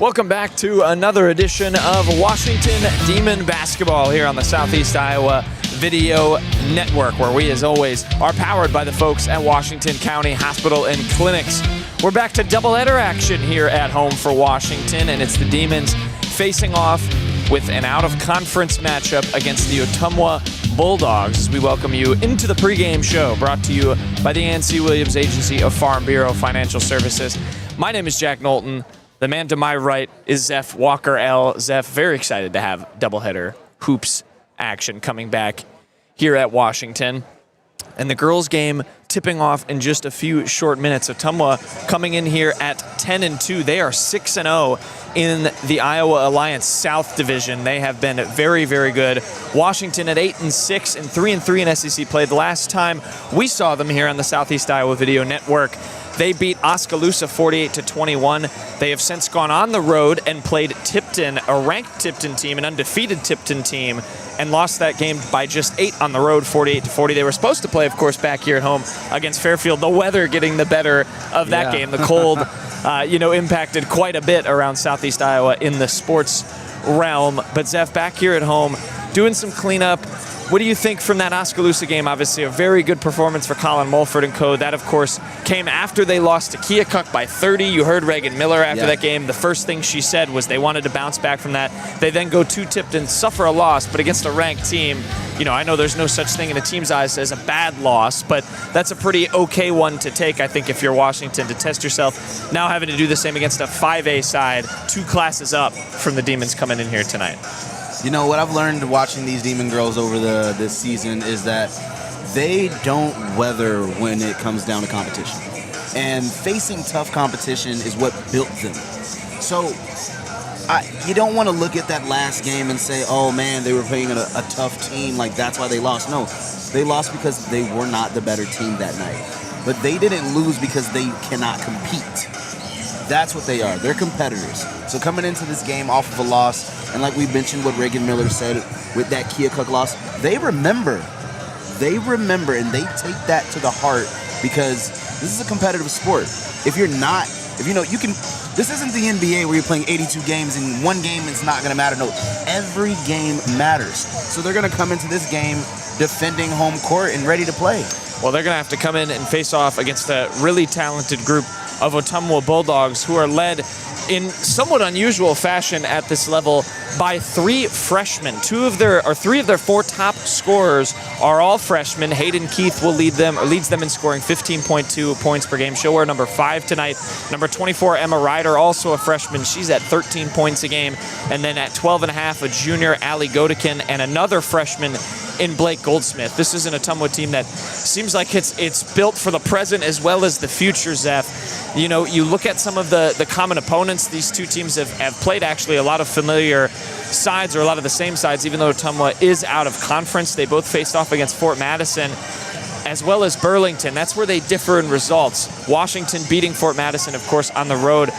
Welcome back to another edition of Washington Demon Basketball here on the Southeast Iowa Video Network, where we, as always, are powered by the folks at Washington County Hospital and Clinics. We're back to doubleheader action here at home for Washington, and it's the Demons facing off with an out-of-conference matchup against the Ottumwa Bulldogs as we welcome you into the pregame show brought to you by the A&C Williams Agency of Farm Bureau Financial Services. My name is Jack Knowlton. The man to my right is Zeph Walker-L. Zeph, very excited to have doubleheader hoops action coming back here at Washington. And the girls' game tipping off in just a few short minutes. Ottumwa coming in here at 10-2. They are 6-0 in the Iowa Alliance South Division. They have been very, very good. Washington at 8-6 and 3-3 in SEC play. The last time we saw them here on the Southeast Iowa Video Network, they beat Oskaloosa 48-21. They have since gone on the road and played Tipton, a ranked Tipton team, an undefeated Tipton team, and lost that game by just 8 on the road, 48-40. They were supposed to play, of course, back here at home against Fairfield. The weather getting the better of that game. The cold, impacted quite a bit around Southeast Iowa in the sports realm. But Zeph, back here at home, doing some cleanup. What do you think from that Oskaloosa game? Obviously, a very good performance for Colin Mulford and co. That, of course, came after they lost to Keokuk by 30. You heard Reagan Miller after that game. The first thing she said was they wanted to bounce back from that. They then go to Tipton, suffer a loss, but against a ranked team, I know there's no such thing in a team's eyes as a bad loss, but that's a pretty okay one to take, I think, if you're Washington, to test yourself. Now having to do the same against a 5A side, 2 classes up from the Demons coming in here tonight. You know, what I've learned watching these Demon girls over this season is that they don't weather when it comes down to competition. And facing tough competition is what built them. So you don't want to look at that last game and say, oh, man, they were playing a tough team, like that's why they lost. No, they lost because they were not the better team that night. But they didn't lose because they cannot compete. That's what they are. They're competitors. So coming into this game off of a loss, and like we mentioned what Reagan Miller said with that Keokuk loss, they remember, and they take that to the heart because this is a competitive sport. This isn't the NBA where you're playing 82 games and one game is not going to matter. No, every game matters. So they're going to come into this game defending home court and ready to play. Well, they're going to have to come in and face off against a really talented group of Ottumwa Bulldogs who are led in somewhat unusual fashion at this level by 3 freshmen. 3 of their 4 top scorers are all freshmen. Hayden Keith leads them in scoring 15.2 points per game. She'll wear number 5 tonight. Number 24, Emma Ryder, also a freshman. She's at 13 points a game. And then at 12.5, a junior, Allie Godekin, and another freshman in Blake Goldsmith. This is an Ottumwa team that seems like it's built for the present as well as the future, Zeph. You look at some of the common opponents. These two teams have played actually a lot of familiar sides, or a lot of the same sides, even though Ottumwa is out of conference. They both faced off against Fort Madison as well as Burlington. That's where they differ in results. Washington beating Fort Madison, of course, on the road.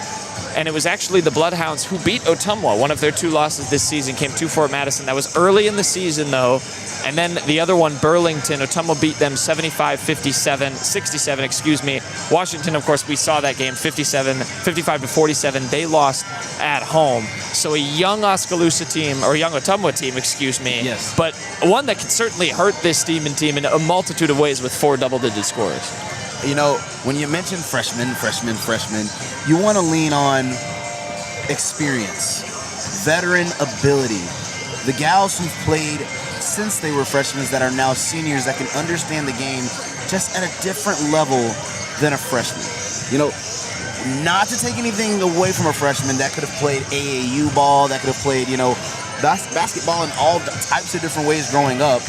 And it was actually the Bloodhounds who beat Ottumwa. One of their 2 losses this season came to Fort Madison. That was early in the season, though. And then the other one, Burlington, Ottumwa beat them 65-47. Washington, of course, we saw that game 55-47. They lost at home. So a young Oskaloosa team, or a young Ottumwa team, yes. But one that can certainly hurt this Demon team in a multitude of ways with 4 double-digit scores. When you mention freshmen, you want to lean on experience, veteran ability. The gals who've played since they were freshmen that are now seniors that can understand the game just at a different level than a freshman. Not to take anything away from a freshman that could have played AAU ball, that could have played, basketball in all types of different ways growing up.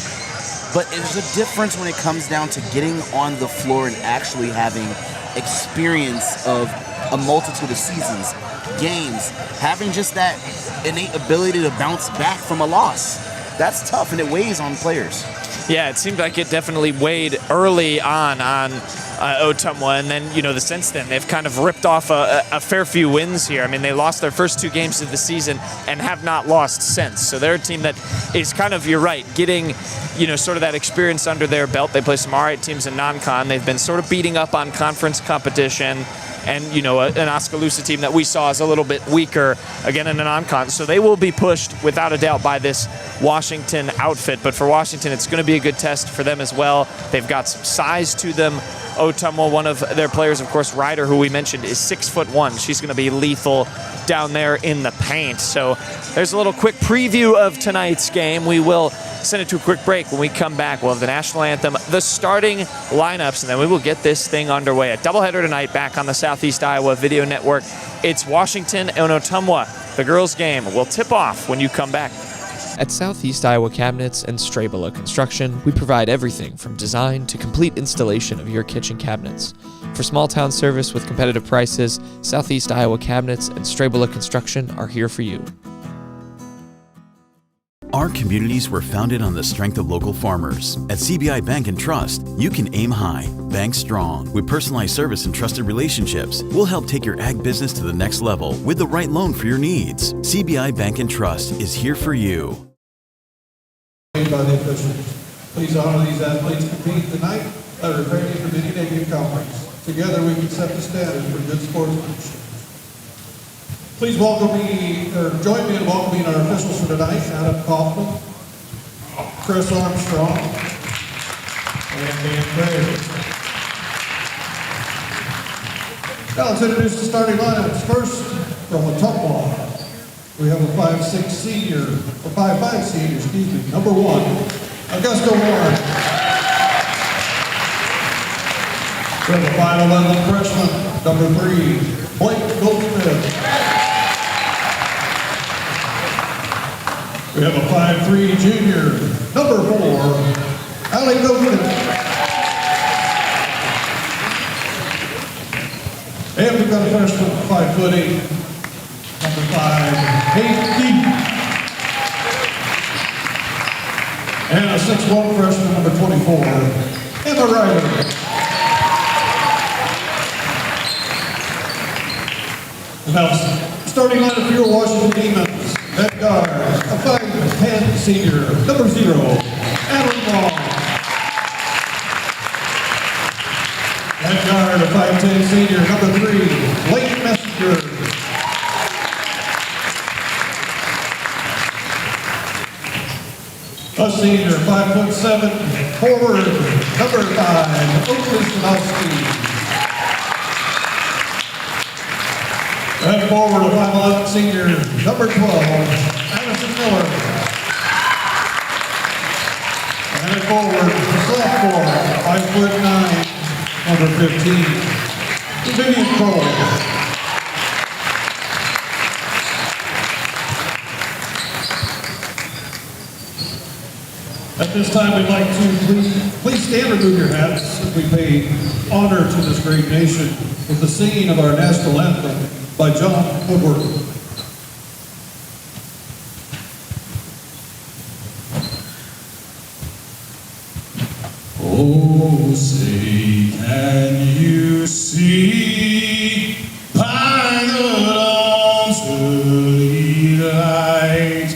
But there's a difference when it comes down to getting on the floor and actually having experience of a multitude of seasons, games, having just that innate ability to bounce back from a loss. That's tough, and it weighs on players. Yeah, it seemed like it definitely weighed early on Ottumwa, and then, since then, they've kind of ripped off a fair few wins here. I mean, they lost their first 2 games of the season and have not lost since. So they're a team that is kind of, you're right, getting, sort of that experience under their belt. They play some all right teams in non-con. They've been sort of beating up on conference competition. and, you know, an Oskaloosa team that we saw is a little bit weaker, again, in a non-con. So they will be pushed, without a doubt, by this Washington outfit. But for Washington, it's going to be a good test for them as well. They've got some size to them. Ottumwa, one of their players, of course, Ryder, who we mentioned, is 6'1". She's going to be lethal down there in the paint. So there's a little quick preview of tonight's game. We will send it to a quick break. When we come back, we'll have the national anthem, the starting lineups, and then we will get this thing underway. A doubleheader tonight back on the Southeast Iowa Video Network. It's Washington and Ottumwa. The girls' game will tip off when you come back. At Southeast Iowa Cabinets and Strabela Construction, we provide everything from design to complete installation of your kitchen cabinets. For small town service with competitive prices, Southeast Iowa Cabinets and Strabela Construction are here for you. Our communities were founded on the strength of local farmers. At CBI Bank and Trust, you can aim high, bank strong. With personalized service and trusted relationships, we'll help take your ag business to the next level with the right loan for your needs. CBI Bank and Trust is here for you. By the officials. Please honor these athletes competing tonight that are ready for many negative conference. Together we can set the standard for good sportsmanship. Please join me in welcoming our officials for tonight: Adam Kaufman, Chris Armstrong, and Dan Craig. Now let's introduce the starting lineups. First, from Ottumwa, we have a 5'5" senior, number 1, Augusta Warren. We have a 5'11" freshman, number 3, Blake Goldsmith. We have a 5'3" junior, number 4, Allie Goldman. And we've got a freshman, 5'8", number 5, Kate Keith. And a 6'1" freshman, number 24, Emma Ryder. Now, starting line of your Washington Demons, at guard, a 5'10" senior, number 0, Adam Long. At guard, a 5'10" senior, number 3, Blake Messenger. A senior, 5'7", forward, number 5, Oakley Stanowski. And forward, a 5'11" senior, number 12, Addison Miller. And forward, a sophomore, 5'9", number 15, Vivian Cole. At this time, we'd like to please stand and remove your hats as we pay honor to this great nation with the singing of our national anthem by John Woodward. Oh, say can you see by the dawn's early light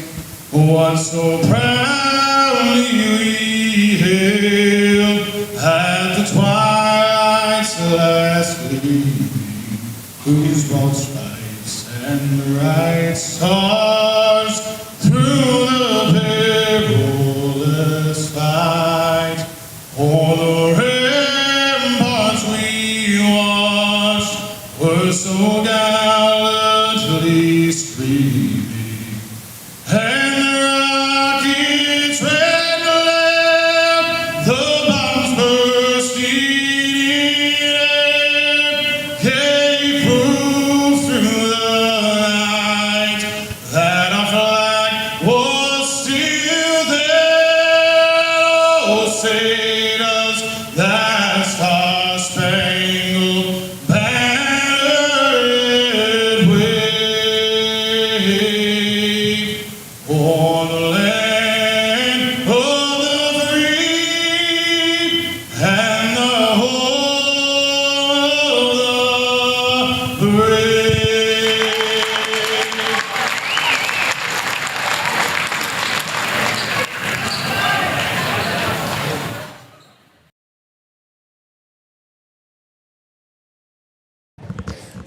what so proudly we hailed at the twilight's last gleaming, whose broad stripes and bright stars through the perilous fight o'er the ramparts we watched were so gallantly streaming, and the rockets red glare, the bombs bursting in air, gave proof through the night that our flag was still there. Oh, say does that star-spangled banner yet wave o'er the land of the free and the home of the brave.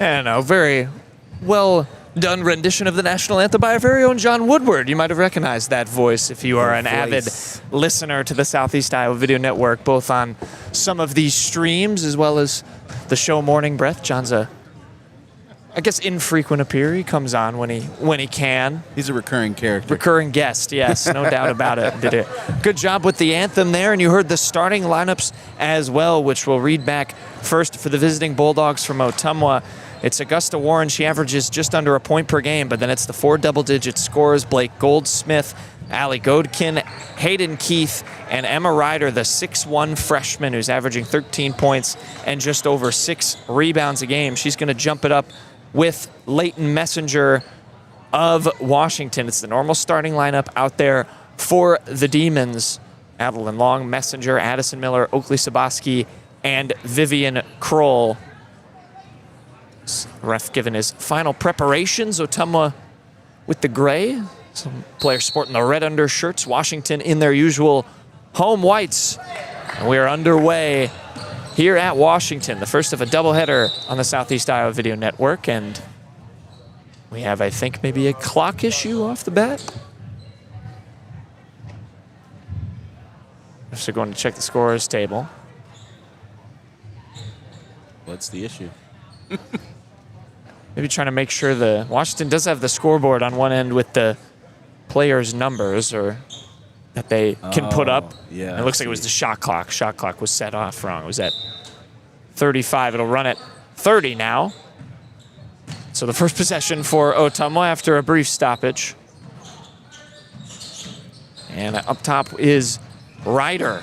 And a very well done rendition of the national anthem by our very own John Woodward. You might have recognized that voice if you are an avid listener to the Southeast Iowa Video Network, both on some of these streams as well as the show Morning Breath. John's a, I guess, infrequent appearer. He comes on when he can. He's a recurring character. Recurring guest, yes, no doubt about it. Did a good job with the anthem there, and you heard the starting lineups as well, which we'll read back first for the visiting Bulldogs from Ottumwa. It's Augusta Warren. She averages just under a point per game, but then it's the 4 double-digit scorers: Blake Goldsmith, Allie Godkin, Hayden Keith, and Emma Ryder, the 6'1 freshman who's averaging 13 points and just over 6 rebounds a game. She's going to jump it up with Leighton Messenger of Washington. It's the normal starting lineup out there for the Demons. Adeline Long, Messenger, Addison Miller, Oakley Saboski, and Vivian Kroll. Ref given his final preparations. Ottumwa with the gray. Some players sporting the red undershirts. Washington in their usual home whites. And we are underway here at Washington, the first of a doubleheader on the Southeast Iowa Video Network. And we have, I think, maybe a clock issue off the bat. So going to check the scorers table. What's the issue? Maybe trying to make sure the Washington does have the scoreboard on one end with the players' numbers or that they can put up. Yeah, it looks like it was the shot clock. Shot clock was set off wrong. It was at 35. It'll run at 30 now. So the first possession for Ottumwa after a brief stoppage. And up top is Ryder.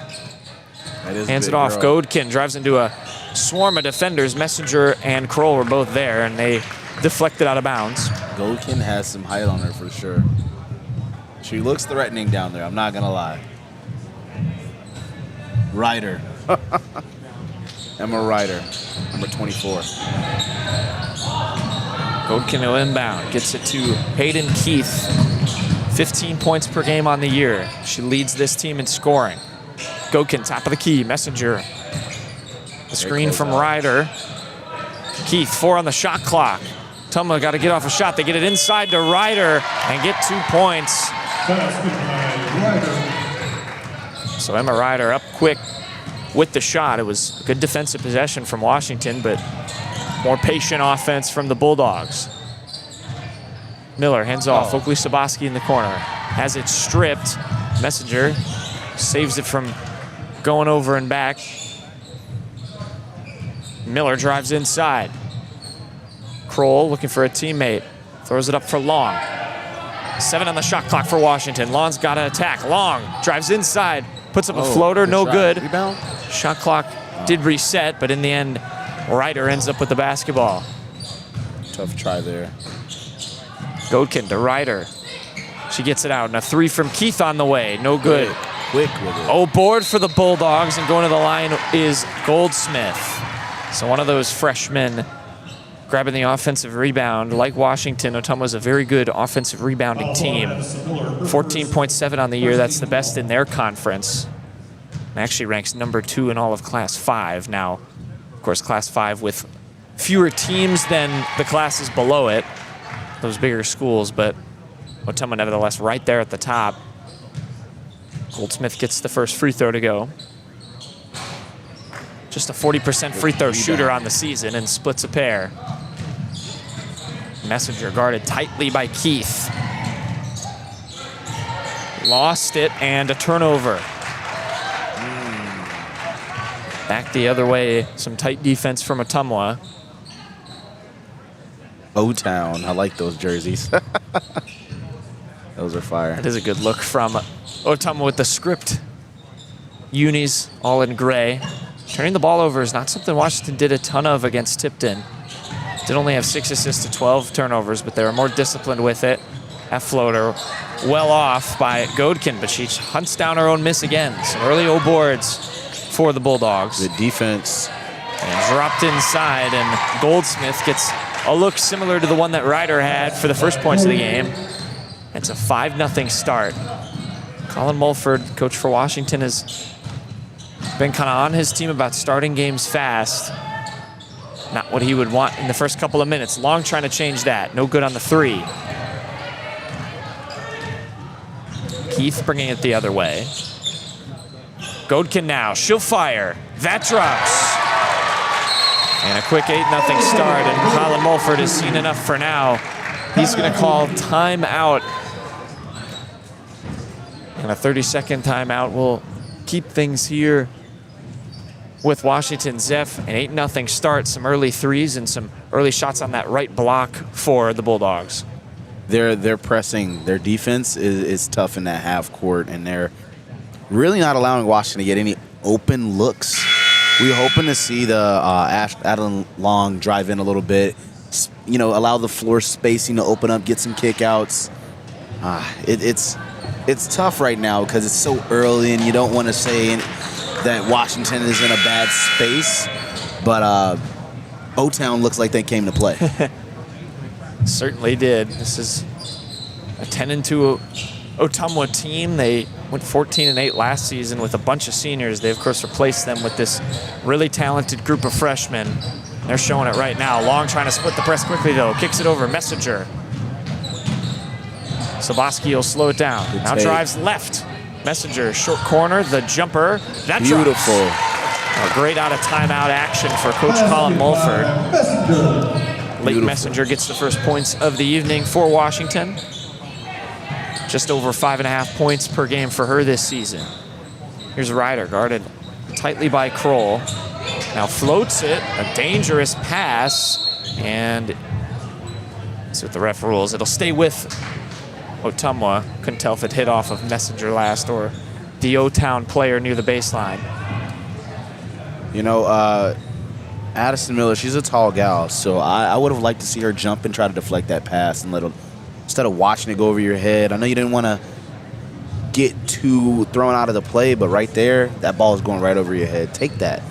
Hands it off. Godkin drives into a swarm of defenders. Messenger and Kroll were both there, and they deflected out of bounds. Godkin has some height on her for sure. She looks threatening down there, I'm not going to lie. Ryder. Emma Ryder, number 24. Godkin will inbound. Gets it to Hayden Keith. 15 points per game on the year. She leads this team in scoring. Godkin, top of the key. Messenger. The screen from Ryder. Keith, 4 on the shot clock. Ottumwa got to get off a shot. They get it inside to Ryder and get 2 points. So Emma Ryder up quick with the shot. It was a good defensive possession from Washington, but more patient offense from the Bulldogs. Miller hands off. Oakley Saboski in the corner. Has it stripped. Messenger saves it from going over and back. Miller drives inside. Kroll looking for a teammate. Throws it up for Long. 7 on the shot clock for Washington. Long's got to attack. Long drives inside. Puts up a floater. No good. Rebound. Shot clock did reset, but in the end, Ryder ends up with the basketball. Tough try there. Godkin to Ryder. She gets it out. And a 3 from Keith on the way. No good. Quick with it. Oh, board for the Bulldogs, and going to the line is Goldsmith. So one of those freshmen grabbing the offensive rebound. Like Washington, Ottumwa's a very good offensive rebounding team. 14.7 on the year. That's the best in their conference. And actually ranks number 2 in all of Class 5. Now, of course, Class 5 with fewer teams than the classes below it, those bigger schools, but Ottumwa nevertheless right there at the top. Goldsmith gets the first free throw to go. Just a 40% free throw shooter on the season and splits a pair. Messenger guarded tightly by Keith. Lost it and a turnover. Back the other way, some tight defense from Ottumwa. O-Town, I like those jerseys. Those are fire. That is a good look from Ottumwa with the script. Unis all in gray. Turning the ball over is not something Washington did a ton of against Tipton. Did only have 6 assists to 12 turnovers, but they were more disciplined with it. That floater well off by Godkin, but she hunts down her own miss again. Some early O boards for the Bulldogs. The defense. And dropped inside, and Goldsmith gets a look similar to the one that Ryder had for the first points of the game. It's a 5-0 start. Colin Mulford, coach for Washington, has been kind of on his team about starting games fast. Not what he would want in the first couple of minutes. Long trying to change that. No good on the 3. Keith bringing it the other way. Godkin now, she'll fire. That drops. And a quick 8-0 start, and Colin Mulford has seen enough for now. He's gonna call timeout. And a 30-second timeout will keep things here with Washington. Zeph, an 8-0 start, some early 3s and some early shots on that right block for the Bulldogs. They're pressing. Their defense is tough in that half court, and they're really not allowing Washington to get any open looks. We were hoping to see the Adeline Long drive in a little bit, allow the floor spacing to open up, get some kickouts. It's tough right now because it's so early, and you don't want to say that Washington is in a bad space, but O-Town looks like they came to play. Certainly did. This is a 10-2 Ottumwa team. They went 14-8 last season with a bunch of seniors. They, of course, replaced them with this really talented group of freshmen. They're showing it right now. Long trying to split the press quickly, though. Kicks it over. Messenger. Saboski will slow it down. Now drives left. Messenger, short corner, the jumper. That beautiful. Drops. A great out-of-timeout action for Coach Colin Mulford. Late Messenger gets the first points of the evening for Washington. Just over 5.5 points per game for her this season. Here's Ryder, guarded tightly by Kroll. Now floats it, a dangerous pass, and see what the ref rules. It'll stay with Ottumwa. Couldn't tell if it hit off of Messenger last or the O-Town player near the baseline. Addison Miller, she's a tall gal, so I would have liked to see her jump and try to deflect that pass and instead of watching it go over your head. I know you didn't want to get too thrown out of the play, but right there, that ball is going right over your head. Take that.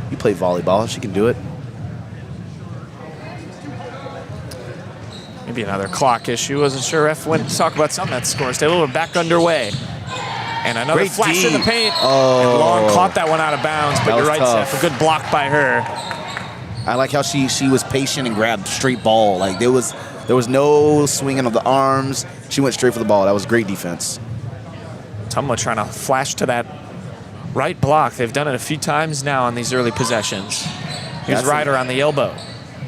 You play volleyball. She can do it. Maybe another clock issue. Wasn't sure if went to talk about something at the score. Stay a little back underway. And another Great flash D. in the paint. Oh. And Long caught that one out of bounds, but That you're was right, tough. Steph. A good block by her. I like how she was patient and grabbed straight ball. Like there was no swinging of the arms. She went straight for the ball. That was great defense. Ottumwa trying to flash to that right block. They've done it a few times now on these early possessions. Here's Ryder on the elbow.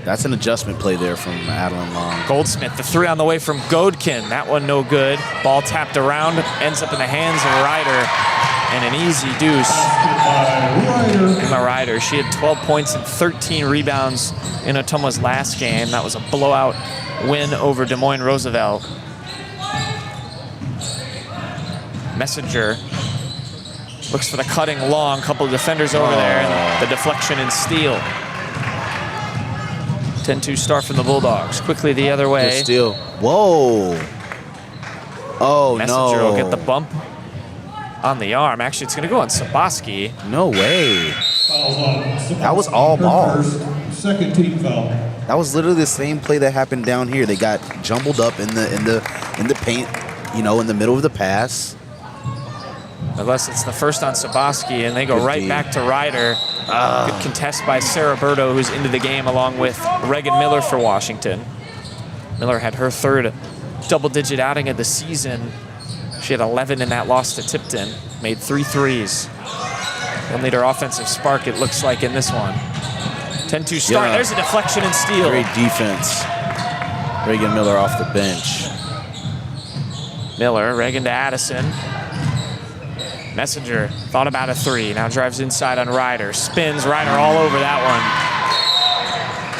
That's an adjustment play there from Adeline Long. Goldsmith, the 3 on the way from Godkin. That one no good. Ball tapped around, ends up in the hands of Ryder, and an easy deuce. Emma Ryder, she had 12 points and 13 rebounds in Ottumwa's last game. That was a blowout win over Des Moines Roosevelt. Messenger looks for the cutting Long. Couple of defenders over there, and the deflection and steal. 10-2 start from the Bulldogs. Quickly the other way. Good steal. Whoa. Oh, Messenger no. will get the bump on the arm. Actually, it's going to go on Saboski. No way. That was all ball. Second team foul. That was literally the same play that happened down here. They got jumbled up in the paint, in the middle of the pass. Unless it's the first on Saboski, and they go Good right D. back to Ryder. Good contest by Sarah Berto, who's into the game, along with Reagan Miller for Washington. Miller had her third double-digit outing of the season. She had 11 in that loss to Tipton, made 3 threes. They'll need her offensive spark, it looks like, in this one. 10-2 start. Yeah. There's a deflection and steal. Great defense. Reagan Miller off the bench. Miller, Reagan to Addison. Messenger thought about a 3. Now drives inside on Ryder. Spins Ryder all over that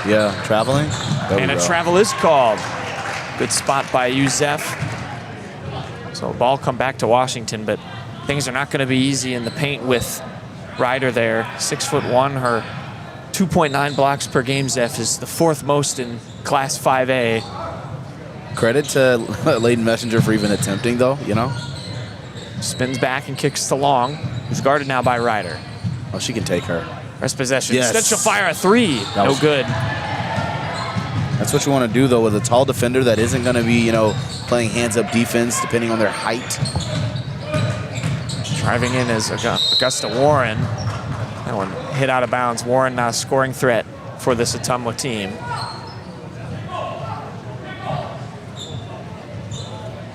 one. Yeah, traveling. There And we a go. travel is called. Good spot by Zeph. So ball come back to Washington, but things are not going to be easy in the paint with Ryder there. 6'1". Her 2.9 blocks per game, Zeph, is the 4th most in Class 5A. Credit to Layden Messenger for even attempting, though, Spins back and kicks to Long. He's guarded now by Ryder. Oh, she can take her. Rest possession. Yes. Instead she'll fire a 3. That No was- good. That's what you want to do, though, with a tall defender that isn't going to be, playing hands-up defense depending on their height. Driving in is Augusta Warren. That one hit out of bounds. Warren now scoring threat for this Ottumwa team.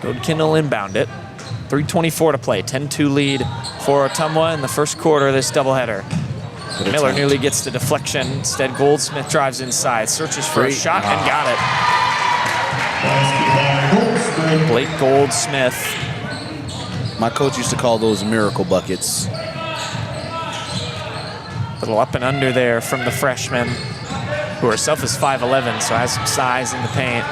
Goodkin will inbound it. 3:24 to play. 10-2 lead for Ottumwa in the first quarter of this doubleheader. Miller nearly gets the deflection. Instead, Goldsmith drives inside, searches for a shot, and got it. Blake Goldsmith. My coach used to call those miracle buckets. Little up and under there from the freshman, who herself is 5'11", so has some size in the paint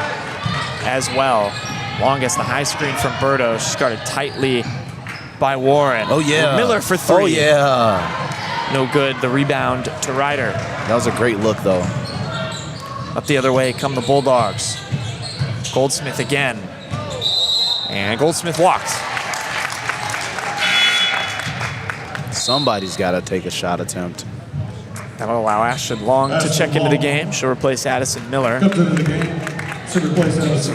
as well. Long gets the high screen from Berto. She's guarded tightly by Warren. Oh, yeah. Miller for three. Oh, yeah. No good. The rebound to Ryder. That was a great look, though. Up the other way come the Bulldogs. Goldsmith again. And Goldsmith walked. Somebody's got to take a shot attempt. That'll allow Ashton Long to check into the game. She'll replace Addison Miller.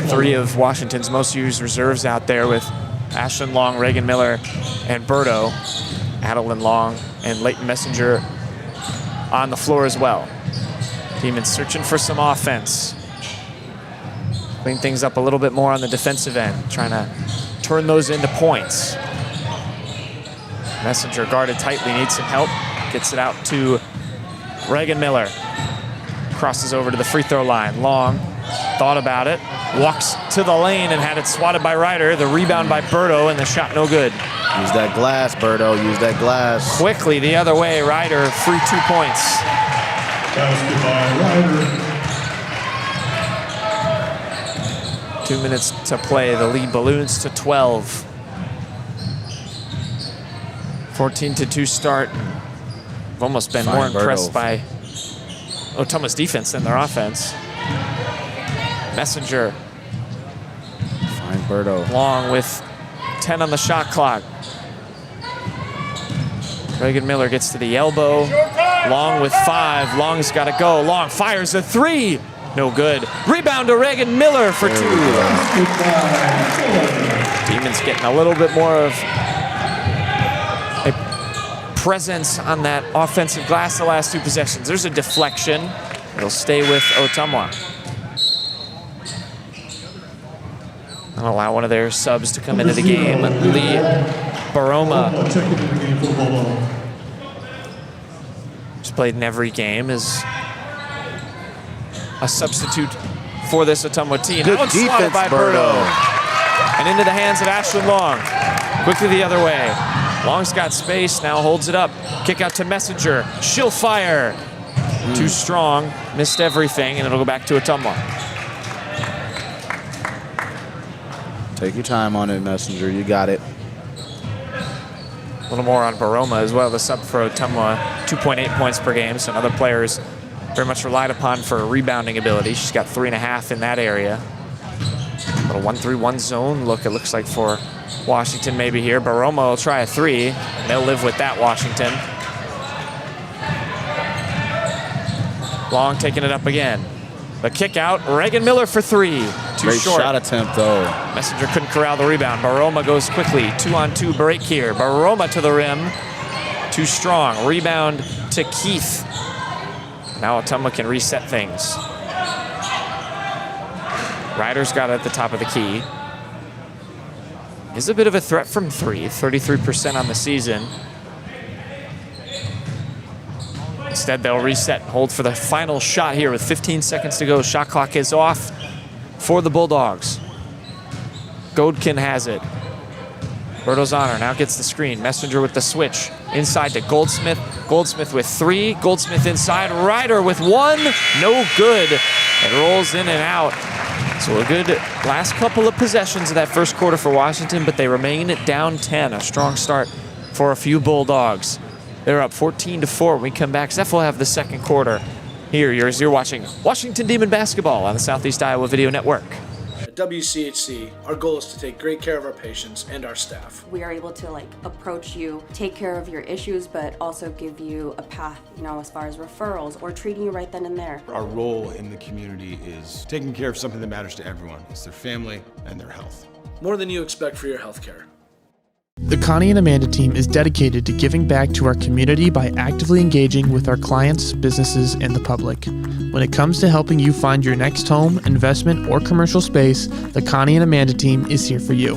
Three of Washington's most used reserves out there with Ashton Long, Reagan Miller, and Berto. Adeline Long and Leighton Messenger on the floor as well. Demons searching for some offense. Clean things up a little bit more on the defensive end, trying to turn those into points. Messenger guarded tightly, needs some help. Gets it out to Reagan Miller. Crosses over to the free throw line. Long thought about it, walks to the lane and had it swatted by Ryder. The rebound by Berto, and the shot no good. Use that glass, Berto. Use that glass. Quickly the other way, Ryder, free 2 points. Basket by Ryder. 2 minutes to play. The lead balloons to 12. 14-2 start. I've almost been more impressed by Ottumwa's defense than their offense. Messenger. Fine, Berto. Long with 10 on the shot clock. Reagan Miller gets to the elbow. Long with 5. Long's got to go. Long fires a 3. No good. Rebound to Reagan Miller for 2. Demons getting a little bit more of a presence on that offensive glass the last 2 possessions. There's a deflection. It'll stay with Ottumwa. I'll allow one of their subs to come into the game. Lee Baroma, who's played in every game, is a substitute for this Ottumwa team. Good defense by Berto. And into the hands of Ashlyn Long. Quickly the other way. Long's got space, now holds it up. Kick out to Messenger. She'll fire. Too strong, missed everything, and it'll go back to Ottumwa. Take your time on it, Messenger. You got it. A little more on Baroma as well, the sub for Ottumwa, 2.8 points per game, so another player is very much relied upon for rebounding ability. She's got 3.5 in that area. A little 1-3-1 zone look, it looks like, for Washington maybe here. Baroma will try a 3. They'll live with that, Washington. Long taking it up again. The kick out, Reagan Miller for 3. Too Great short. shot attempt, though. Messenger couldn't corral the rebound. Baroma goes quickly. 2-on-2 break here. Baroma to the rim. Too strong. Rebound to Keith. Now Ottumwa can reset things. Ryder's got it at the top of the key. Is a bit of a threat from 3. 33% on the season. Instead, they'll reset and hold for the final shot here with 15 seconds to go. Shot clock is off for the Bulldogs. Godkin has it. Berto's on her, now gets the screen. Messenger with the switch. Inside to Goldsmith. Goldsmith with 3. Goldsmith inside. Ryder with 1. No good. It rolls in and out. So a good last couple of possessions of that first quarter for Washington, but they remain down 10. A strong start for a few Bulldogs. They're up 14-4 when we come back. Zeph will have the second quarter. Here, you're watching Washington Demon Basketball on the Southeast Iowa Video Network. At WCHC, our goal is to take great care of our patients and our staff. We are able to approach you, take care of your issues, but also give you a path, as far as referrals or treating you right then and there. Our role in the community is taking care of something that matters to everyone. It's their family and their health. More than you expect for your health care. The Connie and Amanda team is dedicated to giving back to our community by actively engaging with our clients, businesses, and the public. When it comes to helping you find your next home, investment, or commercial space, the Connie and Amanda team is here for you.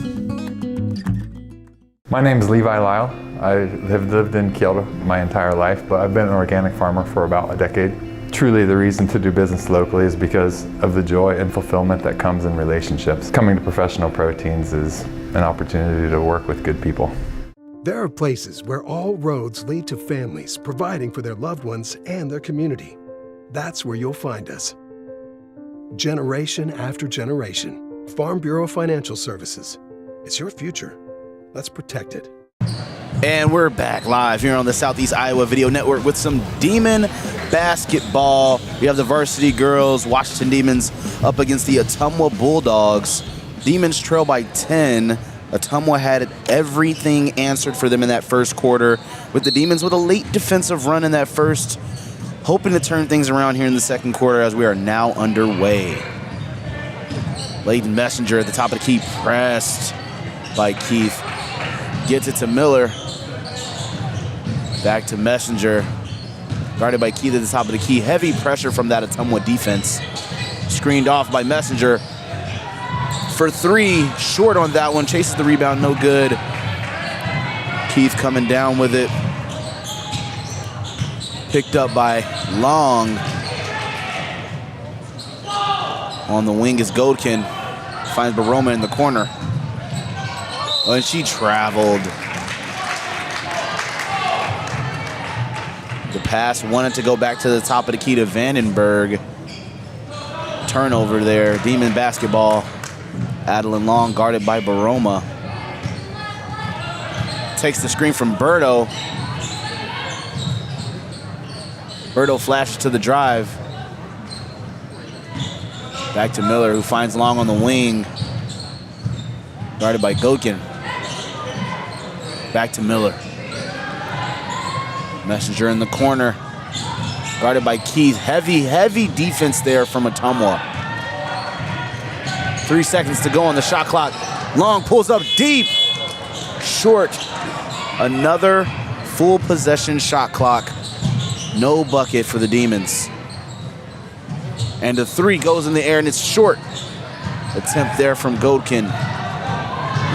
My name is Levi Lyle. I have lived in Kyoto my entire life, but I've been an organic farmer for about a decade. Truly, the reason to do business locally is because of the joy and fulfillment that comes in relationships. Coming to Professional Proteins is an opportunity to work with good people. There are places where all roads lead to families providing for their loved ones and their community. That's where you'll find us. Generation after generation, Farm Bureau Financial Services. It's your future. Let's protect it. And we're back live here on the Southeast Iowa Video Network with some Demon basketball. We have the varsity girls, Washington Demons, up against the Ottumwa Bulldogs. Demons trail by 10. Ottumwa had everything answered for them in that first quarter, with the Demons with a late defensive run in that first, hoping to turn things around here in the second quarter as we are now underway. Leighton Messenger at the top of the key, pressed by Keith. Gets it to Miller. Back to Messenger. Guarded by Keith at the top of the key. Heavy pressure from that Ottumwa defense. Screened off by Messenger. For three, short on that one. Chases the rebound, no good. Keith coming down with it. Picked up by Long. On the wing is Goldkin. Finds Baroma in the corner. Oh, and she traveled. The pass wanted to go back to the top of the key to Vandenberg. Turnover there. Demon basketball. Adeline Long guarded by Baroma. Takes the screen from Berto. Berto flashes to the drive. Back to Miller, who finds Long on the wing. Guarded by Gokin. Back to Miller. Messenger in the corner. Guarded by Keith. Heavy defense there from Ottumwa. 3 seconds to go on the shot clock. Long pulls up deep. Short. Another full possession shot clock. No bucket for the Demons. And the three goes in the air and it's short. Attempt there from Goldkin.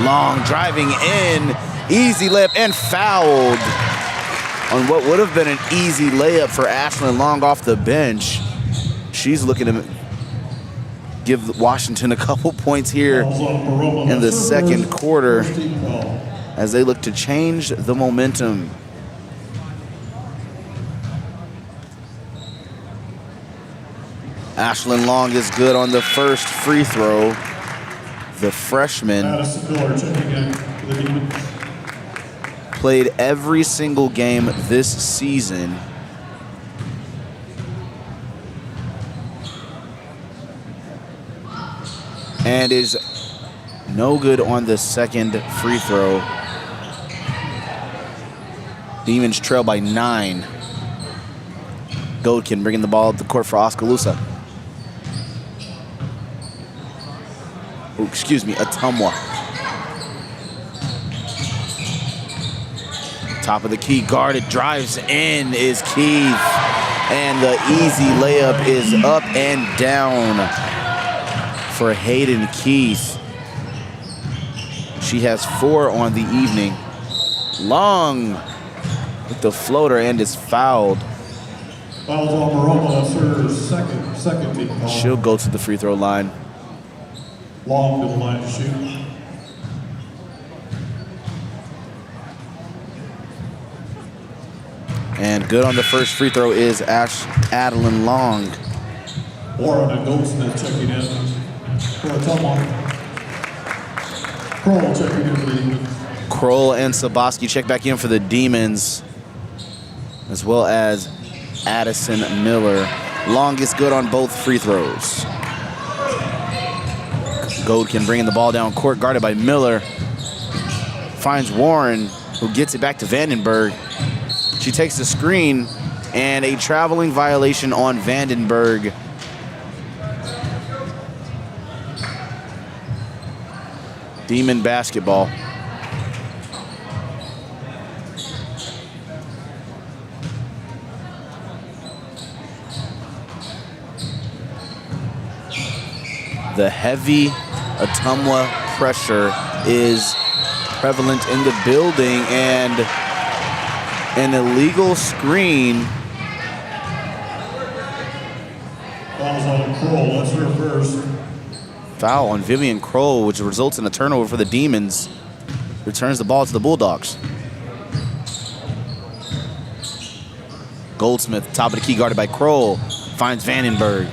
Long driving in. Easy layup and fouled on what would have been an easy layup for Ashlyn Long off the bench. She's looking to give Washington a couple points here in the second quarter as they look to change the momentum. Ashlyn Long is good on the first free throw. The freshman played every single game this season. And is no good on the second free throw. Demons trail by 9. Goldkin bringing the ball up the court for Oskaloosa. Oh, excuse me, Ottumwa. Top of the key, guarded, drives in is Keith. And the easy layup is up and down for Hayden Keith. She has 4 on the evening. Long with the floater and is fouled. Foul's on Baroma, that's her second team foul. She'll go to the free throw line. Long to the line to shoot. And good on the first free throw is Adeline Long. Warren Goldsmith checking in for Ottumwa. Kroll checking in for the Demons. Kroll and Saboski check back in for the Demons, as well as Addison Miller. Long is good on both free throws. Goldkin bringing the ball down court, guarded by Miller. Finds Warren, who gets it back to Vandenberg. She takes the screen, and a traveling violation on Vandenberg. Demon basketball. The heavy Ottumwa pressure is prevalent in the building, and an illegal screen. Fouls on Kroll. That's her first. Foul on Vivian Kroll, which results in a turnover for the Demons. Returns the ball to the Bulldogs. Goldsmith, top of the key, guarded by Kroll. Finds Vandenberg.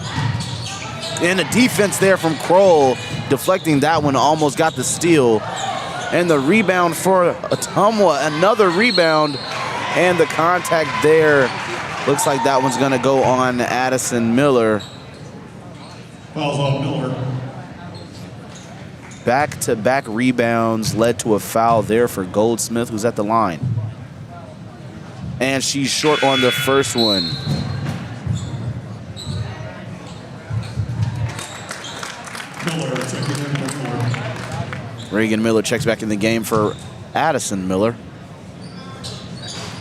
And a defense there from Kroll, deflecting that one, almost got the steal. And the rebound for Ottumwa, another rebound. And the contact there, looks like that one's gonna go on Addison Miller. Fouls on Miller. Back-to-back rebounds led to a foul there for Goldsmith, who's at the line. And she's short on the first one. Miller checking in for Reagan Miller checks back in the game for Addison Miller.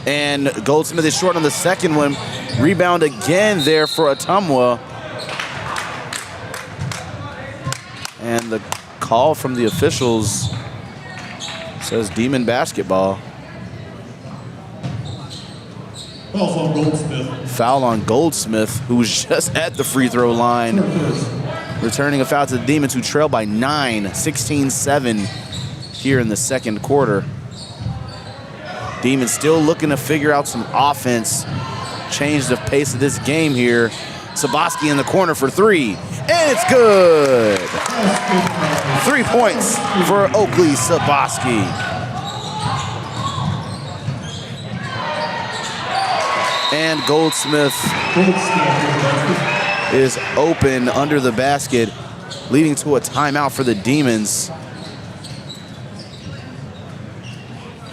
And Goldsmith is short on the second one. Rebound again there for Ottumwa. And the call from the officials says Demon basketball. Fouls on Goldsmith. Foul on Goldsmith, who's just at the free throw line. Returning a foul to the Demons, who trail by 9, 16-7 here in the second quarter. Demons still looking to figure out some offense, change the pace of this game here. Saboski in the corner for three, and it's good. 3 points for Oakley Saboski. And Goldsmith is open under the basket, leading to a timeout for the Demons.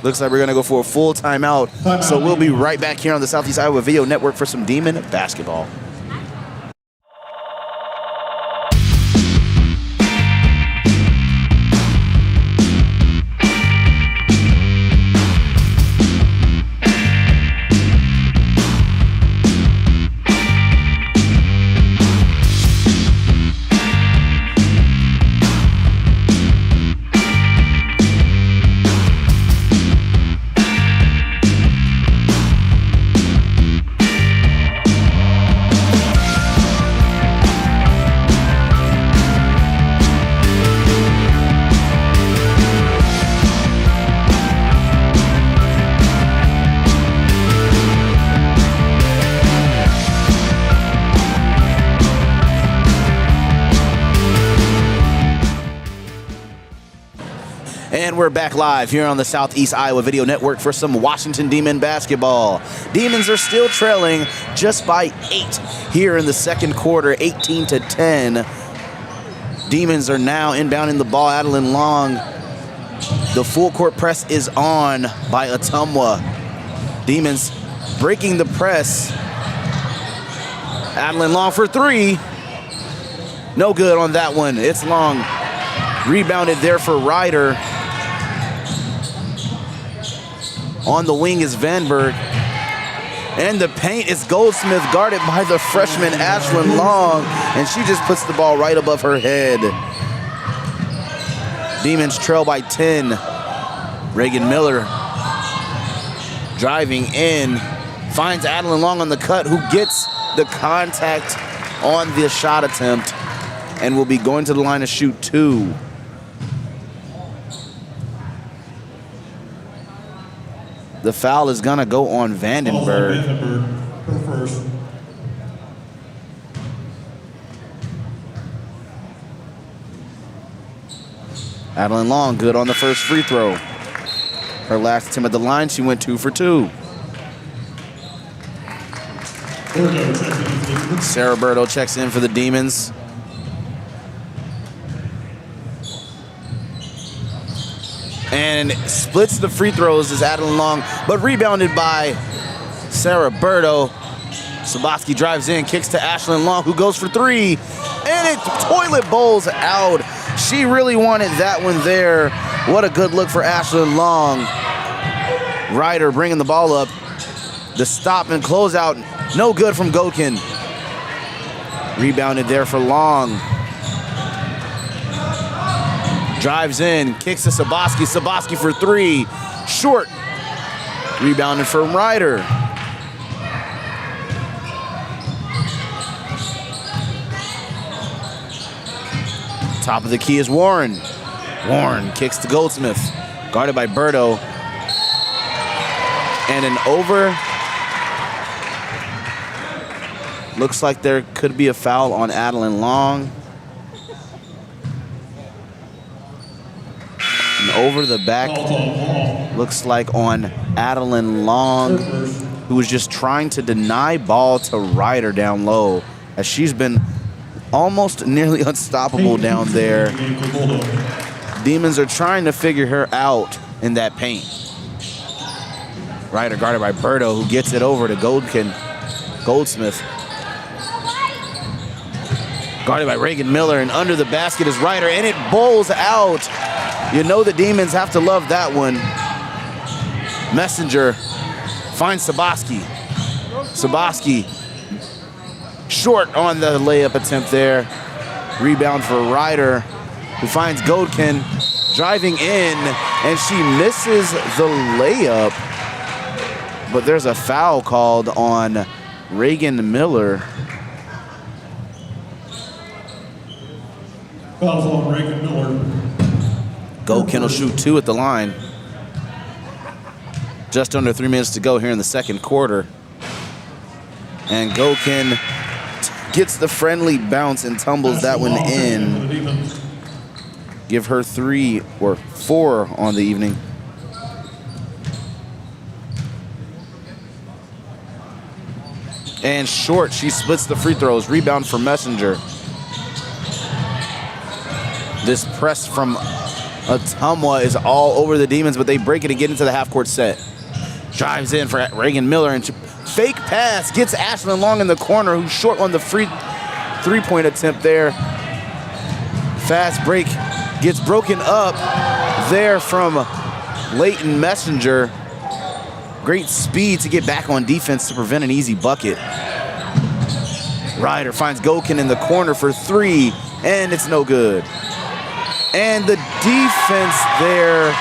Looks like we're gonna go for a full timeout. So we'll be right back here on the Southeast Iowa Video Network for some Demon basketball. And we're back live here on the Southeast Iowa Video Network for some Washington Demon basketball. Demons are still trailing just by 8 here in the second quarter, 18-10. Demons are now inbounding the ball. Adeline Long. The full court press is on by Ottumwa. Demons breaking the press. Adeline Long for three. No good on that one. It's Long. Rebounded there for Ryder. On the wing is Vandenberg. And the paint is Goldsmith, guarded by the freshman Ashlyn Long. And she just puts the ball right above her head. Demons trail by 10. Reagan Miller driving in. Finds Adeline Long on the cut, who gets the contact on the shot attempt and will be going to the line to shoot 2. The foul is gonna go on Vandenberg. Her first. Adeline Long good on the first free throw. Her last attempt at the line, she went 2 for 2. Sarah Berto checks in for the Demons. And splits the free throws is Adeline Long, but rebounded by Sarah Berto. Saboski drives in, kicks to Ashlyn Long, who goes for 3, and it toilet bowls out. She really wanted that one there. What a good look for Ashlyn Long. Ryder bringing the ball up. The stop and closeout, no good from Gokin. Rebounded there for Long. Drives in, kicks to Saboski. Saboski for three. Short. Rebounded for Ryder. Top of the key is Warren. Warren kicks to Goldsmith. Guarded by Berto. And an over. Looks like there could be a foul on Adeline Long. And over the back, looks like on Adeline Long, who was just trying to deny ball to Ryder down low, as she's been almost nearly unstoppable down there. Demons are trying to figure her out in that paint. Ryder guarded by Berto, who gets it over to Goldsmith. Guarded by Reagan Miller, and under the basket is Ryder, and it bowls out. You know the Demons have to love that one. Messenger finds Saboski. Saboski short on the layup attempt there. Rebound for Ryder, who finds Godkin driving in, and she misses the layup. But there's a foul called on Reagan Miller. Foul's on Reagan Miller. Godkin will shoot two at the line. Just under 3 minutes to go here in the second quarter. And Godkin gets the friendly bounce and tumbles that one in. Give her 3 or 4 on the evening. And short, she splits the free throws. Rebound for Messenger. This press from Ottumwa is all over the Demons, but they break it and get into the half-court set. Drives in for Reagan Miller, and fake pass gets Ashlyn Long in the corner, who's short on the free three-point attempt there. Fast break gets broken up there from Leighton Messenger. Great speed to get back on defense to prevent an easy bucket. Ryder finds Godkin in the corner for 3, and it's no good. And the defense there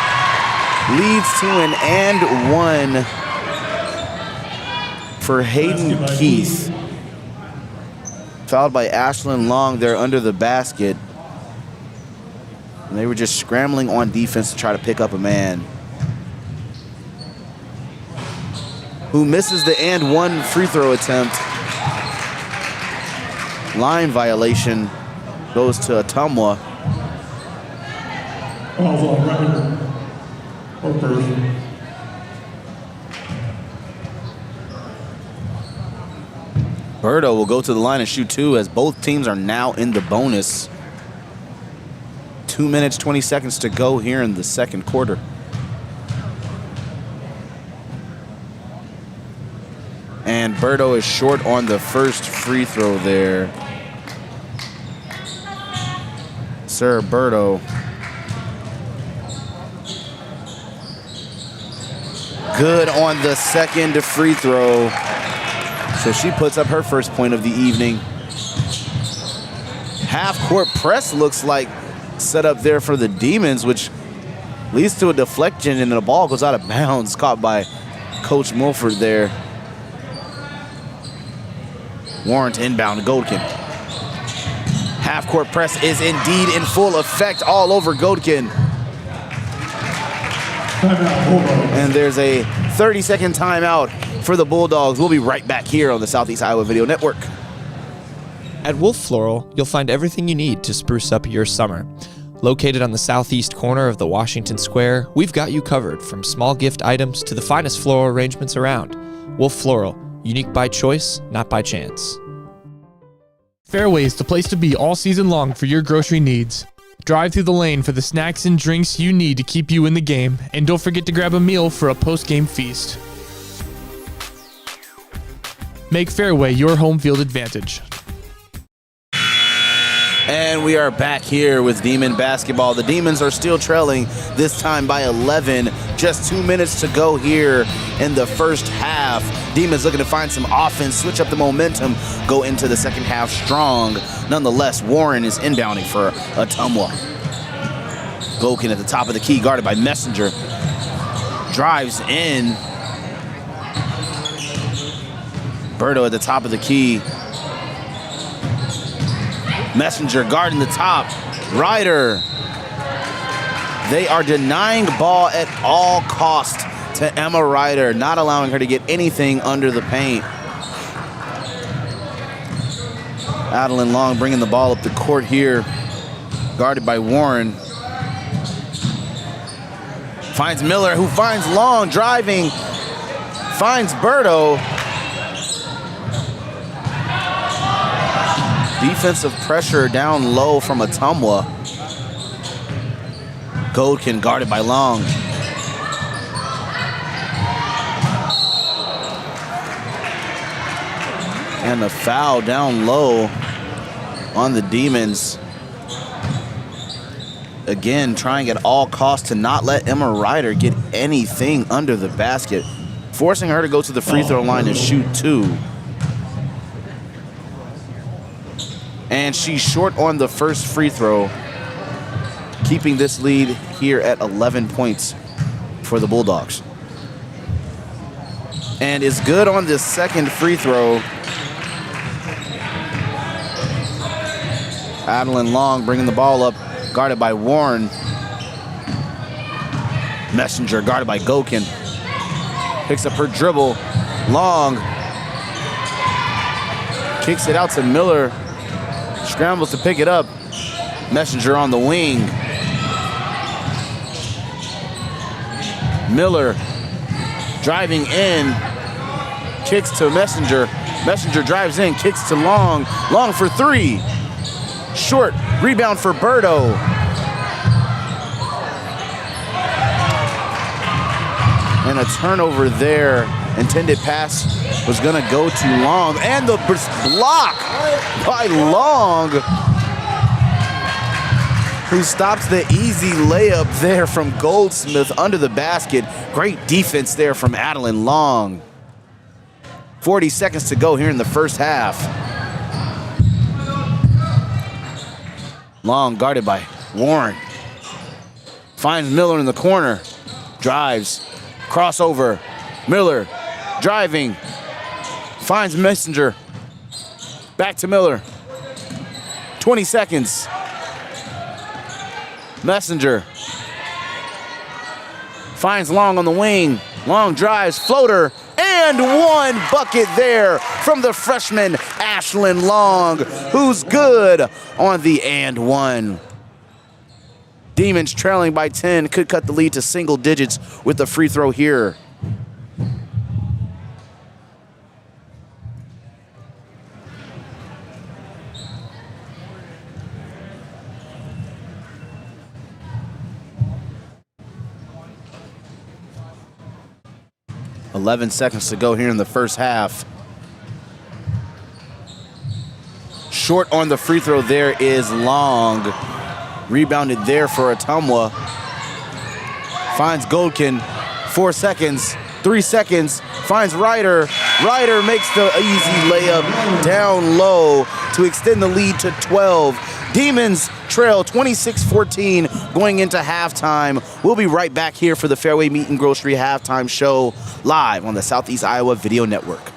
leads to an and one for Hayden Keith. Fouled by Ashlyn Long there under the basket. And they were just scrambling on defense to try to pick up a man. Who misses the and one free throw attempt. Line violation goes to Ottumwa. Foul's on Ryder. Or person. Berto will go to the line and shoot 2 as both teams are now in the bonus. 2 minutes, 20 seconds to go here in the second quarter. And Berto is short on the first free throw there. Sir Berto. Good on the second free throw. So she puts up her first point of the evening. Half-court press looks like set up there for the Demons, which leads to a deflection and the ball goes out of bounds, caught by Coach Mulford there. Warren to inbound, Godkin. Half-court press is indeed in full effect all over Godkin. And there's a 30-second timeout for the Bulldogs. We'll be right back here on the Southeast Iowa Video Network. At Wolf Floral, you'll find everything you need to spruce up your summer. Located on the southeast corner of the Washington Square, we've got you covered from small gift items to the finest floral arrangements around. Wolf Floral, unique by choice, not by chance. Fairway is the place to be all season long for your grocery needs. Drive through the lane for the snacks and drinks you need to keep you in the game, and don't forget to grab a meal for a post-game feast. Make Fairway your home field advantage. And we are back here with Demon basketball. The Demons are still trailing, this time by 11. Just 2 minutes to go here in the first half. Demons looking to find some offense, switch up the momentum, go into the second half strong. Nonetheless, Warren is inbounding for Ottumwa. Gokin at the top of the key, guarded by Messenger. Drives in. Berto at the top of the key. Messenger guarding the top. Ryder. They are denying ball at all cost to Emma Ryder, not allowing her to get anything under the paint. Adeline Long bringing the ball up the court here, guarded by Warren. Finds Miller, who finds Long driving, finds Berto. Defensive pressure down low from Ottumwa. Goldkin guarded by Long. And the foul down low on the Demons. Again, trying at all costs to not let Emma Ryder get anything under the basket, forcing her to go to the free throw line and shoot 2. And she's short on the first free throw, keeping this lead here at 11 points for the Bulldogs. And is good on this second free throw. Adeline Long bringing the ball up, guarded by Warren. Messenger guarded by Gokin. Picks up her dribble. Long kicks it out to Miller. Scrambles to pick it up. Messenger on the wing. Miller driving in. Kicks to Messenger. Messenger drives in, kicks to Long. Long for 3. Short, rebound for Berto. And a turnover there. Intended pass was gonna go to Long. And the block by Long, who stops the easy layup there from Goldsmith under the basket. Great defense there from Adeline Long. 40 seconds to go here in the first half. Long guarded by Warren. Finds Miller in the corner. Drives. Crossover. Miller driving. Finds Messenger. Back to Miller. 20 seconds. Messenger. Finds Long on the wing. Long drives. Floater. And 1 bucket there from the freshman Ashlyn Long, who's good on the and 1. Demons trailing by 10, could cut the lead to single digits with the free throw here. .11 seconds to go here in the first half. Short on the free throw there is Long. Rebounded there for Ottumwa. Finds Goldkin. 4 seconds. 3 seconds. Finds Ryder. Ryder makes the easy layup down low to extend the lead to 12. Demons trail 26-14 going into halftime. We'll be right back here for the Fairway Meat and Grocery halftime show live on the Southeast Iowa Video Network.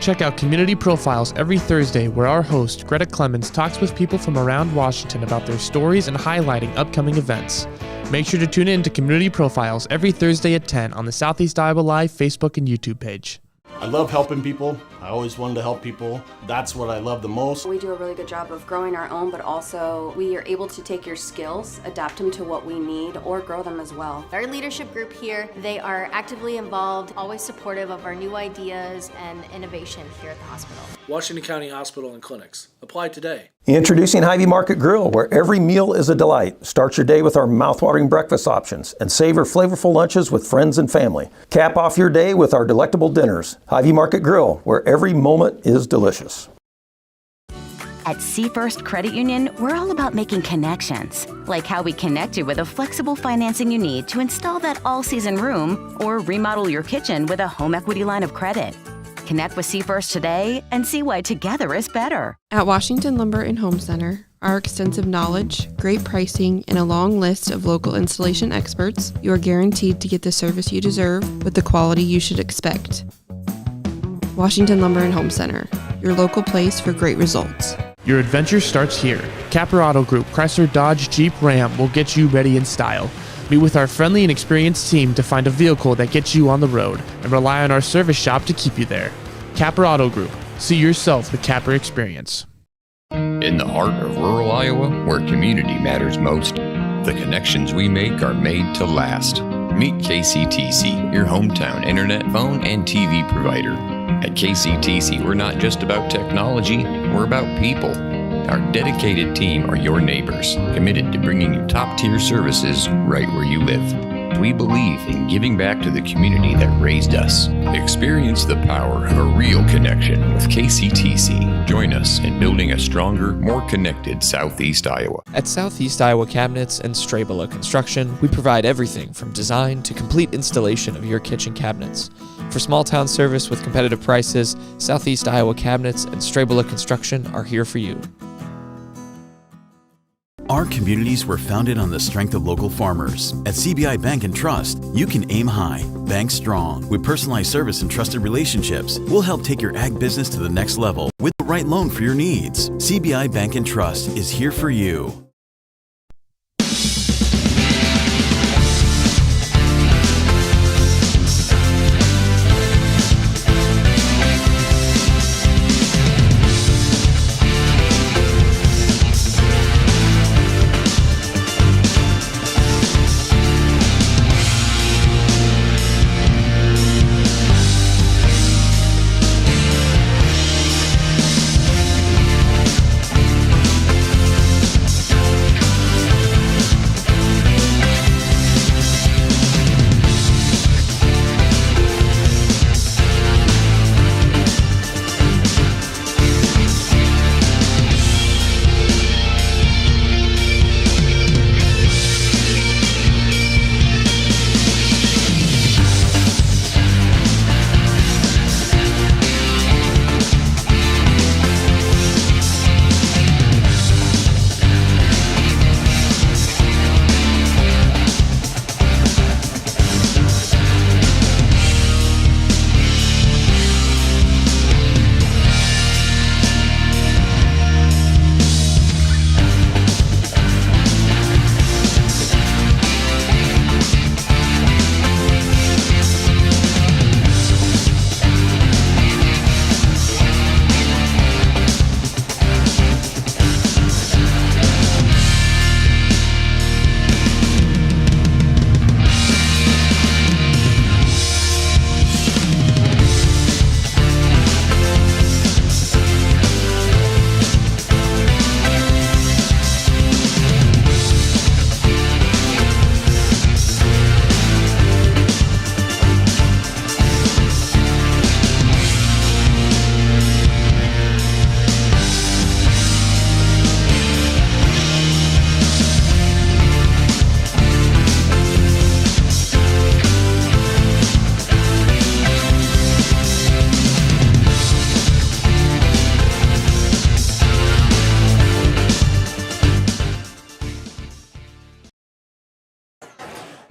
Check out Community Profiles every Thursday, where our host, Greta Clemens, talks with people from around Washington about their stories and highlighting upcoming events. Make sure to tune in to Community Profiles every Thursday at 10 on the Southeast Iowa Live Facebook and YouTube page. I love helping people. I always wanted to help people. That's what I love the most. We do a really good job of growing our own, but also we are able to take your skills, adapt them to what we need, or grow them as well. Our leadership group here, they are actively involved, always supportive of our new ideas and innovation here at the hospital. Washington County Hospital and Clinics. Apply today. Introducing Hy-Vee Market Grill, where every meal is a delight. Start your day with our mouthwatering breakfast options and savor flavorful lunches with friends and family. Cap off your day with our delectable dinners. Hy-Vee Market Grill, where every moment is delicious. At Seafirst Credit Union, we're all about making connections, like how we connect you with a flexible financing you need to install that all-season room or remodel your kitchen with a home equity line of credit. Connect with Seafirst today and see why together is better. At Washington Lumber and Home Center, our extensive knowledge, great pricing, and a long list of local installation experts, you are guaranteed to get the service you deserve with the quality you should expect. Washington Lumber and Home Center, your local place for great results. Your adventure starts here. Capper Auto Group, Chrysler, Dodge, Jeep, Ram will get you ready in style. Meet with our friendly and experienced team to find a vehicle that gets you on the road and rely on our service shop to keep you there. Capper Auto Group. See yourself the Capper experience. In the heart of rural Iowa, where community matters most, the connections we make are made to last. Meet KCTC, your hometown internet, phone, and TV provider. At KCTC, we're not just about technology, we're about people. Our dedicated team are your neighbors, committed to bringing you top-tier services right where you live. We believe in giving back to the community that raised us. Experience the power of a real connection with KCTC. Join us in building a stronger, more connected Southeast Iowa. At Southeast Iowa Cabinets and Strabela Construction, we provide everything from design to complete installation of your kitchen cabinets. For small town service with competitive prices, Southeast Iowa Cabinets and Strabela Construction are here for you. Our communities were founded on the strength of local farmers. At CBI Bank and Trust, you can aim high, bank strong. With personalized service and trusted relationships, we'll help take your ag business to the next level with the right loan for your needs. CBI Bank and Trust is here for you.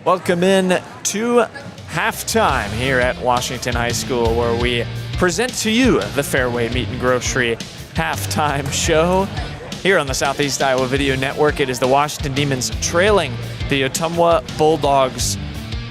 Welcome in to halftime here at Washington High School, where we present to you the Fairway Meat and Grocery halftime show. Here on the Southeast Iowa Video Network, it is the Washington Demons trailing the Ottumwa Bulldogs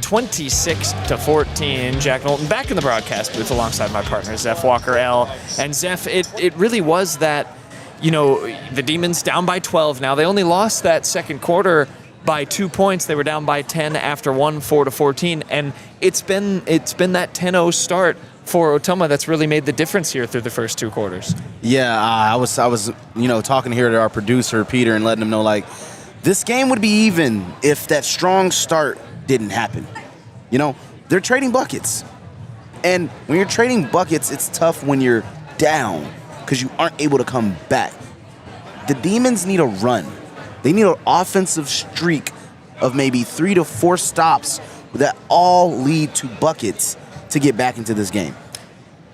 26-14. Jack Knowlton back in the broadcast booth alongside my partner, Zeph Walker-L. And Zeph, it really was that, you know, the Demons down by 12 now. They only lost that second quarter by 2 points. They were down by 10 after one, 4-14. And it's been that 10-0 start for Ottumwa that's really made the difference here through the first two quarters. Yeah, I was talking here to our producer, Peter, and letting him know, like, this game would be even if that strong start didn't happen. You know, they're trading buckets. And when you're trading buckets, it's tough when you're down because you aren't able to come back. the Demons need a run. They need an offensive streak of maybe 3 to 4 stops that all lead to buckets to get back into this game.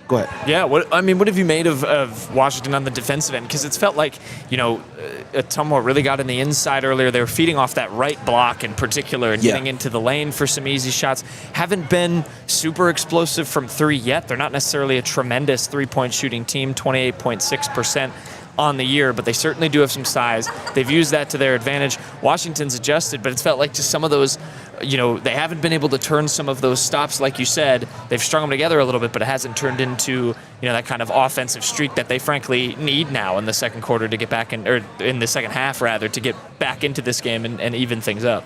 Go ahead. Yeah, what have you made of Washington on the defensive end? Because it's felt like, Ottumwa really got in the inside earlier. They were feeding off that right block in particular and getting into the lane for some easy shots. Haven't been super explosive from 3 yet. They're not necessarily a tremendous three-point shooting team, 28.6% on the year, but they certainly do have some size. They've used that to their advantage. Washington's adjusted, but it's felt like just some of those, they haven't been able to turn some of those stops, like you said. They've strung them together a little bit, but it hasn't turned into, that kind of offensive streak that they frankly need now in the second quarter to get back in, or in the second half rather, to get back into this game and even things up.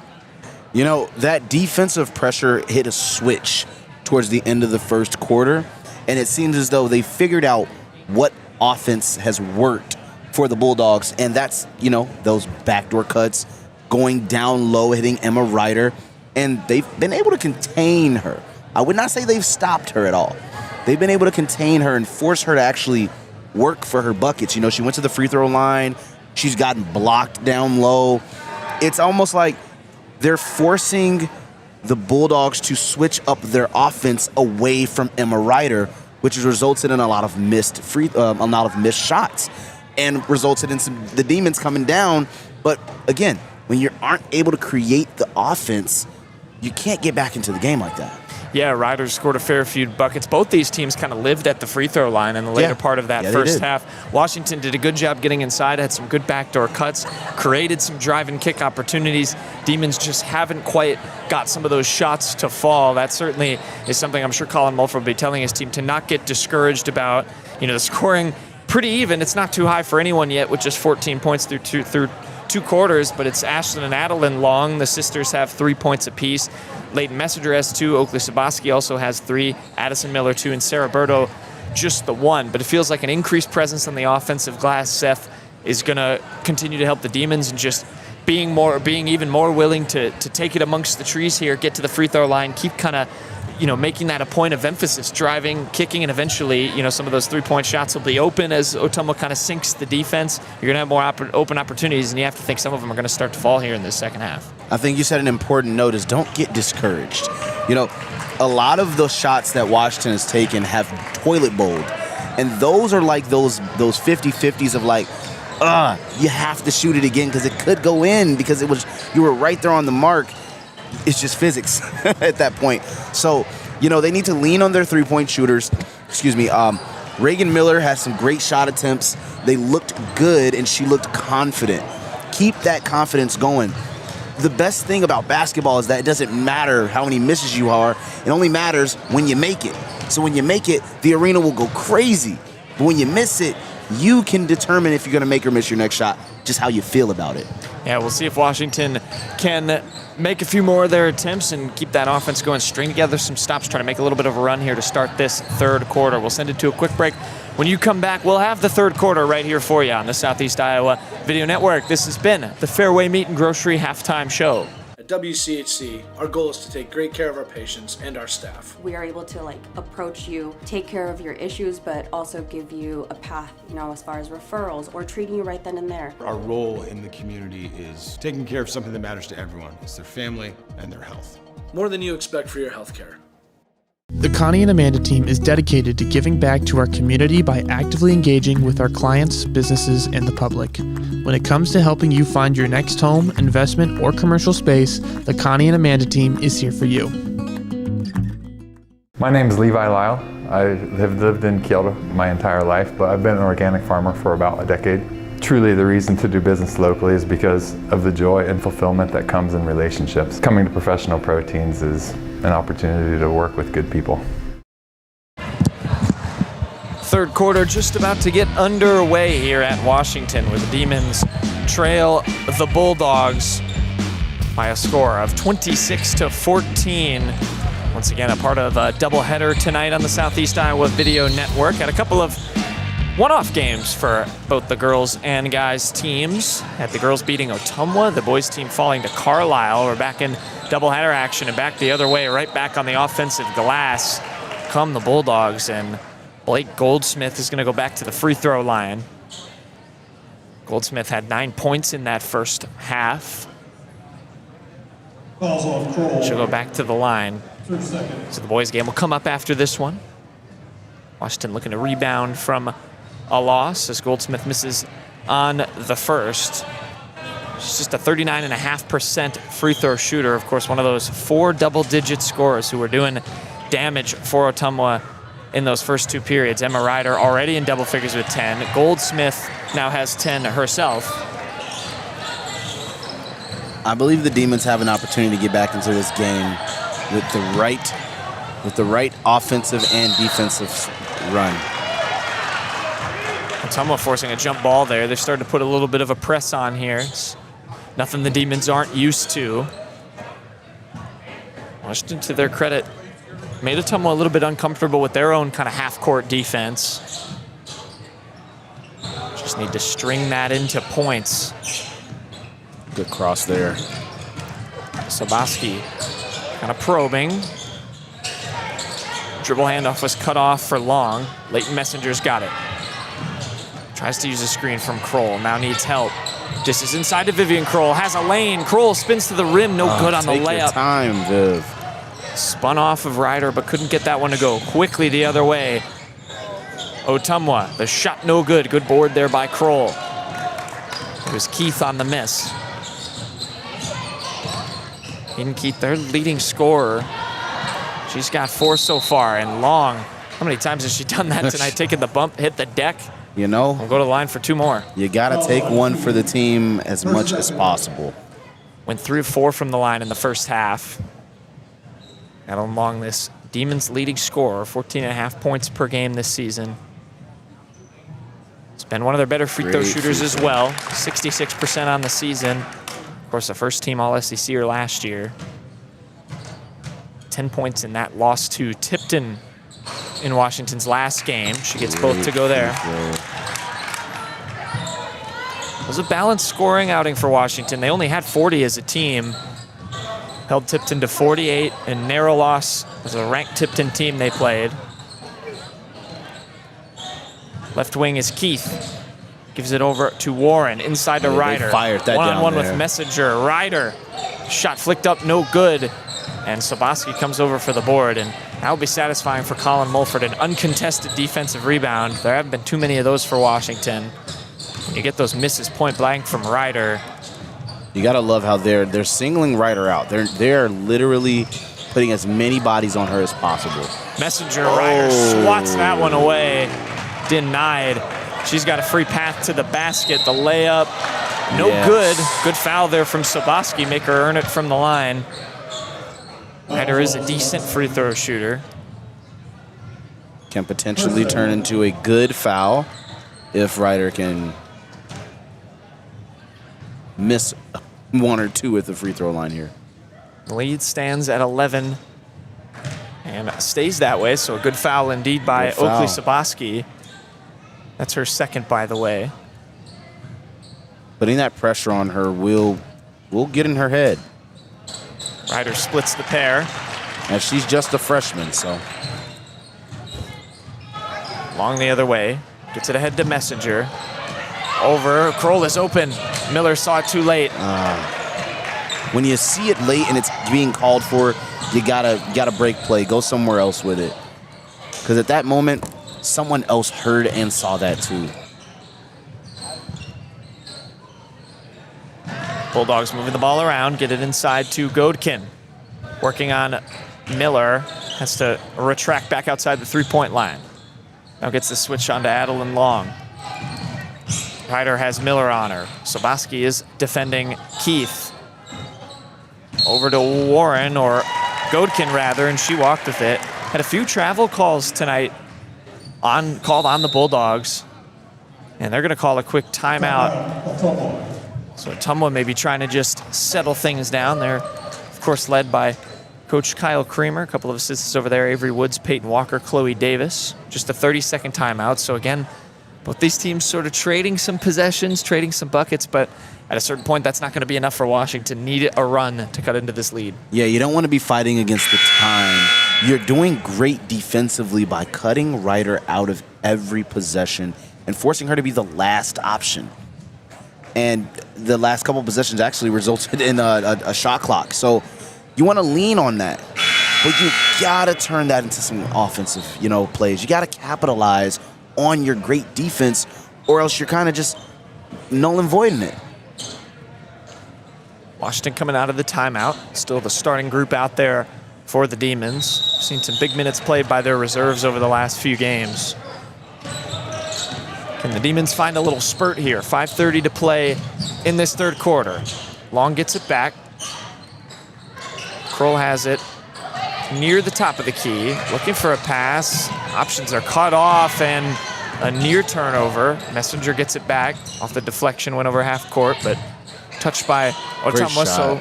That defensive pressure hit a switch towards the end of the first quarter, and it seems as though they figured out what offense has worked for the Bulldogs, and that's, those backdoor cuts, going down low, hitting Emma Ryder, and they've been able to contain her. I would not say they've stopped her at all. They've been able to contain her and force her to actually work for her buckets. She went to the free throw line. She's gotten blocked down low. It's almost like they're forcing the Bulldogs to switch up their offense away from Emma Ryder, which has resulted in a lot of missed shots, and resulted in the Demons coming down. But again, when you aren't able to create the offense, you can't get back into the game like that. Yeah, Ryder scored a fair few buckets. Both these teams kind of lived at the free throw line in the later part of that first half. Washington did a good job getting inside, had some good backdoor cuts, created some drive and kick opportunities. Demons just haven't quite got some of those shots to fall. That certainly is something I'm sure Colin Mulford will be telling his team to not get discouraged about. The scoring pretty even. It's not too high for anyone yet with just 14 points through two quarters, but it's Ashlyn and Adeline Long. The sisters have 3 points apiece. Leighton Messenger has 2. Oakley Sabaski also has 3. Addison Miller 2, and Sarah Berto just the 1. But it feels like an increased presence on the offensive glass. Seth is going to continue to help the Demons and just being even more willing to take it amongst the trees here, get to the free throw line, keep kind of making that a point of emphasis, driving, kicking, and eventually, some of those three-point shots will be open as Ottumwa kind of sinks the defense. You're going to have more open opportunities, and you have to think some of them are going to start to fall here in this second half. I think you said an important note is don't get discouraged. A lot of those shots that Washington has taken have toilet bowled, and those are like those 50-50s of like, you have to shoot it again because it could go in because you were right there on the mark. It's just physics at that point. So, they need to lean on their three-point shooters. Reagan Miller has some great shot attempts. They looked good, and she looked confident. Keep that confidence going. The best thing about basketball is that it doesn't matter how many misses you are. It only matters when you make it. So when you make it, the arena will go crazy. But when you miss it, you can determine if you're going to make or miss your next shot, just how you feel about it. Yeah, we'll see if Washington can make a few more of their attempts and keep that offense going, string together some stops, try to make a little bit of a run here to start this third quarter. We'll send it to a quick break. When you come back, we'll have the third quarter right here for you on the Southeast Iowa Video Network. This has been the Fairway Meat and Grocery Halftime Show. At WCHC, our goal is to take great care of our patients and our staff. We are able to approach you, take care of your issues, but also give you a path, as far as referrals or treating you right then and there. Our role in the community is taking care of something that matters to everyone. It's their family and their health. More than you expect for your health care. The Connie and Amanda team is dedicated to giving back to our community by actively engaging with our clients, businesses, and the public. When it comes to helping you find your next home, investment, or commercial space, the Connie and Amanda team is here for you. My name is Levi Lyle. I have lived in Kyoto my entire life, but I've been an organic farmer for about a decade. Truly, the reason to do business locally is because of the joy and fulfillment that comes in relationships. Coming to Professional Proteins is an opportunity to work with good people. Third quarter just about to get underway here at Washington, where the Demons trail the Bulldogs by a score of 26-14. Once again, a part of a doubleheader tonight on the Southeast Iowa Video Network. Had a couple of one-off games for both the girls and guys teams. Had the girls beating Ottumwa, the boys team falling to Carlisle. We're back in doubleheader action and back the other way, right back on the offensive glass come the Bulldogs, and Blake Goldsmith is going to go back to the free throw line. Goldsmith had 9 points in that first half. Fouls off Kroll. She'll go back to the line. 30 seconds. So the boys' game will come up after this one. Washington looking to rebound from a loss as Goldsmith misses on the first. She's just a 39.5% free throw shooter. Of course, one of those 4 double-digit scorers who were doing damage for Ottumwa in those first 2 periods. Emma Ryder already in double figures with 10. Goldsmith now has 10 herself. I believe the Demons have an opportunity to get back into this game with the right offensive and defensive run. Ottumwa forcing a jump ball there. They're starting to put a little bit of a press on here. It's nothing the Demons aren't used to. Washington, to their credit, made Ottumwa a little bit uncomfortable with their own kind of half-court defense. Just need to string that into points. Good cross there. Soboski kind of probing. Dribble handoff was cut off for Long. Leighton Messenger's got it. Tries to use a screen from Kroll. Now needs help. This is inside to Vivian Kroll. Has a lane. Kroll spins to the rim. No good on the layup. Take your time, Viv. Spun off of Ryder, but couldn't get that one to go. Quickly the other way. Ottumwa, the shot no good. Good board there by Kroll. It was Keith on the miss. Hayden Keith, their leading scorer. She's got 4 so far, and Long, how many times has she done that tonight? Taking the bump, hit the deck. You know, We'll go to the line for 2 more. you got to take one for the team as much as possible. Went 3 of 4 from the line in the first half. Adeline Long, this Demons leading scorer, 14.5 points per game this season. It's been one of their better free throw Great shooters free as throw. well. 66% on the season. Of course, the first team All-SECer last year. 10 points in that loss to Tipton in Washington's last game. She gets both to go there. It was a balanced scoring outing for Washington. They only had 40 as a team. Held Tipton to 48, and narrow loss as a ranked Tipton team they played. Left wing is Keith. Gives it over to Warren, inside to Ryder. Fired that One-on-one down with there. Messenger. Ryder, shot flicked up, no good. And Soboski comes over for the board, and that will be satisfying for Colin Mulford. An uncontested defensive rebound. There haven't been too many of those for Washington. When you get those misses point blank from Ryder. You gotta love how they're singling Ryder out. They're literally putting as many bodies on her as possible. Messenger, Ryder swats that one away. Denied. She's got a free path to the basket. The layup, no good. Good foul there from Soboski. Make her earn it from the line. Ryder is a decent free throw shooter. Can potentially turn into a good foul if Ryder can miss 1 or 2 at the free throw line here. The lead stands at 11 and stays that way, so a good foul indeed by Good foul. Oakley Soboski. That's her second, by the way. Putting that pressure on her will get in her head. Ryder splits the pair. And she's just a freshman, so. Long the other way. Gets it ahead to Messenger. Over. Kroll is open. Miller saw it too late. When you see it late and it's being called for, you gotta break play. Go somewhere else with it. Because at that moment, someone else heard and saw that too. Bulldogs moving the ball around. Get it inside to Godkin. Working on Miller. Has to retract back outside the three-point line. Now gets the switch on to Adeline Long. Ryder has Miller on her. Soboski is defending Keith. Over to Warren, or Godkin rather, and she walked with it. Had a few travel calls tonight called on the Bulldogs. And they're gonna call a quick timeout. So Ottumwa may be trying to just settle things down. They're, of course, led by Coach Kyle Creamer, a couple of assistants over there, Avery Woods, Peyton Walker, Chloe Davis. Just a 30-second timeout. So again, both these teams sort of trading some possessions, trading some buckets, but at a certain point, that's not going to be enough for Washington. Need a run to cut into this lead. Yeah, you don't want to be fighting against the time. You're doing great defensively by cutting Ryder out of every possession and forcing her to be the last option. And the last couple possessions actually resulted in a shot clock. So you want to lean on that. But you got to turn that into some offensive, plays. You got to capitalize on your great defense, or else you're kind of just null and voiding it. Washington coming out of the timeout. Still the starting group out there for the Demons. Seen some big minutes played by their reserves over the last few games. Can the Demons find a little spurt here? 5:30 to play in this third quarter. Long gets it back. Kroll has it near the top of the key, looking for a pass. Options are cut off, and a near turnover. Messenger gets it back off the deflection, went over half court, but touched by Ottumwa, so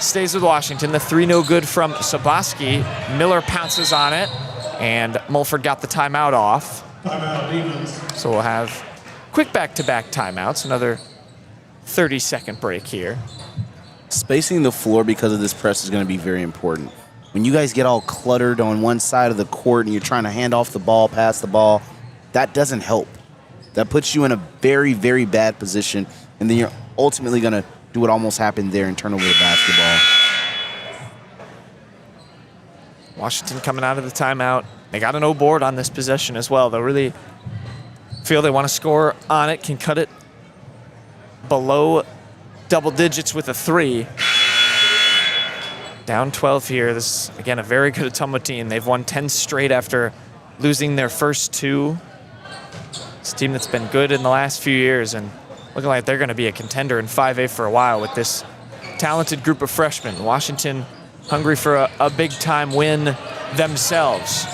stays with Washington. The three no good from Soboski. Miller pounces on it, and Mulford got the timeout off. Timeout, Demons. So we'll have quick back-to-back timeouts, another 30-second break here. Spacing the floor because of this press is going to be very important. When you guys get all cluttered on one side of the court and you're trying to hand off the ball, pass the ball, that doesn't help. That puts you in a very, very bad position, and then you're ultimately going to do what almost happened there and turn over the basketball. Washington coming out of the timeout. They got an O board on this possession as well. They'll really feel they want to score on it, can cut it below double digits with a three. Down 12 here. This is, again, a very good Ottumwa team. They've won 10 straight after losing their first two. It's a team that's been good in the last few years and looking like they're going to be a contender in 5A for a while with this talented group of freshmen. Washington hungry for a big-time win themselves.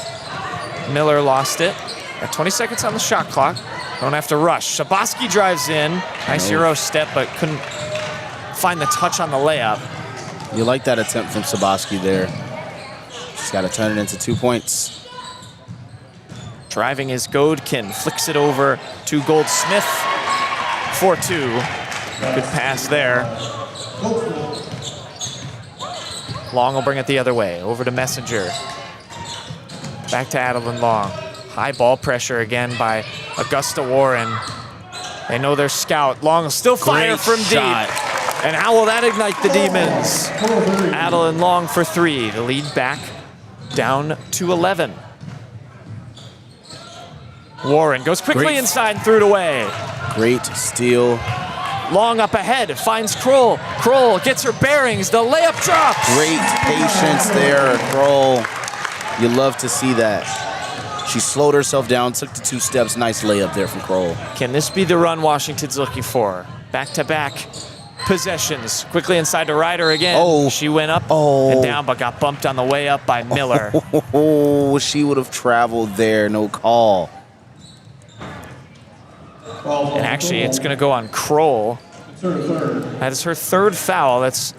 Miller lost it. Got 20 seconds on the shot clock. Don't have to rush. Soboski drives in. Nice Euro step, but couldn't find the touch on the layup. You like that attempt from Soboski there. Just got to turn it into 2 points. Driving is Godkin. Flicks it over to Goldsmith for two. Good pass there. Long will bring it the other way. Over to Messenger. Back to Adeline Long. High ball pressure again by Augusta Warren. They know their scout. Long will still fire from deep. And how will that ignite the Demons? Adeline Long for three. The lead back down to 11. Warren goes quickly inside and threw it away. Great steal. Long up ahead, finds Kroll. Kroll gets her bearings, the layup drops. Great patience there, Kroll. You love to see that. She slowed herself down, took the 2 steps. Nice layup there from Kroll. Can this be the run Washington's looking for? Back-to-back possessions. Quickly inside to Ryder again. Oh. She went up and down, but got bumped on the way up by Miller. Oh, she would have traveled there, no call. And actually, it's going to go on Kroll. That is her third foul. That's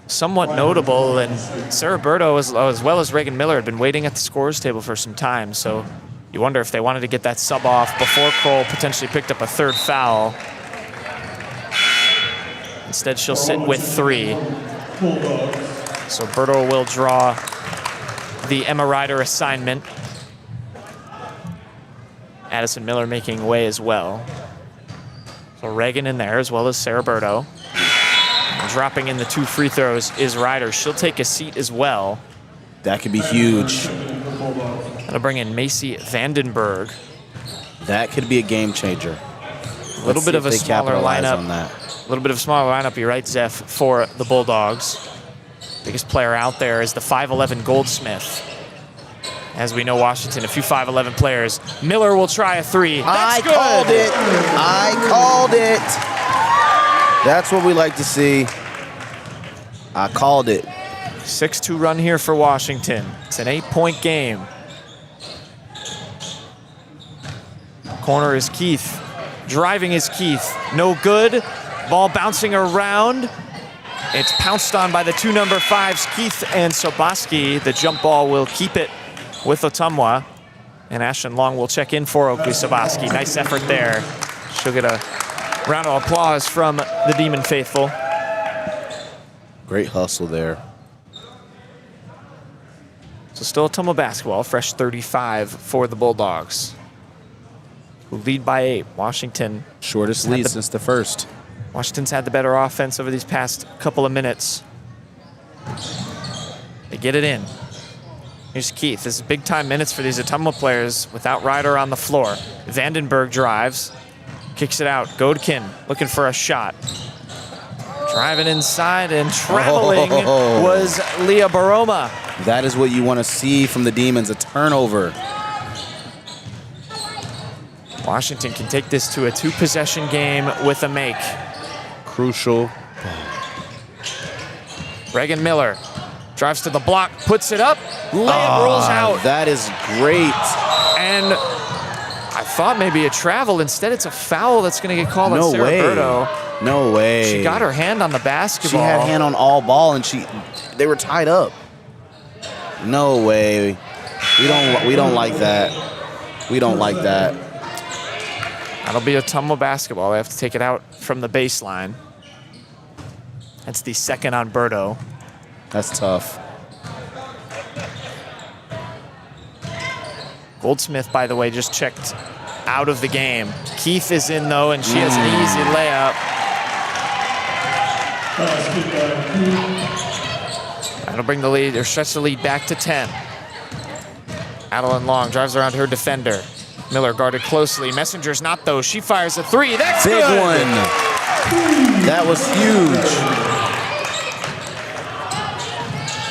somewhat notable. And Sarah Berto, as well as Reagan Miller, had been waiting at the scorer's table for some time. So you wonder if they wanted to get that sub off before Kroll potentially picked up a third foul. Instead, she'll sit with 3. So Berto will draw the Emma Ryder assignment. Addison Miller making way as well. So Reagan in there, as well as Sarah Berto. Dropping in the 2 free throws is Ryder. She'll take a seat as well. That could be huge. That'll bring in Macy Vandenberg. That could be a game changer. A little bit of a smaller lineup. A little bit of a smaller lineup, you're right, Zeph, for the Bulldogs. Biggest player out there is the 5'11 Goldsmith. As we know, Washington, a few 5'11 players. Miller will try a 3. That's good. Called it. I called it. That's what we like to see. I called it. 6-2 run here for Washington. It's an 8-point game. Corner is Keith. Driving is Keith. No good. Ball bouncing around. It's pounced on by the 2 number 5s, Keith and Soboski. The jump ball will keep it with Ottumwa. And Ashlyn Long will check in for Oakley Soboski. Nice effort there. She'll get a round of applause from the Demon faithful. Great hustle there. So still Ottumwa basketball, fresh 35 for the Bulldogs, who lead by 8. Washington. Shortest lead since the first. Washington's had the better offense over these past couple of minutes. They get it in. Here's Keith. This is big-time minutes for these Ottumwa players without Ryder on the floor. Vandenberg drives, kicks it out. Godkin looking for a shot. Driving inside and traveling was Leah Baroma. That is what you want to see from the Demons, a turnover. Washington can take this to a 2-possession game with a make. Crucial. Reagan Miller drives to the block, puts it up, layup rolls out. That is great. And I thought maybe a travel. Instead, it's a foul that's going to get called on Sarah Berto. No way. She got her hand on the basketball. She had hand on all ball, and they were tied up. No way. We don't like that. We don't like that. That'll be Ottumwa basketball. They have to take it out from the baseline. That's the second on Berto. That's tough. Goldsmith, by the way, just checked out of the game. Keith is in, though, and she has an easy layup. That'll bring the lead, or stretch the lead back to 10. Adeline Long drives around her defender. Miller guarded closely. Messenger's not, though. She fires a three. That's big good. One. That was huge.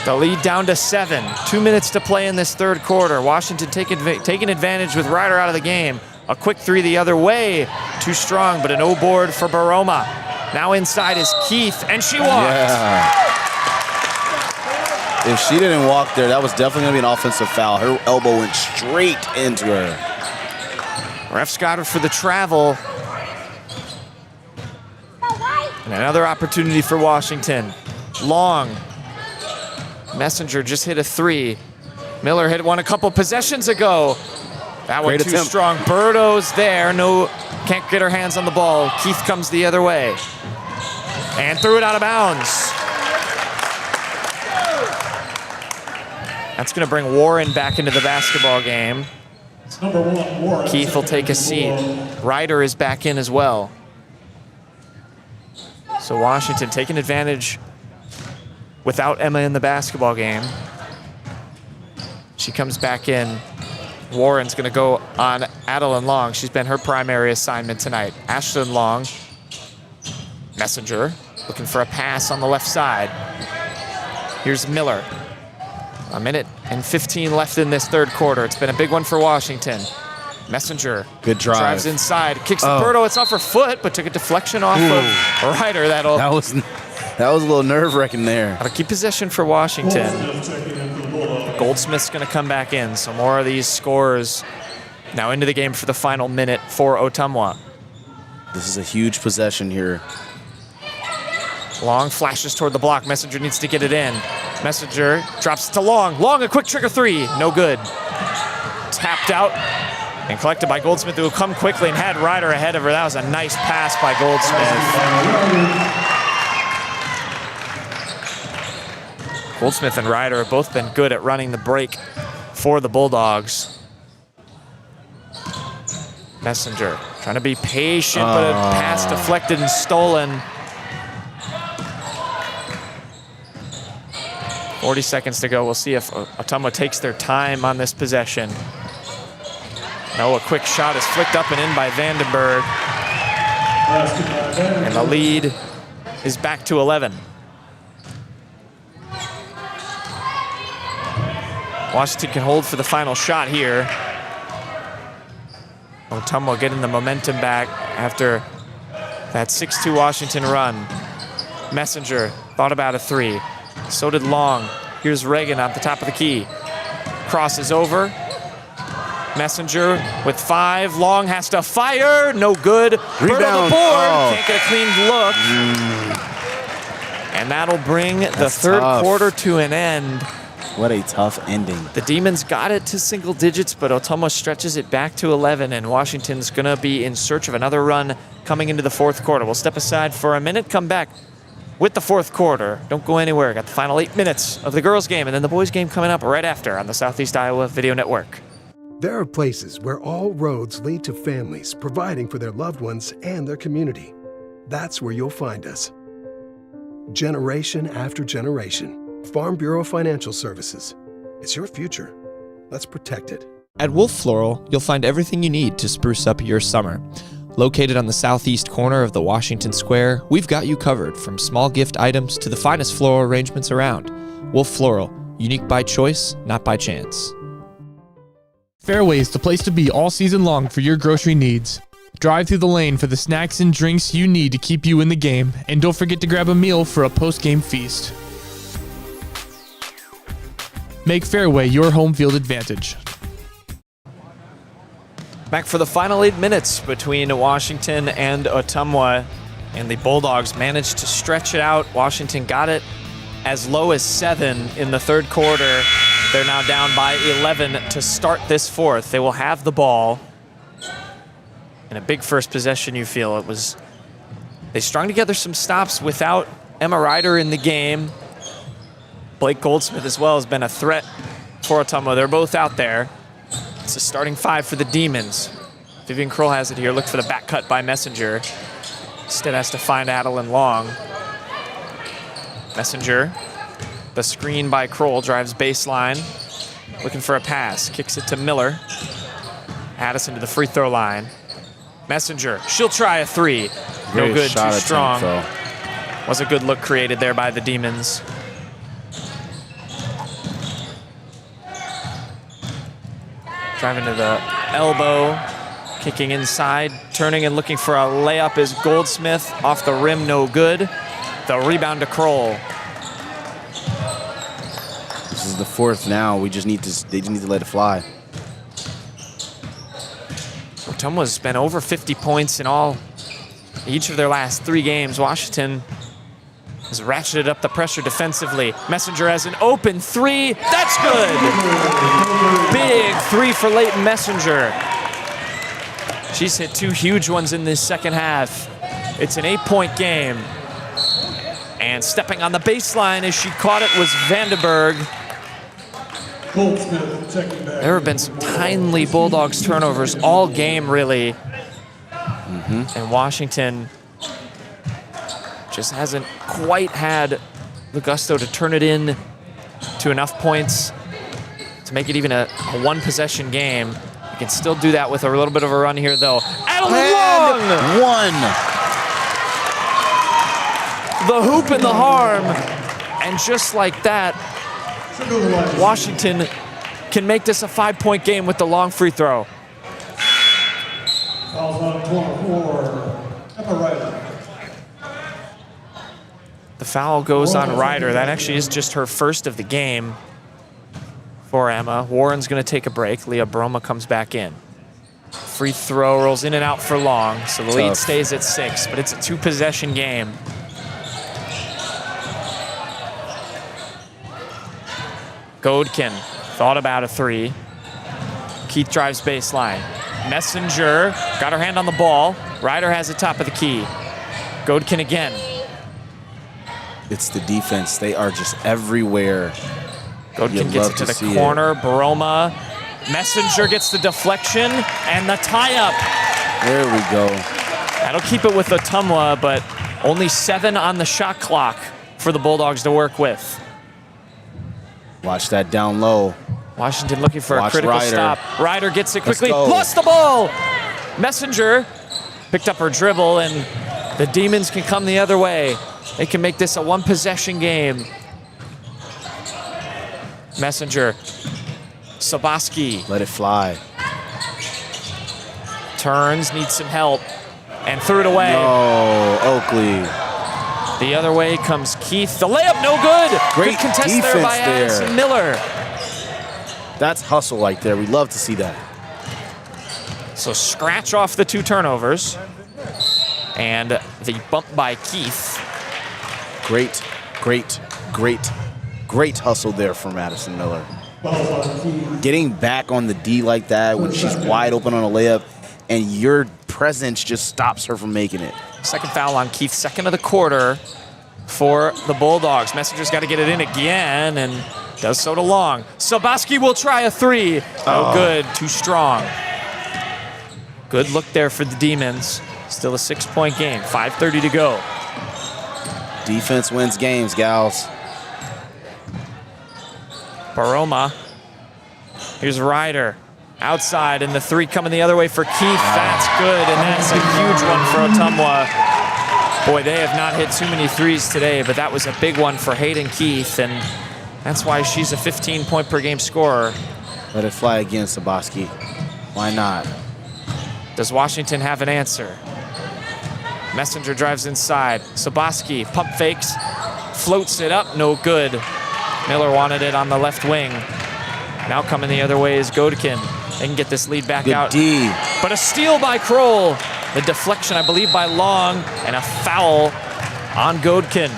The lead down to 7. 2 minutes to play in this third quarter. Washington taking advantage with Ryder out of the game. A quick three the other way. Too strong, but a no board for Baroma. Now inside is Keith, and she walked. Yeah. If she didn't walk there, that was definitely going to be an offensive foul. Her elbow went straight into her. Refs got her for the travel. And another opportunity for Washington. Long. Messenger just hit a three. Miller hit one a couple possessions ago. That one too strong. Berto's there. No, can't get her hands on the ball. Keith comes the other way. And threw it out of bounds. That's going to bring Warren back into the basketball game. Number 1, Warren. Keith will take a seat. Ryder is back in as well. So Washington taking advantage without Emma in the basketball game. She comes back in. Warren's going to go on Adeline Long. She's been her primary assignment tonight. Ashlyn Long. Messenger looking for a pass on the left side. Here's Miller. 1 minute and 15 left in this third quarter. It's been a big one for Washington. Messenger. Good drive. Drives inside. Kicks to Berto. It's off her foot, but took a deflection off of Ryder. That was a little nerve-wracking there. Gotta keep possession for Washington. Goldsmith's going to come back in. So more of these scores now into the game for the final minute for Ottumwa. This is a huge possession here. Long flashes toward the block. Messenger needs to get it in. Messenger drops to Long. Long, a quick trigger three. No good. Tapped out and collected by Goldsmith, who will come quickly and had Ryder ahead of her. That was a nice pass by Goldsmith. Goldsmith and Ryder have both been good at running the break for the Bulldogs. Messenger trying to be patient, but a pass deflected and stolen. 40 seconds to go. We'll see if Ottumwa takes their time on this possession. No, a quick shot is flicked up and in by Vandenberg. And the lead is back to 11. Washington can hold for the final shot here. Ottumwa getting the momentum back after that 6-2 Washington run. Messenger thought about a three. So did Long. Here's Reagan at the top of the key. Crosses over. Messenger with 5. Long has to fire. No good. Bird on the board. Can't get a clean look. And that'll bring the third quarter to an end. What a tough ending. The Demons got it to single digits, but Ottumwa stretches it back to 11, and Washington's going to be in search of another run coming into the fourth quarter. We'll step aside for a minute, come back with the fourth quarter. Don't go anywhere. Got the final 8 minutes of the girls' game and then the boys' game coming up right after on the Southeast Iowa Video Network. There are places where all roads lead to families providing for their loved ones and their community. That's where you'll find us. Generation after generation. Farm Bureau Financial Services. It's your future. Let's protect it. At Wolf Floral, you'll find everything you need to spruce up your summer. Located on the southeast corner of the Washington Square, we've got you covered from small gift items to the finest floral arrangements around. Wolf Floral, unique by choice, not by chance. Fairway's the place to be all season long for your grocery needs. Drive through the lane for the snacks and drinks you need to keep you in the game, and don't forget to grab a meal for a post-game feast. Make Fairway your home field advantage. Back for the final 8 minutes between Washington and Ottumwa, and the Bulldogs managed to stretch it out. Washington got it as low as 7 in the third quarter. They're now down by 11 to start this fourth. They will have the ball. In a big first possession, you feel. They strung together some stops without Emma Ryder in the game. Blake Goldsmith as well has been a threat for Ottumwa. They're both out there. It's a starting 5 for the Demons. Vivian Kroll has it here. Look for the back cut by Messenger. Instead has to find Adeline Long. Messenger, the screen by Kroll, drives baseline. Looking for a pass, kicks it to Miller. Addison to the free throw line. Messenger, she'll try a 3. No good, too strong. Was a good look created there by the Demons. Driving to the elbow, kicking inside, turning and looking for a layup is Goldsmith. Off the rim, no good. The rebound to Kroll. This is the fourth now. They just need to let it fly. Ottumwa's been over 50 points in each of their last 3 games. Washington has ratcheted up the pressure defensively. Messenger has an open 3. That's good. Big 3 for Leighton Messenger. She's hit 2 huge ones in this second half. It's an 8-point game. And stepping on the baseline as she caught it was Vandenberg. There have been some timely Bulldogs turnovers all game, really. And Washington just hasn't quite had the gusto to turn it in to enough points to make it even a one-possession game. You can still do that with a little bit of a run here, though. Adeline Long! 1. The hoop and the harm. And just like that, Washington can make this a 5-point game with the long free throw. The foul goes on Ryder. That actually is just her first of the game for Emma. Warren's going to take a break. Leah Broma comes back in. Free throw rolls in and out for Long, so the lead stays at 6, but it's a 2-possession game. Godkin thought about a 3. Keith drives baseline. Messenger got her hand on the ball. Ryder has the top of the key. Godkin again. It's the defense. They are just everywhere. Godkin gets it to the corner. Broma. Messenger gets the deflection and the tie-up. There we go. That'll keep it with Ottumwa, but only 7 on the shot clock for the Bulldogs to work with. Watch that down low. Washington looking for a critical Ryder. stop. Ryder gets it quickly. Let's go. Lost the ball. Messenger picked up her dribble, and the Demons can come the other way. They can make this a 1-possession game. Messenger. Soboski. Let it fly. Turns, needs some help, and threw it away. No, Oakley. The other way comes Keith. The layup, no good. Great good contest defense there by Addison Miller. That's hustle right there. We love to see that. So scratch off the 2 turnovers. And the bump by Keith. Great hustle there from Addison Miller. Getting back on the D like that when she's wide open on a layup and your presence just stops her from making it. Second foul on Keith, second of the quarter for the Bulldogs. Messenger's got to get it in again and does so to Long. Soboski will try a 3. No good, too strong. Good look there for the Demons. Still a 6-point game, 5:30 to go. Defense wins games, gals. Baroma. Here's Ryder. Outside, and the three coming the other way for Keith. That's good, and that's a huge one for Ottumwa. Boy, they have not hit too many threes today, but that was a big one for Hayden Keith, and that's why she's a 15-point-per-game scorer. Let it fly again, Sabaski. Why not? Does Washington have an answer? Messenger drives inside. Sabaski pump fakes, floats it up, no good. Miller wanted it on the left wing. Now coming the other way is Godkin. They can get this lead back out. D. But a steal by Kroll. The deflection, I believe, by Long, and a foul on Godkin.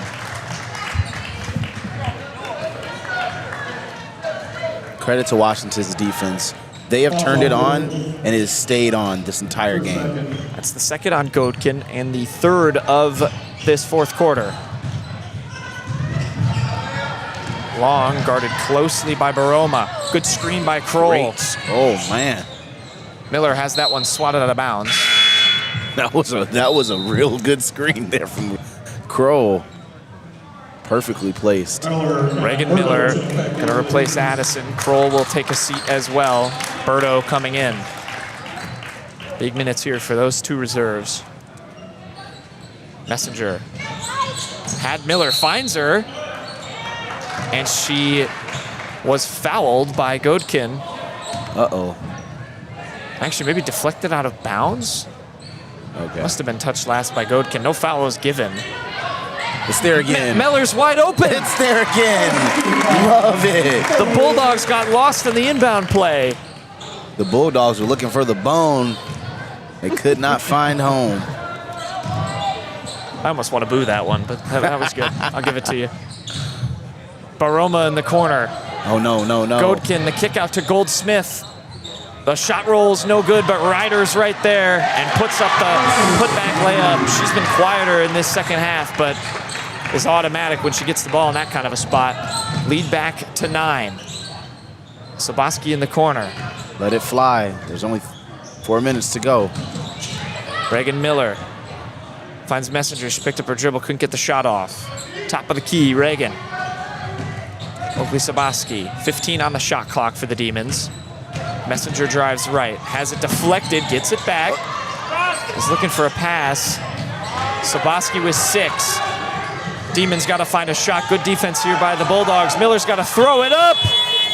Credit to Washington's defense. They have turned it on, and it has stayed on this entire game. That's the second on Godkin and the third of this fourth quarter. Long guarded closely by Baroma. Good screen by Kroll. Great. Oh, man. Miller has that one swatted out of bounds. That was a real good screen there from Kroll. Perfectly placed. Reagan Miller going to replace Addison. Kroll will take a seat as well. Berto coming in. Big minutes here for those two reserves. Messenger had Miller, finds her, and she was fouled by Godkin. Uh-oh. Actually, maybe deflected out of bounds. Okay. Must have been touched last by Godkin. No foul was given. It's there again. Miller's wide open. It's there again. Love it. The Bulldogs got lost in the inbound play. The Bulldogs were looking for the bone. They could not find home. I almost want to boo that one, but that was good. I'll give it to you. Baroma in the corner. Oh, no, no, no. Godkin, the kick out to Goldsmith. The shot roll's no good, but Ryder's right there and puts up the putback layup. She's been quieter in this second half, but is automatic when she gets the ball in that kind of a spot. Lead back to 9. Sabaski in the corner. Let it fly. There's only 4 minutes to go. Reagan Miller finds Messenger. She picked up her dribble, couldn't get the shot off. Top of the key, Reagan. Oakley Sabaski, 15 on the shot clock for the Demons. Messenger drives right, has it deflected, gets it back. Is looking for a pass. Sabaski with 6. Demons got to find a shot. Good defense here by the Bulldogs. Miller's got to throw it up,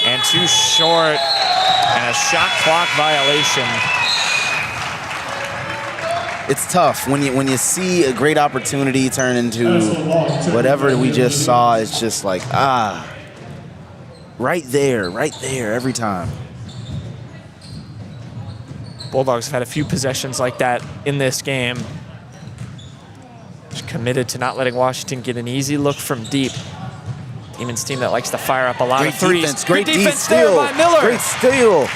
and too short. And a shot clock violation. It's tough when you see a great opportunity turn into whatever we just saw. It's just like, right there, every time. Bulldogs have had a few possessions like that in this game. Just committed to not letting Washington get an easy look from deep. Demons team that likes to fire up a lot of threes. Defense, great defense steal. there by Miller. Great steal.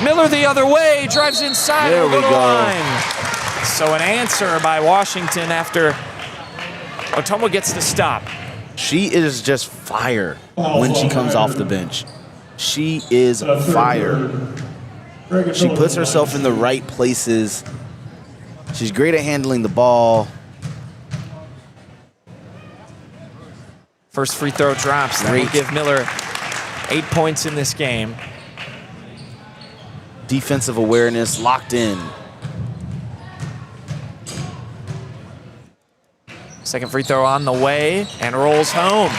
Miller the other way, drives inside. There we go. Line. So an answer by Washington after Ottumwa gets the stop. She is just fire when she comes off the bench. She is fire. She puts herself in the right places. She's great at handling the ball. First free throw drops. That will give Miller 8 points in this game. Defensive awareness locked in. Second free throw on the way and rolls home.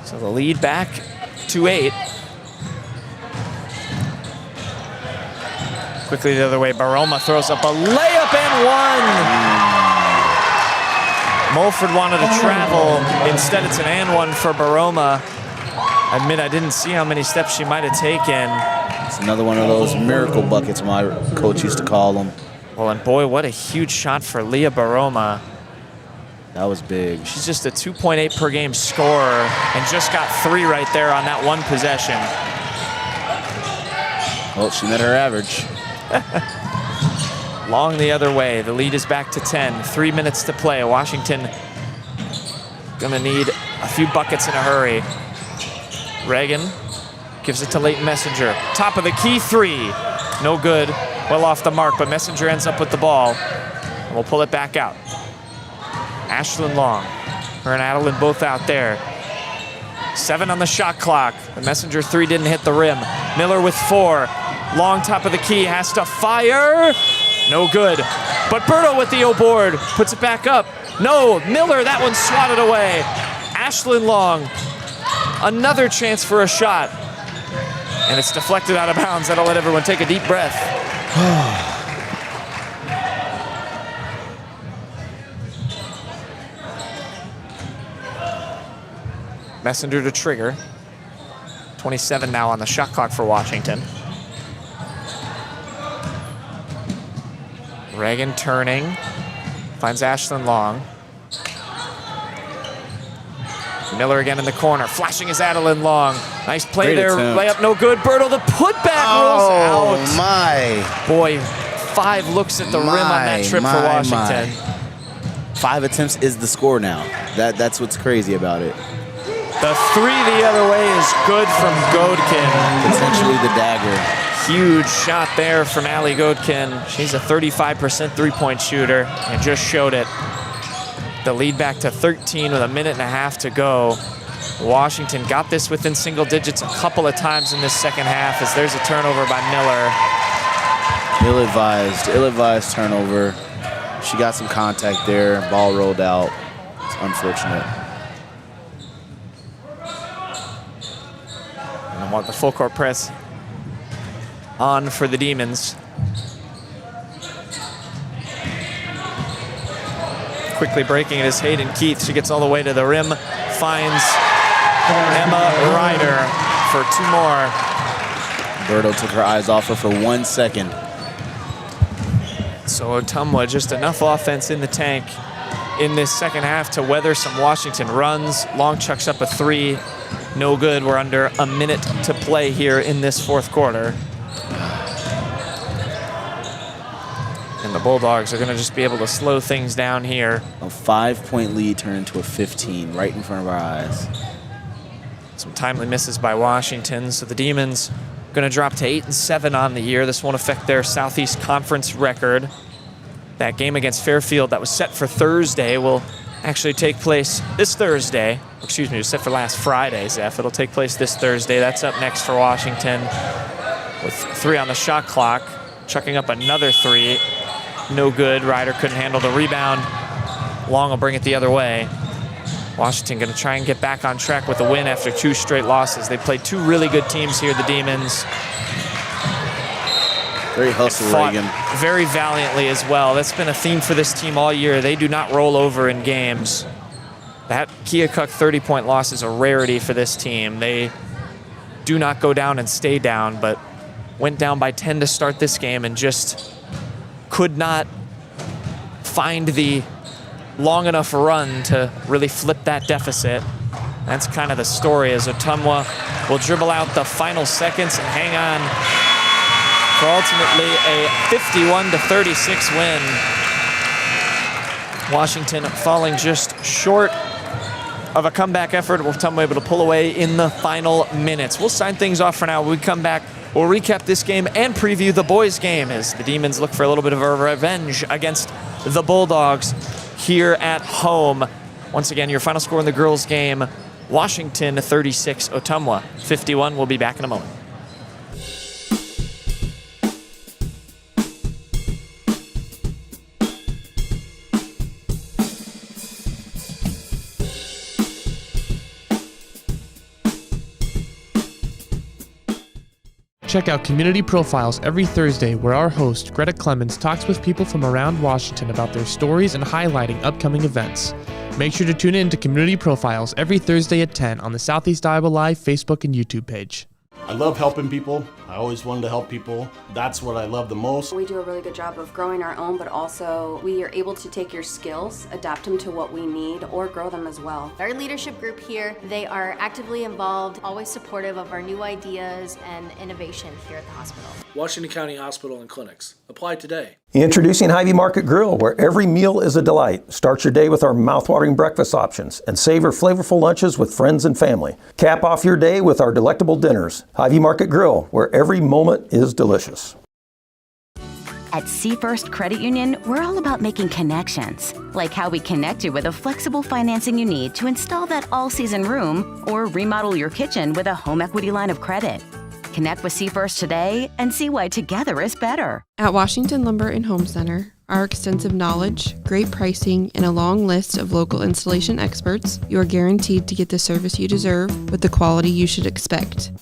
So the lead back to 8. Quickly the other way, Baroma throws up a layup and one. Mulford wanted to travel. Instead, it's an and one for Baroma. I admit I didn't see how many steps she might have taken. It's another one of those miracle buckets my coach used to call them. Well, and boy, what a huge shot for Leah Baroma. That was big. She's just a 2.8 per game scorer and just got 3 right there on that one possession. Well, she met her average. Long the other way. The lead is back to 10. 3 minutes to play. Washington gonna need a few buckets in a hurry. Reagan gives it to Leighton Messenger. Top of the key 3. No good. Well off the mark, but Messenger ends up with the ball. And we'll pull it back out. Ashlyn Long, her and Adeline both out there. 7 on the shot clock. The Messenger 3 didn't hit the rim. Miller with 4. Long top of the key, has to fire. No good. But Berto with the O-board, puts it back up. No, Miller, that one swatted away. Ashlyn Long, another chance for a shot. And it's deflected out of bounds. That'll let everyone take a deep breath. Messenger to trigger. 27 now on the shot clock for Washington. Reagan turning, finds Ashlyn Long. Miller again in the corner, flashing his Adeline Long. Nice play Great there, attempt. layup no good. Berto, the putback rolls out. Oh, my. Boy, 5 looks at the rim on that trip for Washington. 5 attempts is the score now. That's what's crazy about it. The 3 the other way is good from Godkin. Potentially the dagger. Huge shot there from Allie Godkin. She's a 35% three-point shooter and just showed it. The lead back to 13 with a minute and a half to go. Washington got this within single digits a couple of times in this second half as there's a turnover by Miller. Ill-advised turnover. She got some contact there, ball rolled out. It's unfortunate. And I want the full court press on for the Demons. Quickly breaking it is Hayden Keith. She gets all the way to the rim, finds Emma Ryder for 2 more. Berto took her eyes off her for 1 second. So Ottumwa, just enough offense in the tank in this second half to weather some Washington runs. Long chucks up a 3, no good. We're under a minute to play here in this fourth quarter. And the Bulldogs are going to just be able to slow things down here. A 5-point lead turned into a 15 right in front of our eyes. Some timely misses by Washington, so the Demons going to drop to 8-7 on the year. This won't affect their Southeast Conference record. That game against Fairfield that was set for Thursday will actually take place this Thursday. Excuse me, it was set for last Friday, Zeph. It'll take place this Thursday. That's up next for Washington with 3 on the shot clock. Chucking up another 3. No good. Ryder couldn't handle the rebound. Long will bring it the other way. Washington going to try and get back on track with a win after 2 straight losses. They played 2 really good teams here, the Demons. Great hustle, Reagan. Very valiantly as well. That's been a theme for this team all year. They do not roll over in games. That Keokuk 30-point loss is a rarity for this team. They do not go down and stay down, but went down by 10 to start this game and just could not find the long enough run to really flip that deficit. That's kind of the story, as Ottumwa will dribble out the final seconds and hang on for ultimately a 51-36 win. Washington falling just short of a comeback effort. Ottumwa able to pull away in the final minutes. We'll sign things off for now. When we come back, we'll recap this game and preview the boys' game as the Demons look for a little bit of a revenge against the Bulldogs here at home. Once again, your final score in the girls' game, Washington 36, Ottumwa 51. We'll be back in a moment. Check out Community Profiles every Thursday, where our host, Greta Clemens, talks with people from around Washington about their stories and highlighting upcoming events. Make sure to tune in to Community Profiles every Thursday at 10 on the Southeast Iowa Live Facebook and YouTube page. I love helping people. I always wanted to help people. That's what I love the most. We do a really good job of growing our own, but also we are able to take your skills, adapt them to what we need, or grow them as well. Our leadership group here, they are actively involved, always supportive of our new ideas and innovation here at the hospital. Washington County Hospital and Clinics. Apply today. Introducing Hy-Vee Market Grill, where every meal is a delight. Start your day with our mouthwatering breakfast options and savor flavorful lunches with friends and family. Cap off your day with our delectable dinners. Hy-Vee Market Grill, where every moment is delicious. At First Credit Union, we're all about making connections, like how we connect you with a flexible financing you need to install that all-season room or remodel your kitchen with a home equity line of credit. Connect with First today and see why together is better. At Washington Lumber and Home Center, our extensive knowledge, great pricing, and a long list of local installation experts, you are guaranteed to get the service you deserve with the quality you should expect.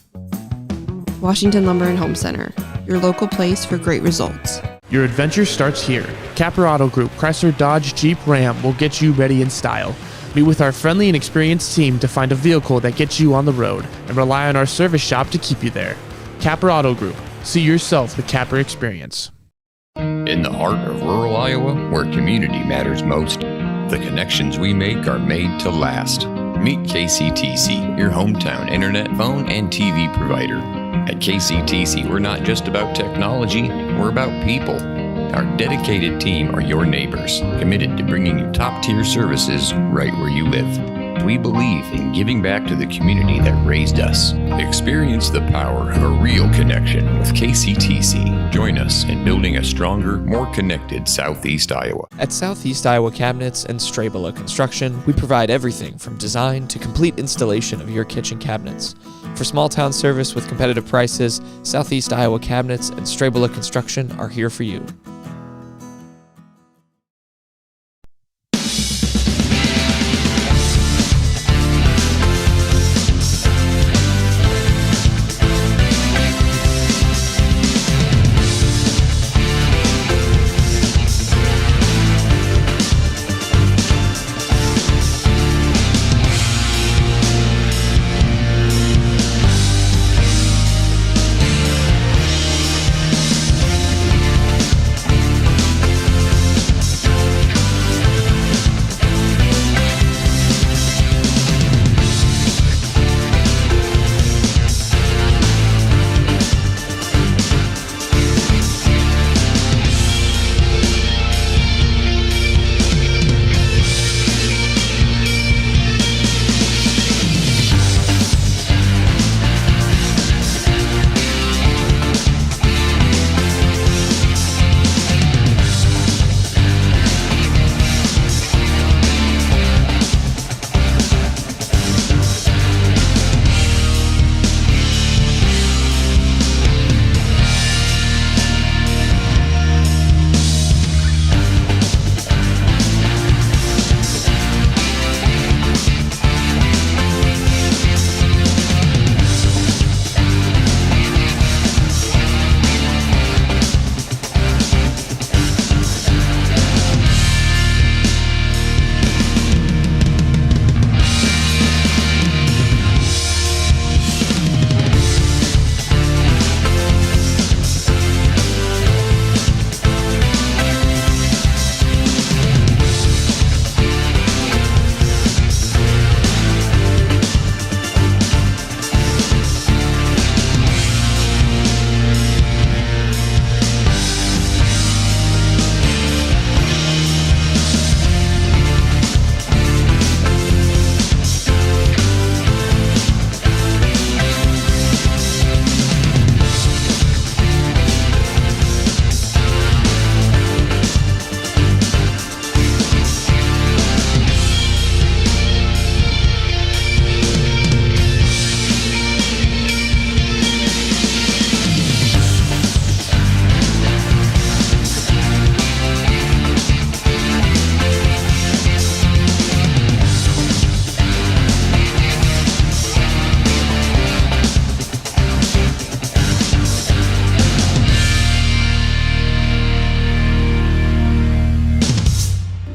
Washington Lumber and Home Center, your local place for great results. Your adventure starts here. Capper Auto Group, Chrysler, Dodge, Jeep, Ram will get you ready in style. Meet with our friendly and experienced team to find a vehicle that gets you on the road and rely on our service shop to keep you there. Capper Auto Group. See yourself the Capper experience. In the heart of rural Iowa, where community matters most, the connections we make are made to last. Meet KCTC, your hometown internet, phone, and TV provider. At KCTC, we're not just about technology, we're about people. Our dedicated team are your neighbors, committed to bringing you top-tier services right where you live. We believe in giving back to the community that raised us. Experience the power of a real connection with KCTC. Join us in building a stronger, more connected Southeast Iowa. At Southeast Iowa Cabinets and Strabela Construction, we provide everything from design to complete installation of your kitchen cabinets. For small town service with competitive prices, Southeast Iowa Cabinets and Strabela Construction are here for you.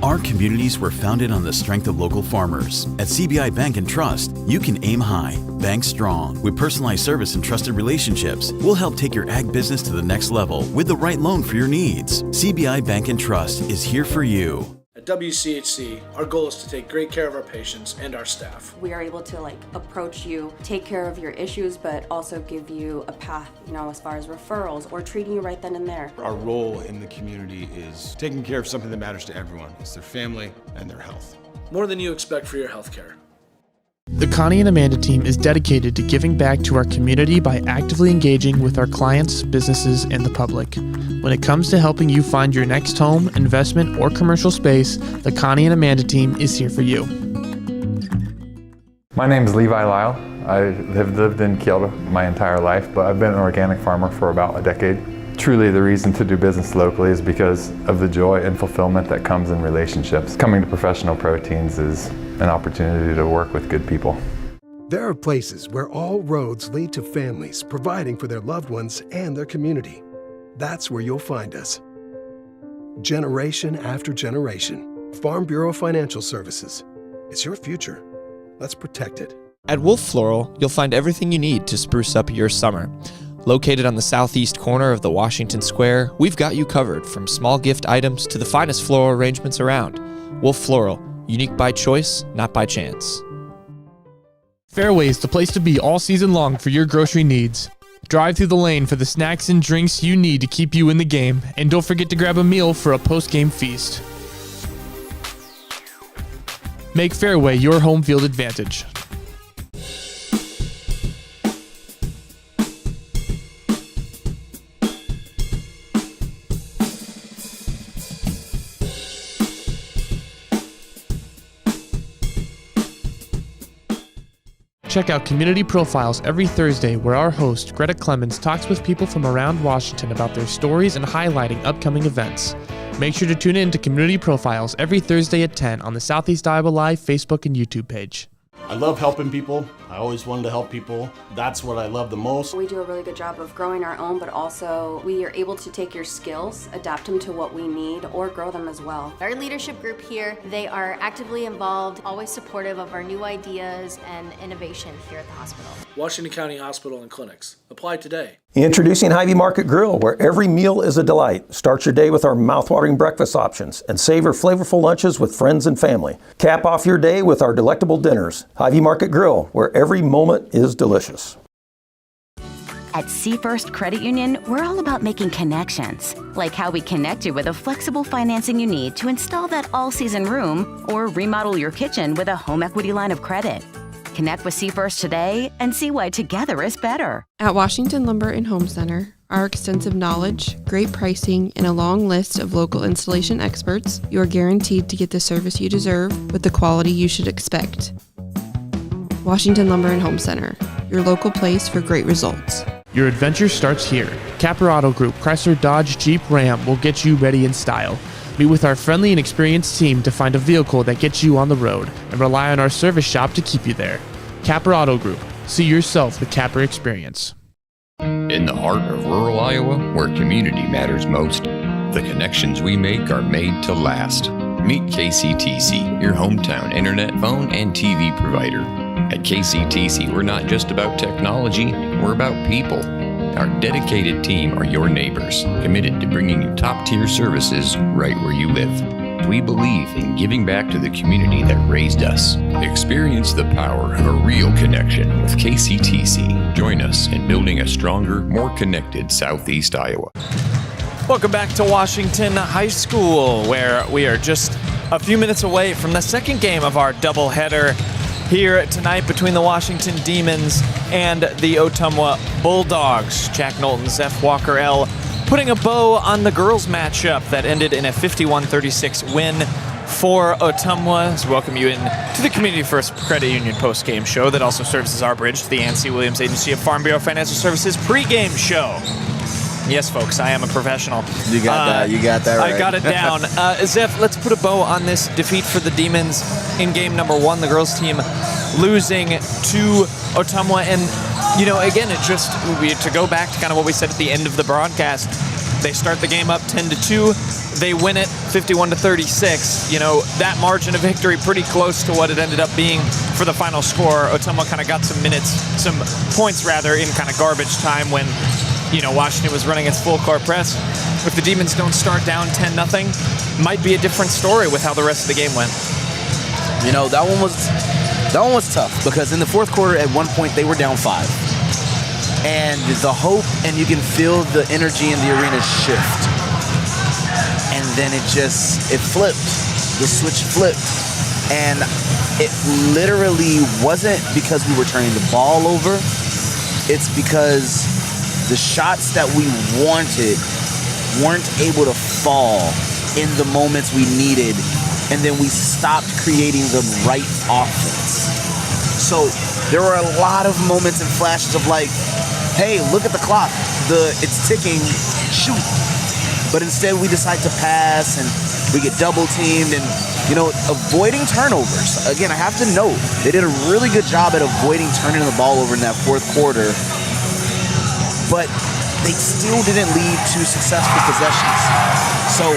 Our communities were founded on the strength of local farmers. At CBI Bank and Trust, you can aim high, bank strong. With personalized service and trusted relationships, we'll help take your ag business to the next level with the right loan for your needs. CBI Bank and Trust is here for you. At WCHC, our goal is to take great care of our patients and our staff. We are able to approach you, take care of your issues, but also give you a path, as far as referrals or treating you right then and there. Our role in the community is taking care of something that matters to everyone. It's their family and their health. More than you expect for your health care. The Connie and Amanda team is dedicated to giving back to our community by actively engaging with our clients, businesses, and the public. When it comes to helping you find your next home, investment, or commercial space, the Connie and Amanda team is here for you. My name is Levi Lyle. I have lived in Kyoto my entire life, but I've been an organic farmer for about a decade. Truly, the reason to do business locally is because of the joy and fulfillment that comes in relationships. Coming to Professional Proteins is an opportunity to work with good people. There are places where all roads lead to families providing for their loved ones and their community. That's where you'll find us. Generation after generation, Farm Bureau Financial Services. It's your future. Let's protect it. At Wolf Floral, you'll find everything you need to spruce up your summer. Located on the southeast corner of the Washington Square, we've got you covered from small gift items to the finest floral arrangements around. Wolf Floral, unique by choice, not by chance. Fairway is the place to be all season long for your grocery needs. Drive through the lane for the snacks and drinks you need to keep you in the game, and don't forget to grab a meal for a post-game feast. Make Fairway your home field advantage. Check out Community Profiles every Thursday, where our host, Greta Clemens, talks with people from around Washington about their stories and highlighting upcoming events. Make sure to tune in to Community Profiles every Thursday at 10 on the Southeast Iowa Live Facebook and YouTube page. I love helping people. I always wanted to help people. That's what I love the most. We do a really good job of growing our own, but also we are able to take your skills, adapt them to what we need, or grow them as well. Our leadership group here, they are actively involved, always supportive of our new ideas and innovation here at the hospital. Washington County Hospital and Clinics. Apply today. Introducing Hy-Vee Market Grill, where every meal is a delight. Start your day with our mouthwatering breakfast options and savor flavorful lunches with friends and family. Cap off your day with our delectable dinners. Hy-Vee Market Grill, where every moment is delicious. At Seafirst Credit Union, we're all about making connections, like how we connect you with a flexible financing you need to install that all-season room or remodel your kitchen with a home equity line of credit. Connect with Seafirst today and see why together is better. At Washington Lumber and Home Center, our extensive knowledge, great pricing, and a long list of local installation experts, you are guaranteed to get the service you deserve with the quality you should expect. Washington Lumber and Home Center, your local place for great results. Your adventure starts here. Caparotto Group, Chrysler, Dodge, Jeep, Ram will get you ready in style. Meet with our friendly and experienced team to find a vehicle that gets you on the road and rely on our service shop to keep you there. Caparotto Group. See yourself the Capra experience. In the heart of rural Iowa, where community matters most, the connections we make are made to last. Meet KCTC, your hometown internet, phone, and TV provider. At KCTC, we're not just about technology, we're about people. Our dedicated team are your neighbors, committed to bringing you top-tier services right where you live. We believe in giving back to the community that raised us. Experience the power of a real connection with KCTC. Join us in building a stronger, more connected Southeast Iowa. Welcome back to Washington High School, where we are just a few minutes away from the second game of our doubleheader here tonight between the Washington Demons and the Ottumwa Bulldogs. Jack Knowlton, Zeph Walker L. putting a bow on the girls' matchup that ended in a 51-36 win for Ottumwa. Let's welcome you in to the Community First Credit Union post-game show that also serves as our bridge to the Ann C. Williams Agency of Farm Bureau Financial Services pre-game show. Yes, folks, I am a professional. You got that. You got that right. I got it down. Zeph, let's put a bow on this defeat for the Demons in game number one. The girls' team losing to Ottumwa. And, you know, again, to go back to kind of what we said at the end of the broadcast, they start the game up 10-2. They win it 51-36. You know, that margin of victory pretty close to what it ended up being for the final score. Ottumwa kind of got some points in kind of garbage time when, you know, Washington was running its full court press. If the Demons don't start down 10-0, might be a different story with how the rest of the game went. You know, that one was tough because in the fourth quarter at one point they were down 5. And the hope, and you can feel the energy in the arena shift. And then it flipped. The switch flipped. And it literally wasn't because we were turning the ball over. It's because the shots that we wanted weren't able to fall in the moments we needed, and then we stopped creating the right offense. So there were a lot of moments and flashes of like, hey, look at the clock. It's ticking, shoot. But instead we decide to pass and we get double teamed and, avoiding turnovers. Again, I have to note, they did a really good job at avoiding turning the ball over in that fourth quarter, but they still didn't lead to successful possessions. So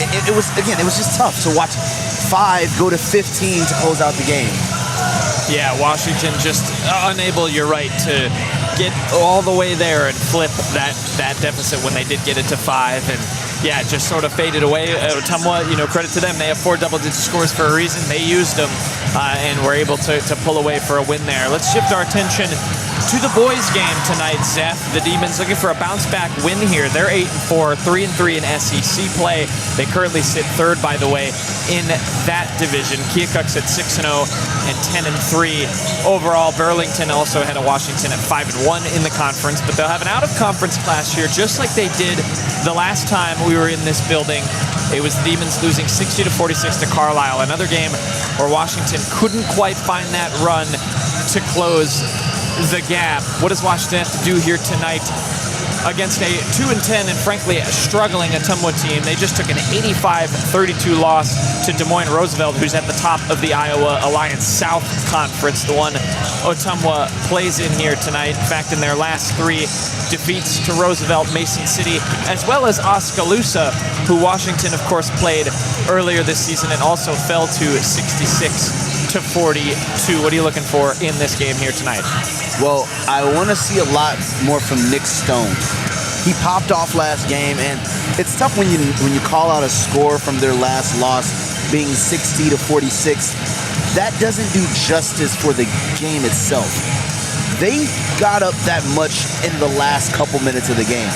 it was just tough to watch 5 go to 15 to close out the game. Yeah, Washington just unable, you're right, to get all the way there and flip that deficit when they did get it to 5. And yeah, it just sort of faded away. Ottumwa, credit to them. They have 4 double-digit scores for a reason. They used them and were able to pull away for a win there. Let's shift our attention to the boys' game tonight, Zeph. The Demons looking for a bounce-back win here. They're 8-4, 3-3 in SEC play. They currently sit third, by the way, in that division. Keokuk's at 6-0 and 10-3 overall. Burlington also had a Washington at 5-1 in the conference, but they'll have an out-of-conference clash here, just like they did the last time we were in this building. It was the Demons losing 60-46 to Carlisle. Another game where Washington couldn't quite find that run to close the gap. What does Washington have to do here tonight against a 2-10 and frankly a struggling Ottumwa team? They just took an 85-32 loss to Des Moines Roosevelt, who's at the top of the Iowa Alliance South Conference, the one Ottumwa plays in here tonight. In fact, in their last 3 defeats to Roosevelt, Mason City, as well as Oskaloosa, who Washington, of course, played earlier this season and also fell to 66-42. What are you looking for in this game here tonight? Well, I want to see a lot more from Nick Stone. He popped off last game, and it's tough when you call out a score from their last loss being 60-46. That doesn't do justice for the game itself. They got up that much in the last couple minutes of the game.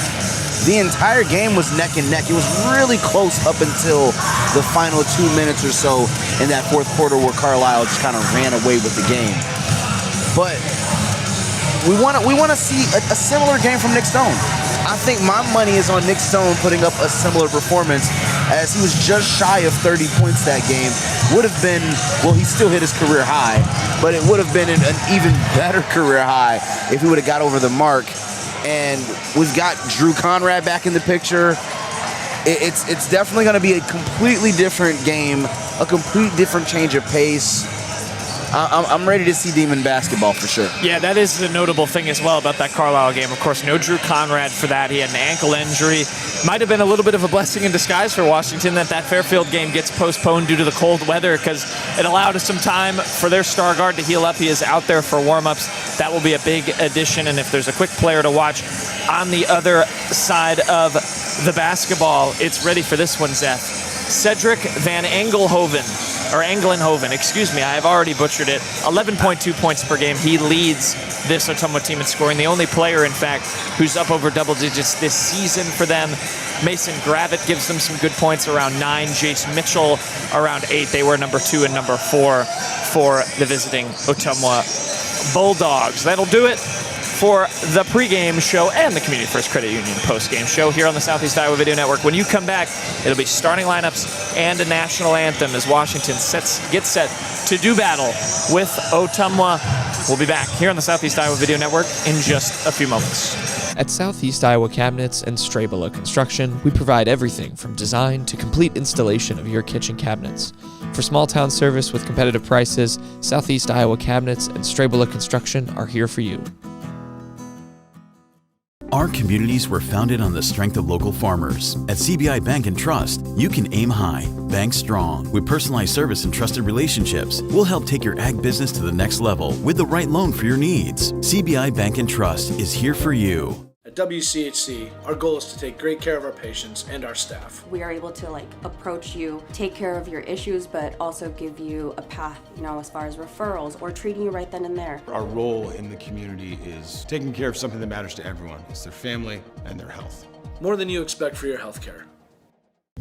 The entire game was neck and neck. It was really close up until the final 2 minutes or so in that fourth quarter where Carlisle just kind of ran away with the game. But we want to see a similar game from Nick Stone. I think my money is on Nick Stone putting up a similar performance, as he was just shy of 30 points that game. Would have been, well, he still hit his career high, but it would have been an even better career high if he would have got over the mark. And we've got Drew Conrad back in the picture. It's definitely going to be a completely different game, a complete different change of pace. I'm ready to see Demon basketball for sure. Yeah, that is the notable thing as well about that Carlisle game. Of course, no Drew Conrad for that. He had an ankle injury. Might have been a little bit of a blessing in disguise for Washington that Fairfield game gets postponed due to the cold weather, because it allowed us some time for their star guard to heal up. He is out there for warm-ups. That will be a big addition, and if there's a quick player to watch on the other side of the basketball, it's ready for this one, Zeph. Cedric Van Engelhoven, excuse me, I have already butchered it. 11.2 points per game. He leads this Ottumwa team in scoring. The only player, in fact, who's up over double digits this season for them. Mason Gravitt gives them some good points, around 9. Jace Mitchell around 8. They were number 2 and number 4 for the visiting Ottumwa Bulldogs. That'll do it for the pregame show and the Community First Credit Union postgame show here on the Southeast Iowa Video Network. When you come back, it'll be starting lineups and a national anthem as Washington gets set to do battle with Ottumwa. We'll be back here on the Southeast Iowa Video Network in just a few moments. At Southeast Iowa Cabinets and Strabala Construction, we provide everything from design to complete installation of your kitchen cabinets. For small town service with competitive prices, Southeast Iowa Cabinets and Strabala Construction are here for you. Our communities were founded on the strength of local farmers. At CBI Bank and Trust, you can aim high, bank strong. With personalized service and trusted relationships, we'll help take your ag business to the next level with the right loan for your needs. CBI Bank and Trust is here for you. At WCHC, our goal is to take great care of our patients and our staff. We are able to approach you, take care of your issues, but also give you a path, as far as referrals or treating you right then and there. Our role in the community is taking care of something that matters to everyone. It's their family and their health. More than you expect for your health care.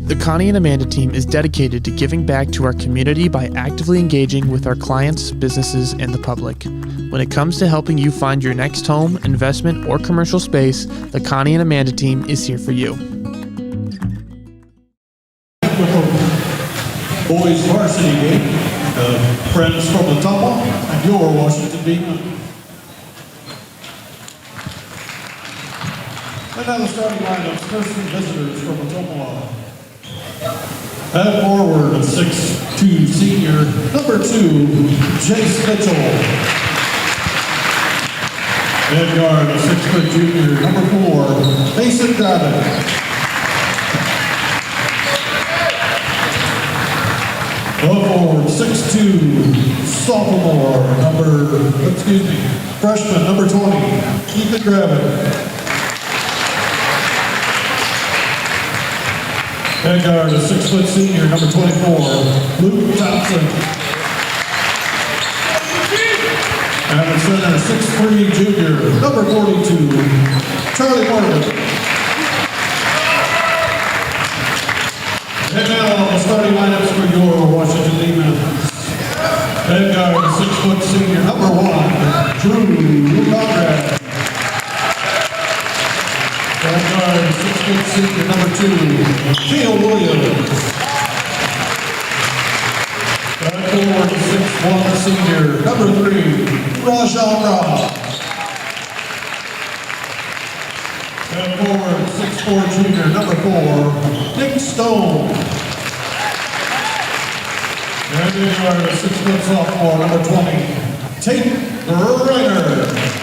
The Connie and Amanda team is dedicated to giving back to our community by actively engaging with our clients, businesses, and the public. When it comes to helping you find your next home, investment, or commercial space, the Connie and Amanda team is here for you. Boys varsity game, friends from Ottumwa and your Washington Demons. And now the starting lineup, first visitors from Ottumwa. At forward, 6'2" senior, number 2, Jace Mitchell. At guard, a 6' junior, number 4, Mason Gravitt. Forward, 6'2", sophomore, freshman, number 20, Ethan Gravitt. Head guard, a 6' senior, number 24, Luke Thompson. And the center, 6'3" junior, number 42, Charlie Morgan. And now the starting lineups for your Washington Demons. Head guard, 6' senior, number 1, Drew Conrad. Head guard, 6' senior, number 2, Cale Williams. Head forward, 6'1" senior, number 3, Rajan Roth. Head forward, 6'4" junior, number 4, Nick Stone. And in guard, 6' sophomore, number 20, Tate Reiner.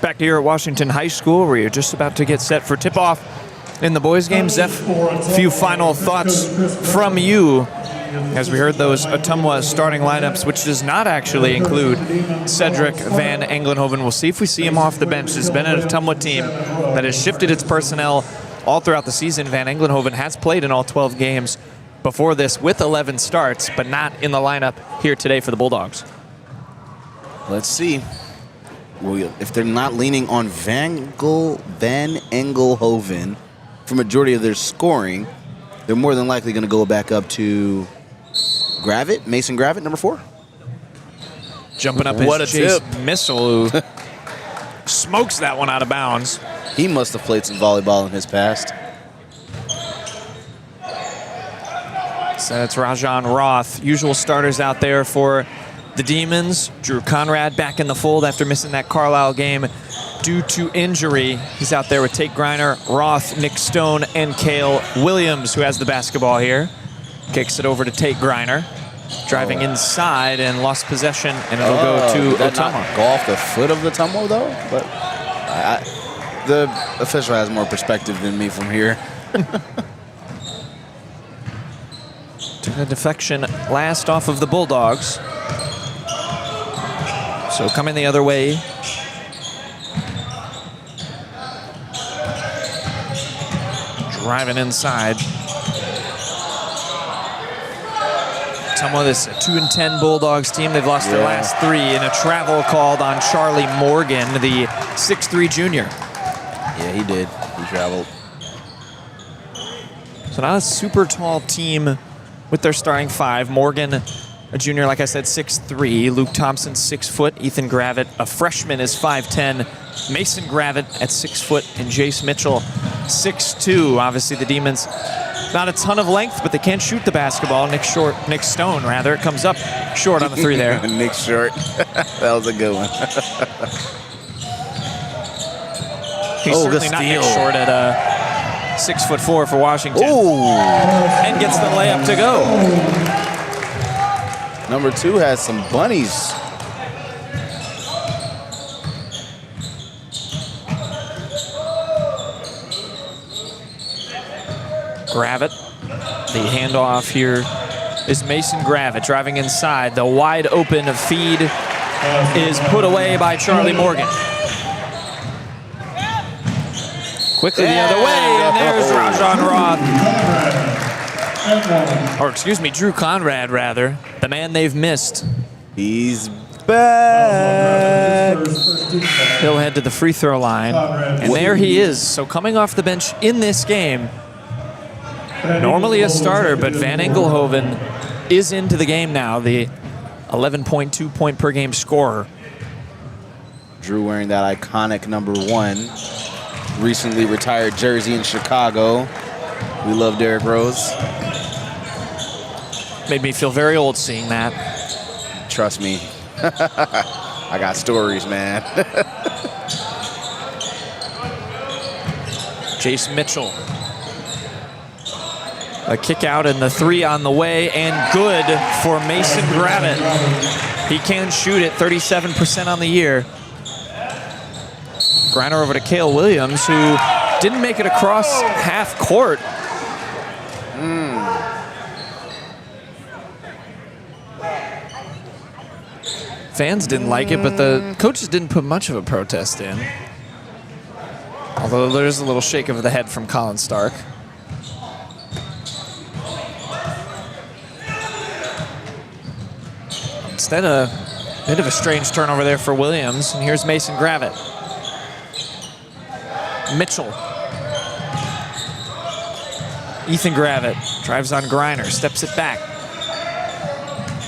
Back here at Washington High School, where you're just about to get set for tip-off in the boys' game. Zeph, a few final thoughts from you as we heard those Ottumwa starting lineups, which does not actually include Cedric Van Englenhoven. We'll see if we see him off the bench. There's been an Ottumwa team that has shifted its personnel all throughout the season. Van Englenhoven has played in all 12 games before this with 11 starts, but not in the lineup here today for the Bulldogs. Let's see. If they're not leaning on Van Englenhoven for majority of their scoring, they're more than likely going to go back up to Gravitt, Mason Gravitt, number 4. Jumping up his Chase Missile, who smokes that one out of bounds. He must have played some volleyball in his past. So it's Rajan Roth. Usual starters out there for the Demons. Drew Conrad back in the fold after missing that Carlisle game due to injury. He's out there with Tate Greiner, Roth, Nick Stone, and Cale Williams, who has the basketball here. Kicks it over to Tate Greiner. Driving inside and lost possession, and it'll go to Ottumwa. Go off the foot of the Ottumwa, though? But the official has more perspective than me from here. Took a defection last off of the Bulldogs. So coming the other way. Driving inside. Ottumwa, this 2-10 Bulldogs team. They've lost their last 3 in a travel called on Charlie Morgan, the 6'3" junior. Yeah, he did. He traveled. So not a super tall team with their starting 5. Morgan, a junior, like I said, 6'3". Luke Thompson, 6 foot. Ethan Gravitt, a freshman, is 5'10". Mason Gravitt at 6 foot, and Jace Mitchell, 6'2". Obviously, the Demons, not a ton of length, but they can shoot the basketball. Nick Stone, rather, comes up short on the 3 there. Nick Short. That was a good one. He's certainly not Nick Short at 6'4" for Washington. Ooh. And gets the layup to go. Number 2 has some bunnies. Gravitt. The handoff here is Mason Gravitt driving inside. The wide open feed is put away by Charlie Morgan. Quickly the other way, and there's Rajan Roth. Or excuse me, Drew Conrad, rather. The man they've missed. He's back. He'll head to the free throw line. And there he is. So coming off the bench in this game, normally a starter, but Van Engelhoven is into the game now, the 11.2 point per game scorer. Drew wearing that iconic number 1, recently retired jersey in Chicago. We love Derrick Rose. Made me feel very old seeing that. Trust me. I got stories, man. Jace Mitchell. A kick out and the 3 on the way, and good for Mason Gravett. He can shoot it, 37% on the year. Griner over to Cale Williams, who didn't make it across half court. Fans didn't like it, but the coaches didn't put much of a protest in. Although there's a little shake of the head from Colin Stark. Instead, a bit of a strange turnover there for Williams. And here's Mason Gravett. Mitchell. Ethan Gravett drives on Griner, steps it back.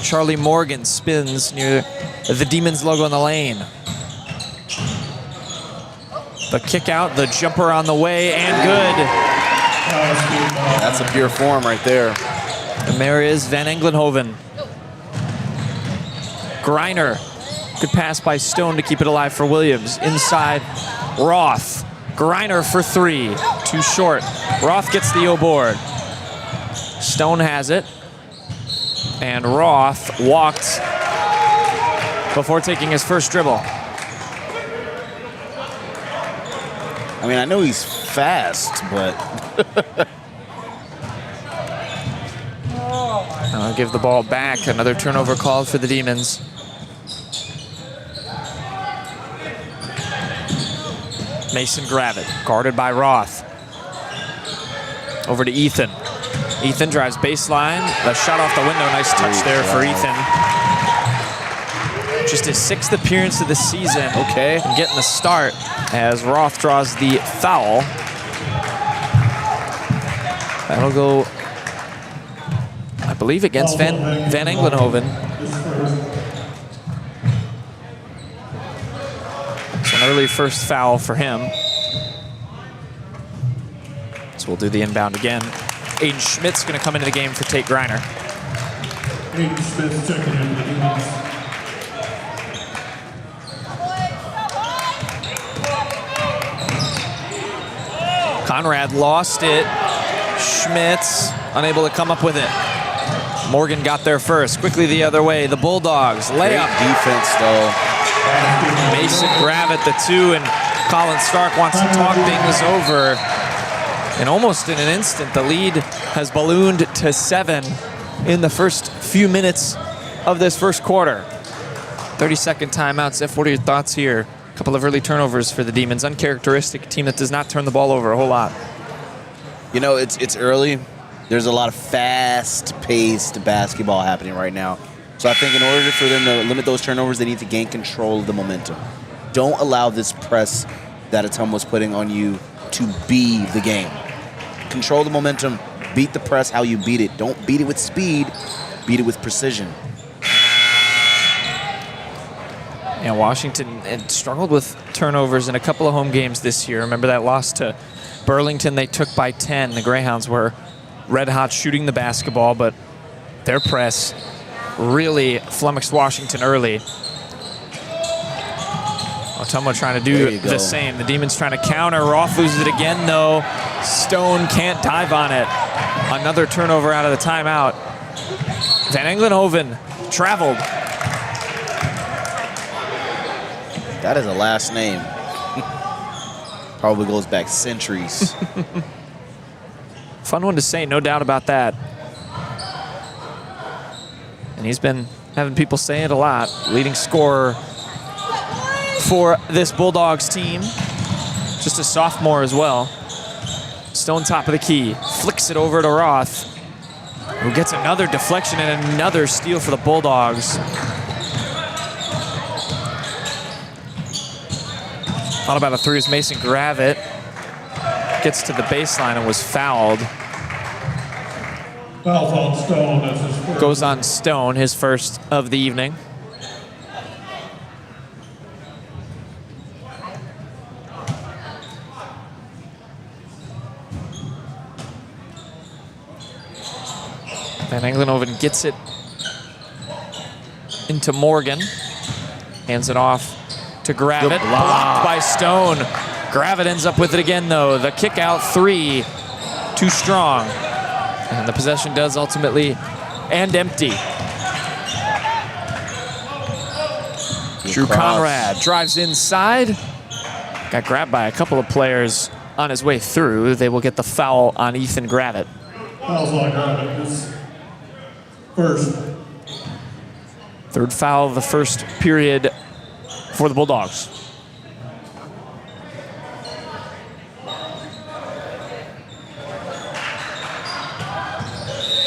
Charlie Morgan spins near the Demons logo in the lane. The kick out, the jumper on the way, and good. That's a pure form right there. And there is Van Engelhoven. Griner. Good pass by Stone to keep it alive for Williams. Inside, Roth. Griner for 3. Too short. Roth gets the O board. Stone has it. And Roth walked before taking his first dribble. I mean, I know he's fast, but... I'll give the ball back. Another turnover called for the Demons. Mason Gravett, guarded by Roth. Over to Ethan. Ethan drives baseline. The shot off the window. Nice touch there for Ethan. Just his 6th appearance of the season. Okay. And getting the start as Roth draws the foul. That'll go, I believe, against Van Engelhoven. So an early first foul for him. So we'll do the inbound again. Aiden Schmidt's going to come into the game for Tate Griner. Aiden Schmidt checking in the Demons. Conrad lost it. Schmitz unable to come up with it. Morgan got there first. Quickly the other way. The Bulldogs layup. Great defense, though. Mason Gravett, the 2, and Colin Stark wants to talk things over. And almost in an instant, the lead has ballooned to 7 in the first few minutes of this first quarter. 30-second timeout. Zeph, what are your thoughts here? A couple of early turnovers for the Demons. Uncharacteristic, a team that does not turn the ball over a whole lot. You know, it's early. There's a lot of fast-paced basketball happening right now. So I think in order for them to limit those turnovers, they need to gain control of the momentum. Don't allow this press that Ottumwa was putting on you to be the game. Control the momentum, beat the press how you beat it. Don't beat it with speed, beat it with precision. And Washington struggled with turnovers in a couple of home games this year. Remember that loss to Burlington they took by 10. The Greyhounds were red hot shooting the basketball, but their press really flummoxed Washington early. Ottumwa trying to do the same. The Demons trying to counter. Roth loses it again, though. Stone can't dive on it. Another turnover out of the timeout. Van Engelhoven traveled. That is a last name. Probably goes back centuries. Fun one to say, no doubt about that. And he's been having people say it a lot. Leading scorer for this Bulldogs team. Just a sophomore as well. Stone top of the key. Flicks it over to Roth. who gets another deflection and another steal for the Bulldogs. Thought about a three as Mason Gravitt gets to the baseline and was fouled. Foul's on Stone. That's his first. Goes on Stone, his first of the evening. Van Englenhoven gets it into Morgan. Hands it off to Gravitt. Blocked by Stone. Gravitt ends up with it again, though. The kick out three, too strong. And the possession does ultimately end empty. Drew Conrad drives inside. Got grabbed by a couple of players on his way through. They will get the foul on Ethan Gravitt. Foul's on Gravitt. His first. Third foul of the first period for the Bulldogs.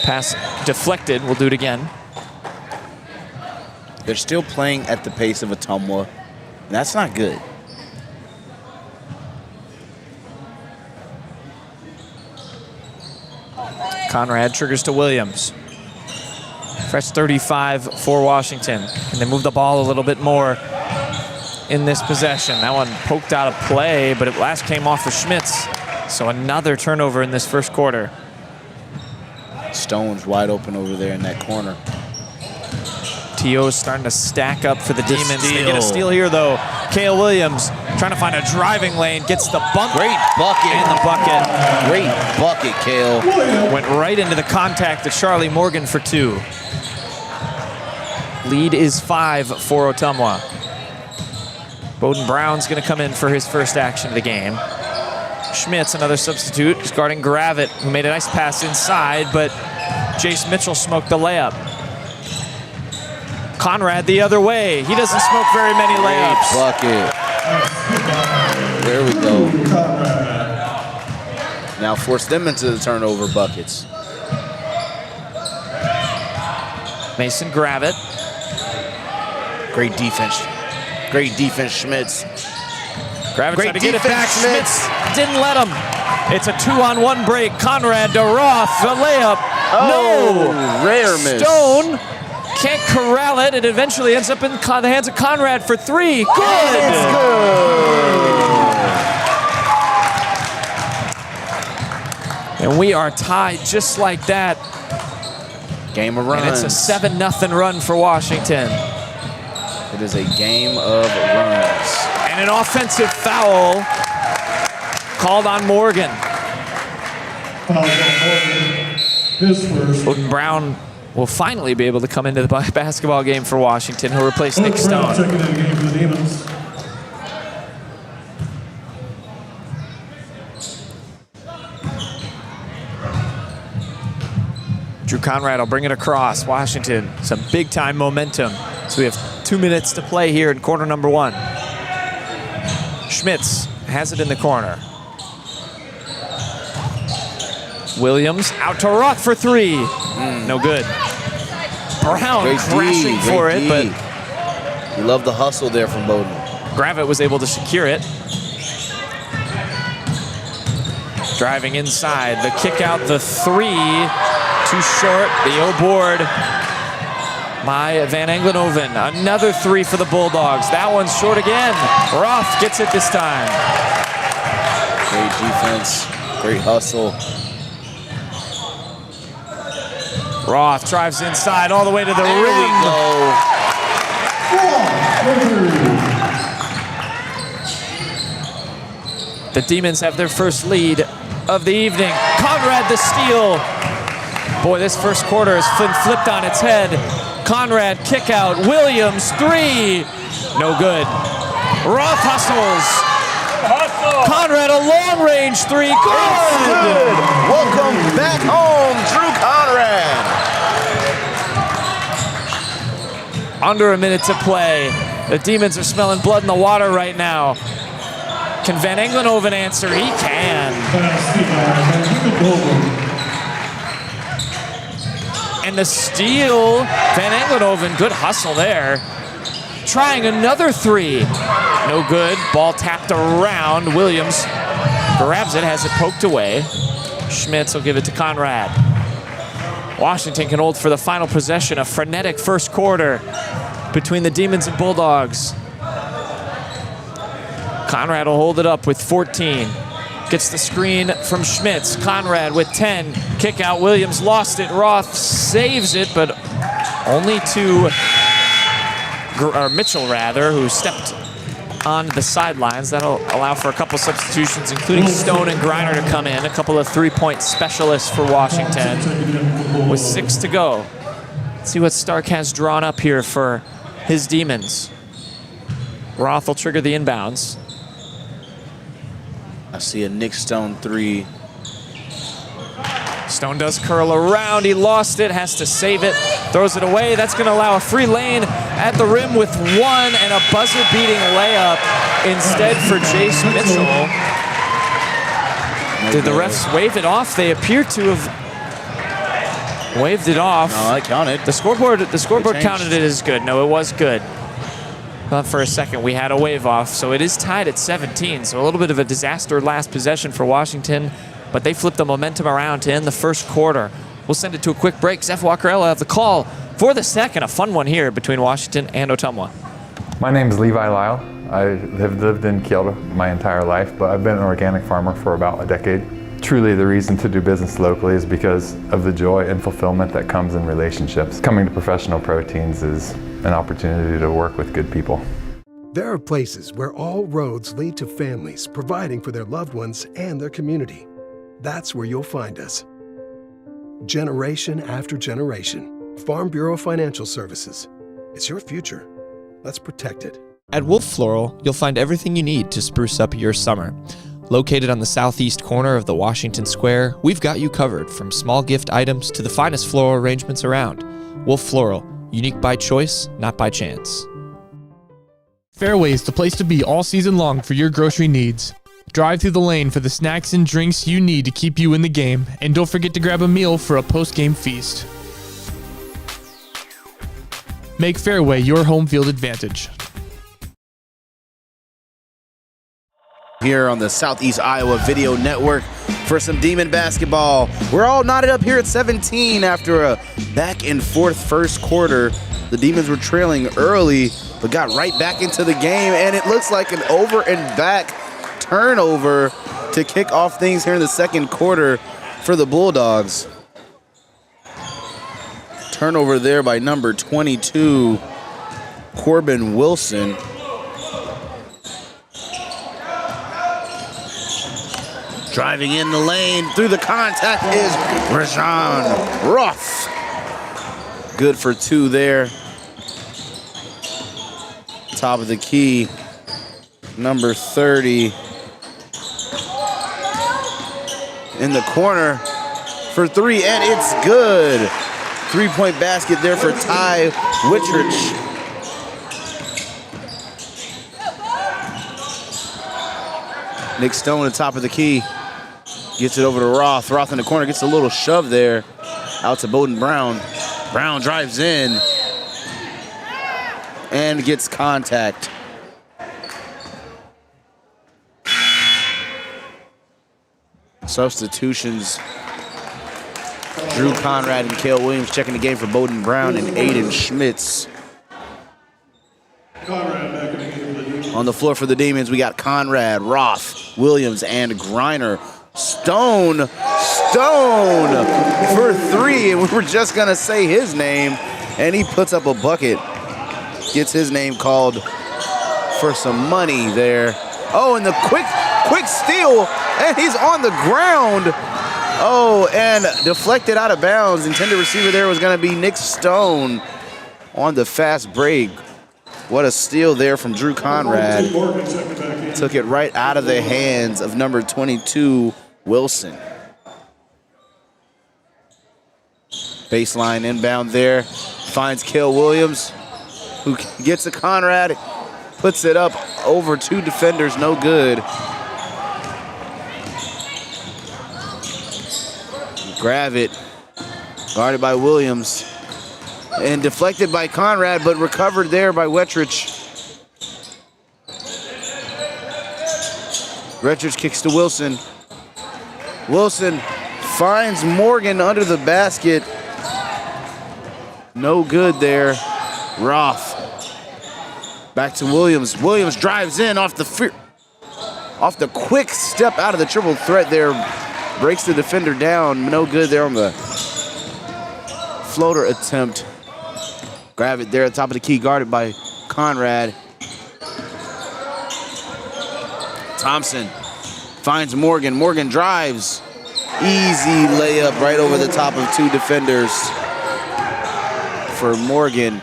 Pass deflected. We'll do it again. They're still playing at the pace of Ottumwa. That's not good. Conrad triggers to Williams. Fresh 35 for Washington. And they move the ball a little bit more in this possession. That one poked out of play, but it last came off of Schmitz. So another turnover in this first quarter. Stone's wide open over there in that corner. T.O.'s starting to stack up for the Demons. They get a steal here, though. Cale Williams trying to find a driving lane, gets the bump. Great bucket. And the bucket. Great bucket, Cale. Went right into the contact of Charlie Morgan for two. Lead is 5 for Ottumwa. Bowden Brown's going to come in for his first action of the game. Schmitz, another substitute, is guarding Gravitt, who made a nice pass inside, but Jace Mitchell smoked the layup. Conrad the other way. He doesn't smoke very many layups. Bucket. There we go. Now force them into the turnover buckets. Mason Gravitt. Great defense. Great defense, Schmitz. Gravitt Great tried to get it back. defense, Schmitz didn't let him. It's a 2-on-1 break. Conrad to Roth. The layup. Oh, No. rare miss. Stone can't corral it. It eventually ends up in the hands of Conrad for three. Good. It's good. And we are tied just like that. Game of runs. And it's a 7-0 run for Washington. It is a game of runs. And an offensive foul called on Morgan. His first. Bowden Brown will finally be able to come into the basketball game for Washington. He'll replace Nick Stone. Checking in the game for the Demons. Drew Conrad will bring it across. Washington, some big-time momentum. So we have 2 minutes to play here in quarter number 1. Schmitz has it in the corner. Williams out to Roth for three. No good. Brown Great crashing D, for great it, D. but You love the hustle there from Bowden. Gravitt was able to secure it. Driving inside, the kick out, the three. Too short, the O board by Van Englenhoven. Another three for the Bulldogs. That one's short again. Roth gets it this time. Great defense, great hustle. Roth drives inside all the way to the rim. There we go. The Demons have their first lead of the evening. Conrad the steal. Boy, this first quarter has been flipped on its head. Conrad kick out. Williams three. No good. Roth hustles. Conrad a long range three. Good. Welcome back home, Drew Conrad. Under a minute to play. The Demons are smelling blood in the water right now. Can Van Englenhoven answer? He can. and the steal. Van Engelhoven, good hustle there. Trying another three. No good. Ball tapped around. Williams grabs it, has it poked away. Schmitz will give it to Conrad. Washington can hold for the final possession. A frenetic first quarter between the Demons and Bulldogs. Conrad will hold it up with 14. Gets the screen from Schmitz. Conrad with 10. Kick out. Williams lost it. Roth saves it, but only to Mitchell, who stepped on the sidelines. That'll allow for a couple substitutions, including Stone and Griner to come in. A couple of three-point specialists for Washington with 6 to go. Let's see what Stark has drawn up here for his Demons. Roth will trigger the inbounds. I see a Nick Stone three. Stone does curl around. He lost it, has to save it, throws it away. That's going to allow a free lane at the rim with 1 and a buzzer-beating layup instead for Jace Mitchell. Did the refs wave it off? They appear to have waved it off. No, that counted. The scoreboard counted it as good. No, it was good. Thought for a second we had a wave off, so it is tied at 17. So a little bit of a disaster last possession for Washington, but they flipped the momentum around to end the first quarter. We'll send it to a quick break. Zeph Walkerella have the call for the second. A fun one here between Washington and Ottumwa. My name is Levi Lyle. I have lived in Kyoto my entire life, but I've been an organic farmer for about a decade. Truly the reason to do business locally is because of the joy and fulfillment that comes in relationships. Coming to Professional Proteins is an opportunity to work with good people. There are places where all roads lead to families providing for their loved ones and their community. That's where you'll find us. Generation after generation, Farm Bureau Financial Services. It's your future. Let's protect it. At Wolf Floral, you'll find everything you need to spruce up your summer. Located on the southeast corner of the Washington Square, we've got you covered from small gift items to the finest floral arrangements around. Wolf Floral, unique by choice, not by chance. Fairway is the place to be all season long for your grocery needs. Drive through the lane for the snacks and drinks you need to keep you in the game, and don't forget to grab a meal for a post-game feast. Make Fairway your home field advantage. Here on the Southeast Iowa Video Network for some Demon basketball. We're all knotted up here at 17 after a back and forth first quarter. The Demons were trailing early, but got right back into the game, and it looks like an over and back turnover to kick off things here in the second quarter for the Bulldogs. Turnover there by number 22, Corbin Wilson. Driving in the lane through the contact is Rajan Roth. Good for 2 there. Top of the key, number 30. In the corner for 3, and it's good. 3-point basket there for Ty Whitridge. Nick Stone at the top of the key. Gets it over to Roth. Roth in the corner gets a little shove there. Out to Bowden Brown. Brown drives in and gets contact. Substitutions. Drew Conrad and Cale Williams checking the game for Bowden Brown and Aiden Schmitz. On the floor for the Demons, we got Conrad, Roth, Williams, and Griner. Stone for 3, and we were just gonna say his name, and he puts up a bucket. Gets his name called for some money there. Oh, and the quick steal, and he's on the ground. Oh, and deflected out of bounds. Intended receiver there was gonna be Nick Stone on the fast break. What a steal there from Drew Conrad. Took it right out of the hands of number 22, Wilson. Baseline inbound there. Finds Cale Williams, who gets a Conrad, puts it up over 2 defenders, no good. Grab it. Guarded by Williams. And deflected by Conrad, but recovered there by Wettrich. Wettrich kicks to Wilson. Wilson finds Morgan under the basket. No good there. Roth. Back to Williams. Williams drives in off the quick step out of the triple threat there. Breaks the defender down. No good there on the floater attempt. Grab it there at the top of the key, guarded by Conrad. Thompson finds Morgan. Morgan drives. Easy layup right over the top of two defenders for Morgan.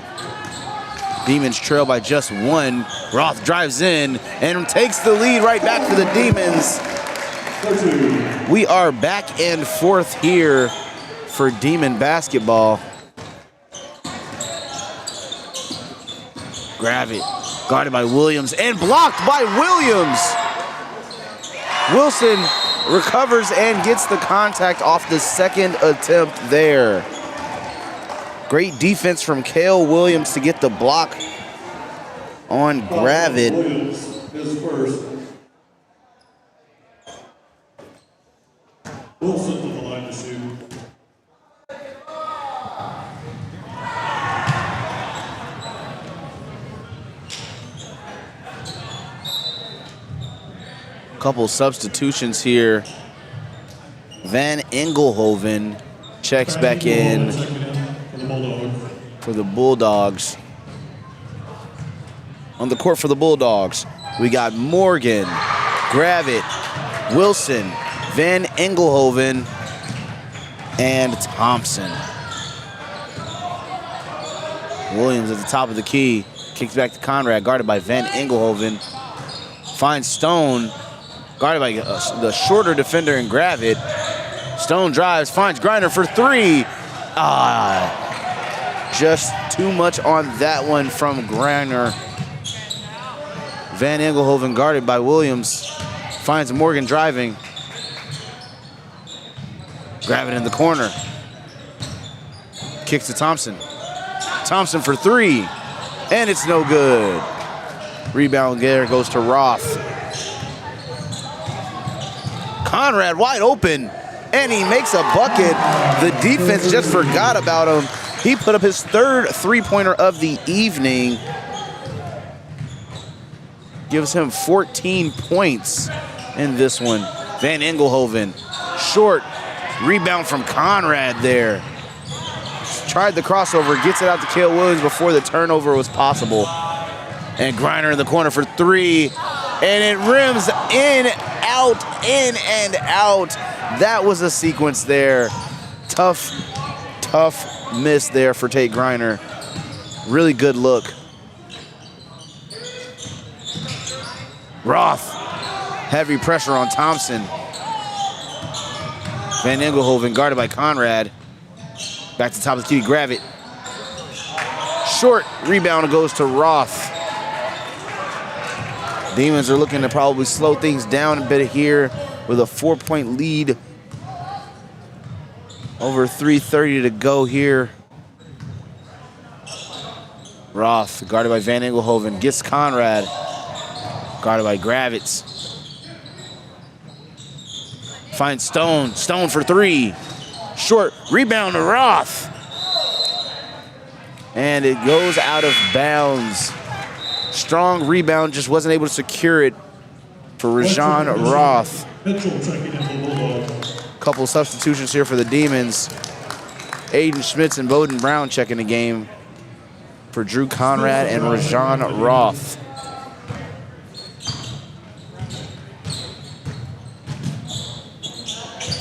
Demons trail by just one. Roth drives in and takes the lead right back for the Demons. We are back and forth here for Demon basketball. Grab it, guarded by Williams and blocked by Williams. Wilson recovers and gets the contact off the second attempt there. Great defense from Cale Williams to get the block on Gravit. Williams is first. Wilson to the line to shoot. Couple substitutions here. Van Engelhoven checks back in for the Bulldogs. On the court for the Bulldogs, we got Morgan, Gravit, Wilson, Van Engelhoven, and Thompson. Williams at the top of the key, kicks back to Conrad, guarded by Van Engelhoven. Finds Stone, guarded by the shorter defender in Gravit. Stone drives, finds Griner for three. Just too much on that one from Griner. Van Engelhoven guarded by Williams. Finds Morgan driving. Grab it in the corner. Kicks to Thompson. Thompson for three. And it's no good. Rebound there goes to Roth. Conrad wide open. And he makes a bucket. The defense just forgot about him. He put up his third three-pointer of the evening. Gives him 14 points in this one. Van Engelhoven, short rebound from Conrad there. Tried the crossover, gets it out to Cale Williams before the turnover was possible. And Griner in the corner for three. And it rims in, and out. That was a sequence there. Tough miss there for Tate Griner. Really good look. Roth, heavy pressure on Thompson. Van Engelhoven guarded by Conrad. Back to the top of the key, Gravit. Short rebound goes to Roth. Demons are looking to probably slow things down a bit here with a 4-point lead. Over 3:30 to go here. Roth, guarded by Van Engelhoven, gets Conrad. Guarded by Gravitz. Finds Stone. Stone for three. Short rebound to Roth. And it goes out of bounds. Strong rebound, just wasn't able to secure it for Rajon Roth. Couple substitutions here for the Demons. Aiden Schmitz and Bowden Brown checking the game for Drew Conrad and Rajon Roth.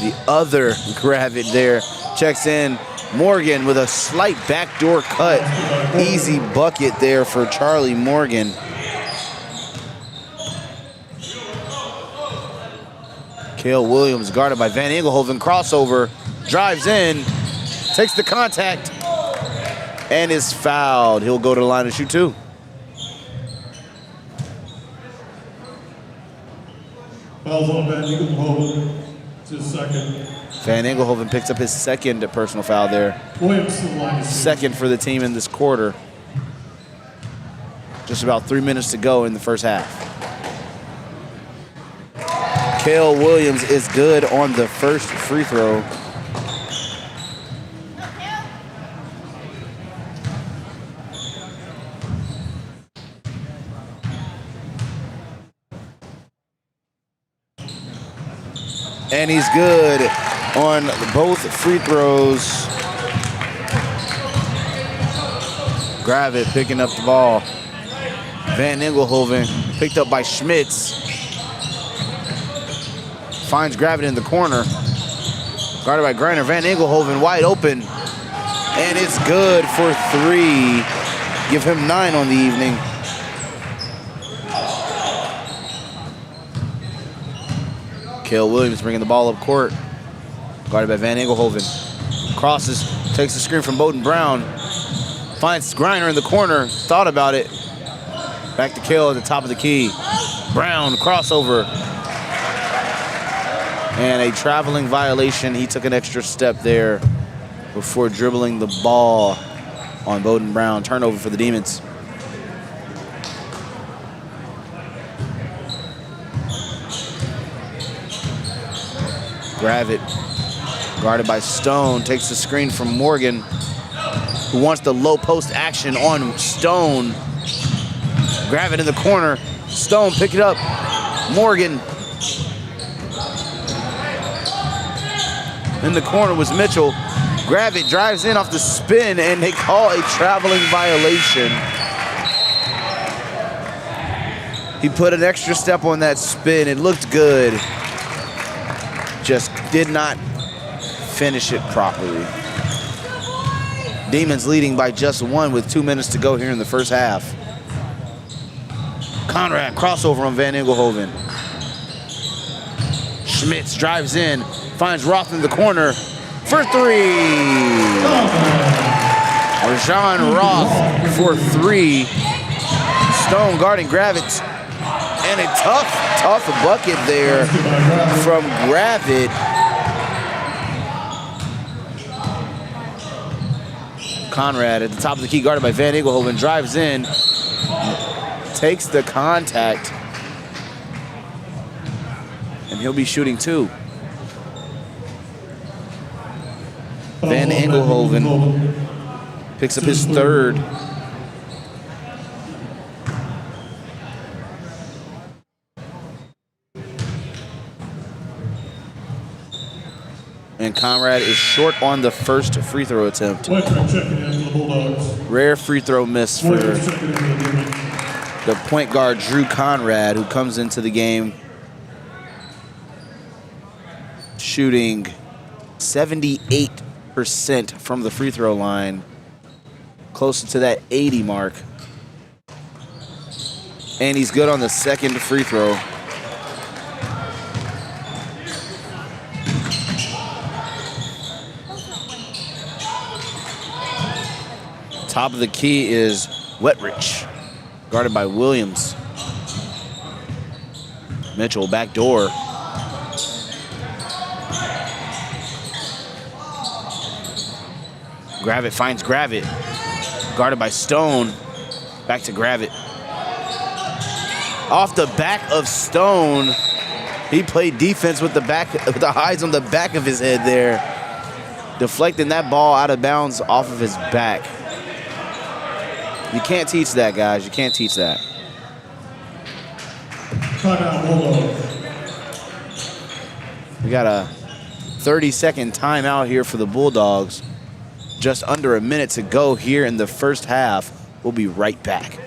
The other Gravit there checks in. Morgan with a slight backdoor cut. Easy bucket there for Charlie Morgan. Cale Williams guarded by Van Engelhoven. Crossover, drives in, takes the contact, and is fouled. He'll go to the line to shoot two. Fouls on Van Engelhoven. It's his second. Van Engelhoven picks up his second personal foul there. Second for the team in this quarter. Just about 3 minutes to go in the first half. Cale Williams is good on the first free throw. And he's good on both free throws. Gravett picking up the ball. Van Engelhoven picked up by Schmitz. Finds Gravett in the corner. Guarded by Griner. Van Engelhoven wide open. And it's good for 3. Give him 9 on the evening. Cale Williams bringing the ball up court. Guarded by Van Engelhoven. Crosses, takes the screen from Bowden Brown. Finds Griner in the corner, thought about it. Back to Cale at the top of the key. Brown, crossover. And a traveling violation. He took an extra step there before dribbling the ball on Bowden Brown. Turnover for the Demons. Gravett, guarded by Stone, takes the screen from Morgan, who wants the low post action on Stone. Gravett in the corner. Stone pick it up. Morgan. In the corner was Mitchell. Gravett drives in off the spin, and they call a traveling violation. He put an extra step on that spin. It looked good. Just did not finish it properly. Demons leading by just 1 with 2 minutes to go here in the first half. Conrad, crossover on Van Engelhoven. Schmitz drives in, finds Roth in the corner for 3. Rajon Roth for 3. Stone guarding Gravett. And a tough bucket there from Gravett. Conrad at the top of the key, guarded by Van Engelhoven, drives in, takes the contact, and he'll be shooting 2. Van Engelhoven picks up his 3rd. And Conrad is short on the first free throw attempt. Rare free throw miss for the point guard, Drew Conrad, who comes into the game shooting 78% from the free throw line, closer to that 80 mark. And he's good on the second free throw. Top of the key is Wetrich, guarded by Williams. Mitchell, back door. Gravett finds Gravett, guarded by Stone. Back to Gravett. Off the back of Stone. He played defense with the eyes on the back of his head there, deflecting that ball out of bounds off of his back. You can't teach that, guys. You can't teach that. We got a 30-second timeout here for the Bulldogs. Just under a minute to go here in the first half. We'll be right back.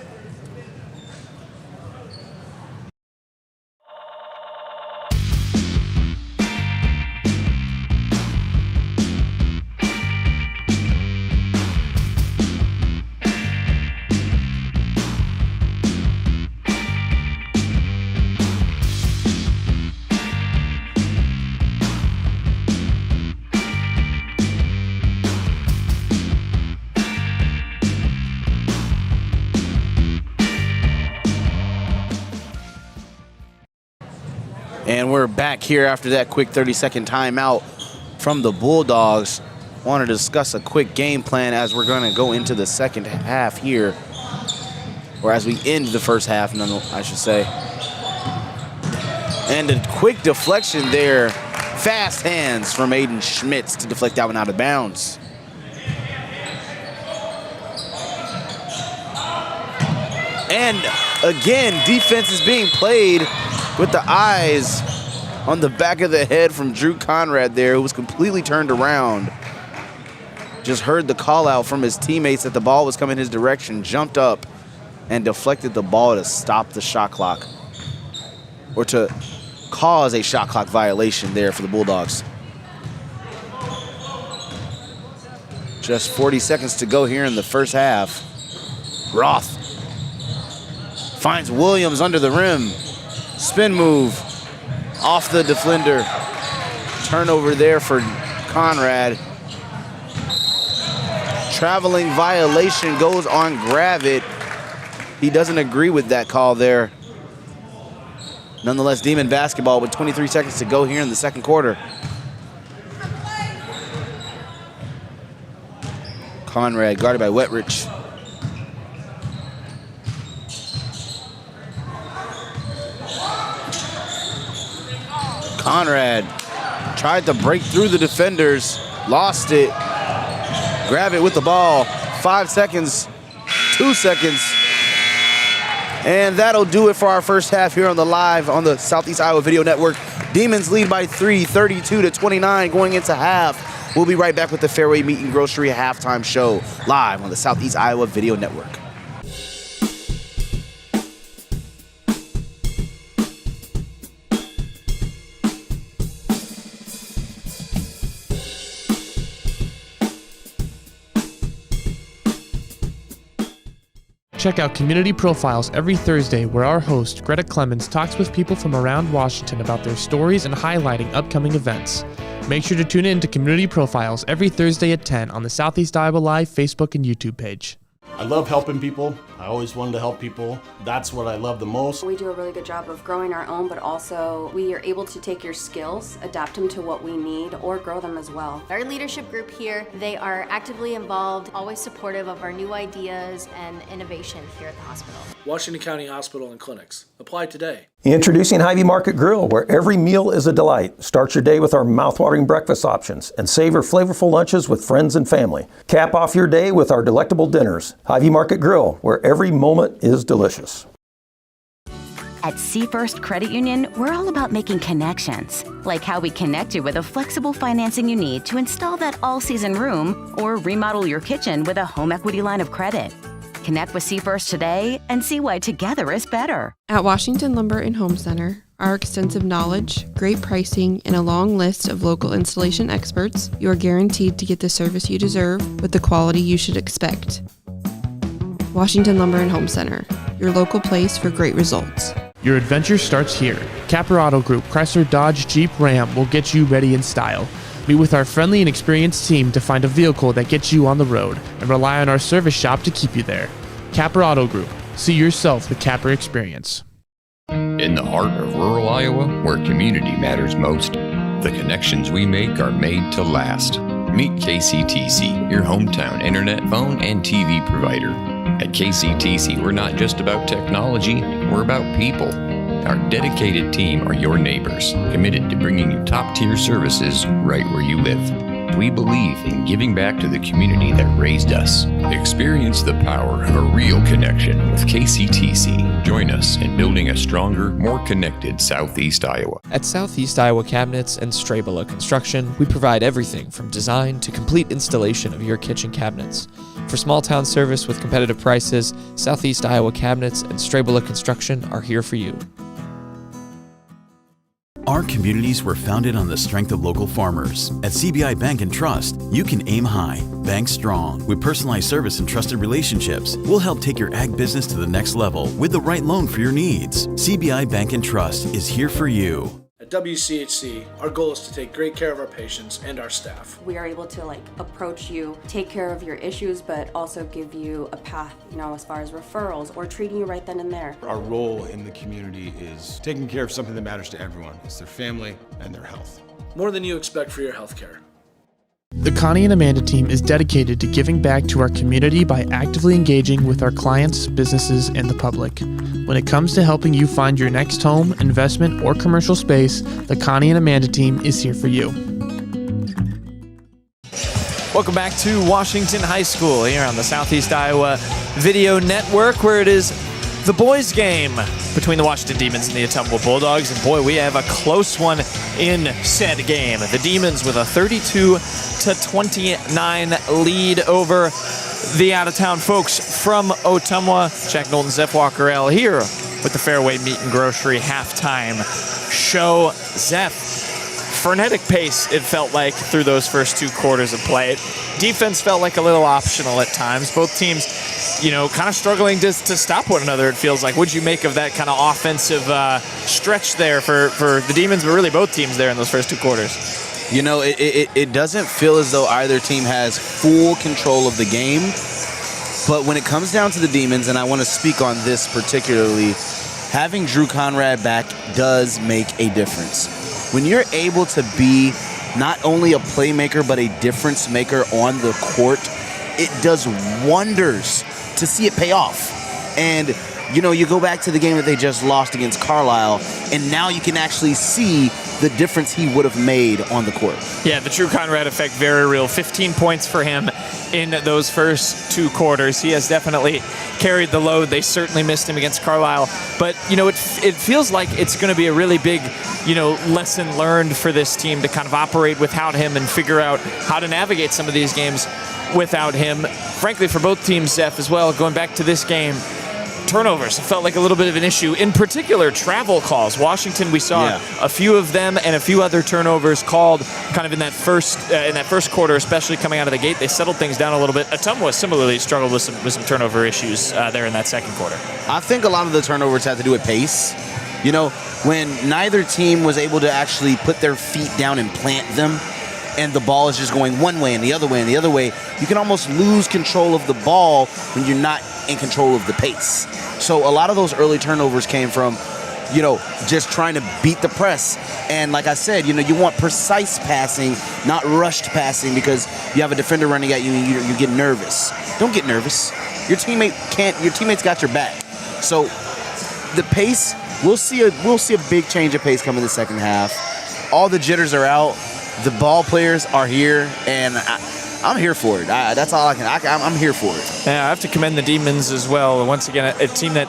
And we're back here after that quick 30-second timeout. from the Bulldogs. Want to discuss a quick game plan as we're going to go into the second half here, or as we end the first half, I should say. And a quick deflection there. Fast hands from Aiden Schmitz to deflect that one out of bounds. And again, defense is being played with the eyes on the back of the head from Drew Conrad there, who was completely turned around. Just heard the call out from his teammates that the ball was coming his direction, jumped up and deflected the ball to stop the shot clock, or to cause a shot clock violation there for the Bulldogs. Just 40 seconds to go here in the first half. Roth finds Williams under the rim. Spin move off the defender. Turnover there for Conrad. Traveling violation goes on Gravett. He doesn't agree with that call there. Nonetheless, Demon basketball with 23 seconds to go here in the second quarter. Conrad guarded by Wetrich. Conrad tried to break through the defenders, lost it. Gravett with the ball, 5 seconds, 2 seconds. And that'll do it for our first half here on the Southeast Iowa Video Network. Demons lead by 3, 32-29 going into half. We'll be right back with the Fairway Meat and Grocery halftime show live on the Southeast Iowa Video Network. Check out Community Profiles every Thursday, where our host, Greta Clemens, talks with people from around Washington about their stories and highlighting upcoming events. Make sure to tune in to Community Profiles every Thursday at 10 on the Southeast Iowa Live Facebook and YouTube page. I love helping people. I always wanted to help people. That's what I love the most. We do a really good job of growing our own, but also we are able to take your skills, adapt them to what we need, or grow them as well. Our leadership group here, they are actively involved, always supportive of our new ideas and innovation here at the hospital. Washington County Hospital and Clinics. Apply today. Introducing Hy-Vee Market Grill, where every meal is a delight. Start your day with our mouthwatering breakfast options and savor flavorful lunches with friends and family. Cap off your day with our delectable dinners. Hy-Vee Market Grill, where every moment is delicious. At Seafirst Credit Union, we're all about making connections, like how we connect you with a flexible financing you need to install that all-season room or remodel your kitchen with a home equity line of credit. Connect with Seafirst today and see why together is better. At Washington Lumber and Home Center, our extensive knowledge, great pricing, and a long list of local installation experts, you are guaranteed to get the service you deserve with the quality you should expect. Washington Lumber and Home Center, your local place for great results. Your adventure starts here. Capper Auto Group, Chrysler, Dodge, Jeep, Ram will get you ready in style. Meet with our friendly and experienced team to find a vehicle that gets you on the road, and rely on our service shop to keep you there. Capper Auto Group. See yourself the Capper experience. In the heart of rural Iowa, where community matters most, the connections we make are made to last. Meet KCTC, your hometown internet, phone, and TV provider. At KCTC, we're not just about technology, we're about people. Our dedicated team are your neighbors, committed to bringing you top-tier services right where you live. We believe in giving back to the community that raised us. Experience the power of a real connection with KCTC. Join us in building a stronger, more connected Southeast Iowa. At Southeast Iowa Cabinets and Strabela Construction, we provide everything from design to complete installation of your kitchen cabinets. For small town service with competitive prices, Southeast Iowa Cabinets and Strabela Construction are here for you. Our communities were founded on the strength of local farmers. At CBI Bank and Trust, you can aim high, bank strong. With personalized service and trusted relationships, we'll help take your ag business to the next level with the right loan for your needs. CBI Bank and Trust is here for you. At WCHC, our goal is to take great care of our patients and our staff. We are able to approach you, take care of your issues, but also give you a path, as far as referrals or treating you right then and there. Our role in the community is taking care of something that matters to everyone. It's their family and their health. More than you expect for your health care. The Connie and Amanda team is dedicated to giving back to our community by actively engaging with our clients, businesses, and the public. When it comes to helping you find your next home, investment, or commercial space, the Connie and Amanda team is here for you. Welcome back to Washington High School here on the Southeast Iowa Video Network, where it is the boys' game between the Washington Demons and the Ottumwa Bulldogs. And boy, we have a close one in said game. The Demons with a 32-29 lead over the out-of-town folks from Ottumwa. Jack Knowlton, Zeph Walker-El here with the Fairway Meat and Grocery halftime show. Zeph, frenetic pace, it felt like, through those first 2 quarters of play. Defense felt like a little optional at times. Both teams, kind of struggling to stop one another, it feels like. What'd you make of that kind of offensive stretch there for the Demons, but really both teams there in those first 2 quarters? It doesn't feel as though either team has full control of the game. But when it comes down to the Demons, and I want to speak on this particularly, having Drew Conrad back does make a difference. When you're able to be not only a playmaker, but a difference maker on the court, it does wonders to see it pay off. And, you go back to the game that they just lost against Carlisle, and now you can actually see the difference he would have made on the court. Yeah, the Drew Conrad effect, very real. 15 points for him in those first 2 quarters. He has definitely carried the load. They certainly missed him against Carlisle. But, it feels like it's going to be a really big, lesson learned for this team to kind of operate without him and figure out how to navigate some of these games without him. Frankly, for both teams, Zeph, as well, going back to this game, turnovers felt like a little bit of an issue. In particular, travel calls. Washington, we saw a few of them and a few other turnovers called kind of in that first quarter, especially coming out of the gate. They settled things down a little bit. Ottumwa similarly struggled with some turnover issues there in that second quarter. I think a lot of the turnovers had to do with pace. When neither team was able to actually put their feet down and plant them, and the ball is just going one way and the other way and the other way, you can almost lose control of the ball when you're not in control of the pace. So a lot of those early turnovers came from, just trying to beat the press. And like I said, you want precise passing, not rushed passing, because you have a defender running at you and you get nervous. Don't get nervous. Your teammates got your back. So the pace, we'll see a big change of pace coming in the second half. All the jitters are out. The ball players are here, and I'm here for it. That's all I can. I'm here for it. Yeah, I have to commend the Demons as well. Once again, a team that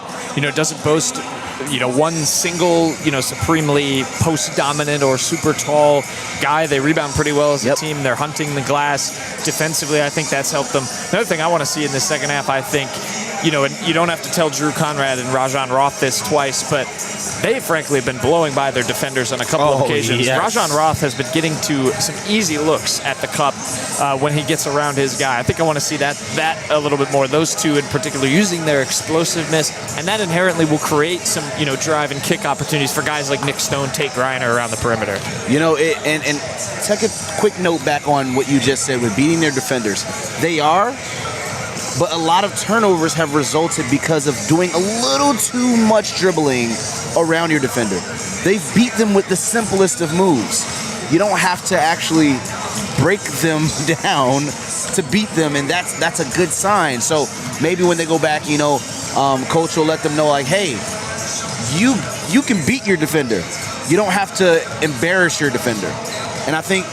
doesn't boast one single supremely post dominant or super tall guy. They rebound pretty well as a team. They're hunting the glass defensively. I think that's helped them. Another thing I want to see in the second half, I think, and you don't have to tell Drew Conrad and Rajon Roth this twice, but they frankly have been blowing by their defenders on a couple of occasions. Yes. Rajon Roth has been getting to some easy looks at the cup when he gets around his guy. I think I want to see that a little bit more. Those two in particular using their explosiveness, and that inherently will create some drive and kick opportunities for guys like Nick Stone, Tate Griner around the perimeter. And take a quick note back on what you just said with beating their defenders. They are, but a lot of turnovers have resulted because of doing a little too much dribbling around your defender. They've beat them with the simplest of moves. You don't have to actually break them down to beat them, and that's a good sign. So maybe when they go back, coach will let them know, like, hey, you can beat your defender. You don't have to embarrass your defender. And I think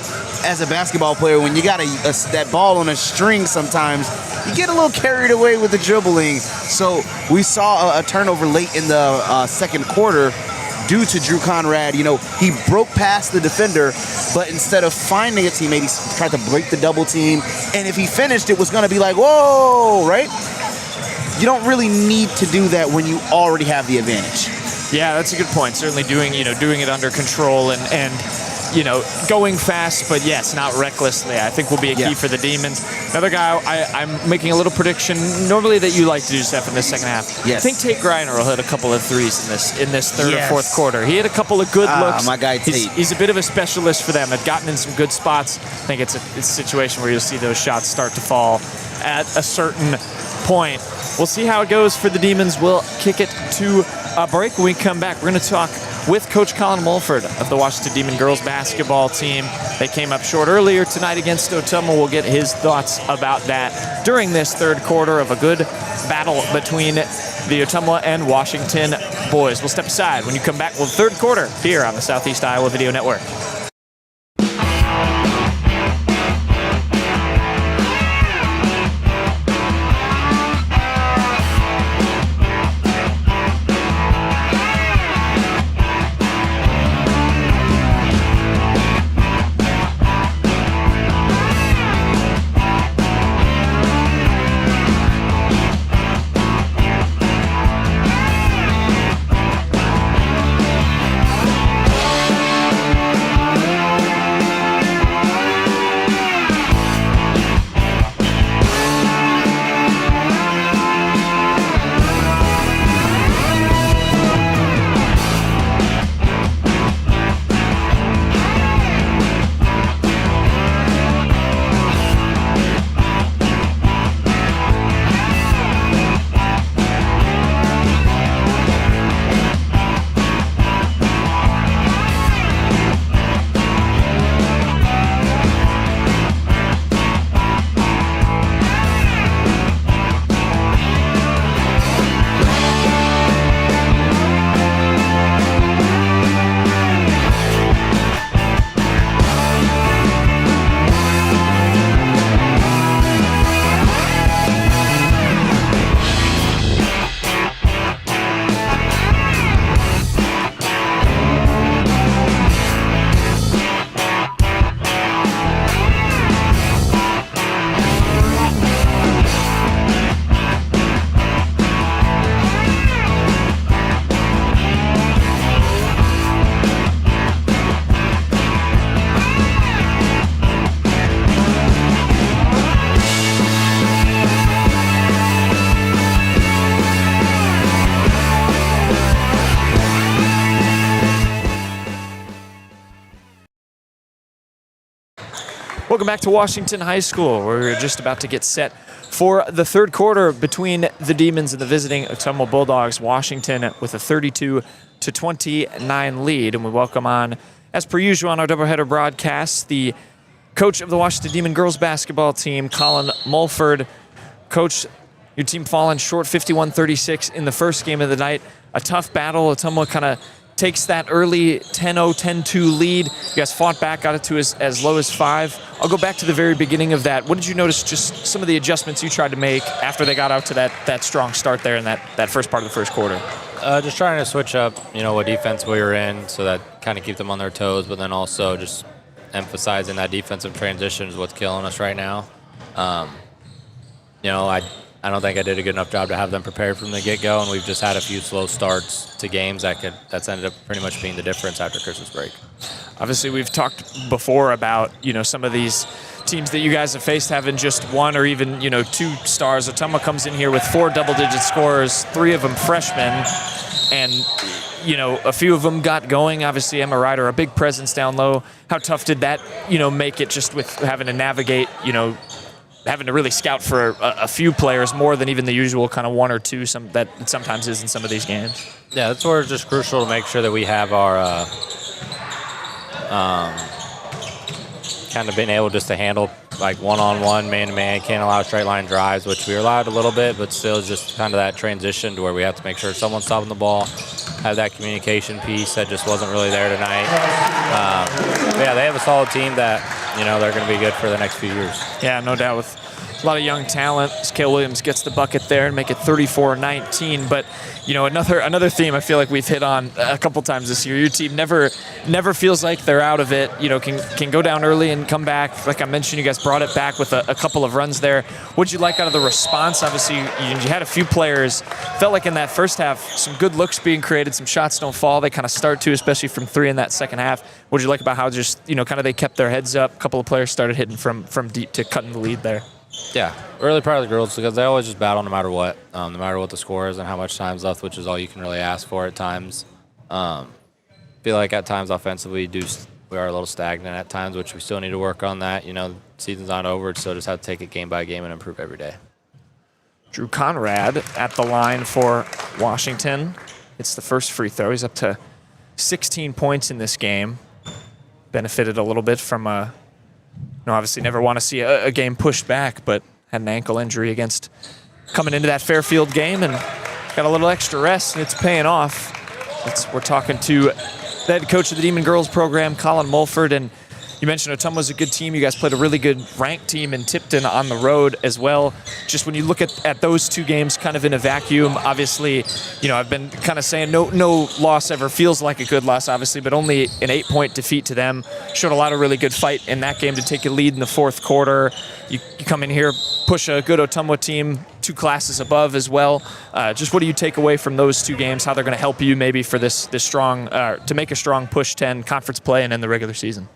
as a basketball player, when you got that ball on a string sometimes, you get a little carried away with the dribbling. So we saw a turnover late in the second quarter due to Drew Conrad. He broke past the defender, but instead of finding a teammate, he tried to break the double team. And if he finished, it was going to be like, whoa, right? You don't really need to do that when you already have the advantage. Yeah, that's a good point. Certainly doing it under control and going fast, but yes, not recklessly, I think will be a key for the Demons. Another guy, I'm making a little prediction, normally that you like to do stuff in this second half. Yes. I think Tate Griner will hit a couple of threes in this third or fourth quarter. He had a couple of good looks. My guy Tate. He's a bit of a specialist for them. Had gotten in some good spots. I think it's a situation where you'll see those shots start to fall at a certain point. We'll see how it goes for the Demons. We'll kick it to a break. When we come back, we're going to talk with Coach Colin Mulford of the Washington Demon girls basketball team. They came up short earlier tonight against Ottumwa. We'll get his thoughts about that during this third quarter of a good battle between the Ottumwa and Washington boys. We'll step aside when you come back with third quarter here on the Southeast Iowa Video Network. Welcome back to Washington High School, where we're just about to get set for the third quarter between the Demons and the visiting Ottumwa Bulldogs. Washington with a 32-29 lead, and we welcome on, as per usual on our doubleheader broadcast, the coach of the Washington Demon girls basketball team, Colin Mulford. Coach, your team falling short 51-36 in the first game of the night. A tough battle. Ottumwa kind of takes that early 10-0, 10-2 lead. You guys fought back, got it to as low as 5. I'll go back to the very beginning of that. What did you notice, just some of the adjustments you tried to make after they got out to that strong start there in that first part of the first quarter? Just trying to switch up, what defense we were in, so that kind of keep them on their toes, but then also just emphasizing that defensive transition is what's killing us right now. I don't think I did a good enough job to have them prepared from the get-go, and we've just had a few slow starts to games that's ended up pretty much being the difference after Christmas break. Obviously, we've talked before about, some of these teams that you guys have faced having just one or even, 2 stars. Ottumwa comes in here with 4 double-digit scorers, 3 of them freshmen, and, a few of them got going. Obviously, Emma Ryder, a big presence down low. How tough did that, make it just with having to navigate, having to really scout for a few players more than even the usual kind of 1 or 2 that it sometimes is in some of these games? Yeah, that's where it's just crucial to make sure that we have our kind of being able just to handle like one-on-one, man-to-man, can't allow straight line drives, which we were allowed a little bit, but still just kind of that transition to where we have to make sure someone's stopping the ball, have that communication piece that just wasn't really there tonight. Yeah, they have a solid team that, they're going to be good for the next few years. Yeah, no doubt, with a lot of young talent. Kale Williams gets the bucket there and make it 34-19. But, another theme I feel like we've hit on a couple times this year. Your team never feels like they're out of it. Can go down early and come back. Like I mentioned, you guys brought it back with a couple of runs there. What'd you like out of the response? Obviously, you had a few players. Felt like in that first half, some good looks being created, some shots don't fall. They kind of start to, especially from 3 in that second half. What'd you like about how just, kind of they kept their heads up? A couple of players started hitting from deep to cutting the lead there. Yeah, really proud of the girls because they always just battle no matter what the score is and how much time's left, which is all you can really ask for at times. Feel like at times offensively we are a little stagnant at times, which we still need to work on that. Season's not over, so just have to take it game by game and improve every day. Drew Conrad at the line for Washington. It's the first free throw. He's up to 16 points in this game. Benefited a little bit from obviously never want to see a game pushed back, but had an ankle injury against coming into that Fairfield game and got a little extra rest, and it's paying off. We're talking to the head coach of the Demon Girls program, Colin Mulford, and you mentioned Ottumwa's a good team. You guys played a really good ranked team in Tipton on the road as well. Just when you look at those two games kind of in a vacuum, obviously, I've been kind of saying no loss ever feels like a good loss, obviously, but only an 8-point defeat to them. Showed a lot of really good fight in that game to take a lead in the fourth quarter. You come in here, push a good Ottumwa team 2 classes above as well. Just what do you take away from those 2 games, how they're going to help you maybe for this strong, to make a strong push 10 conference play and in the regular season?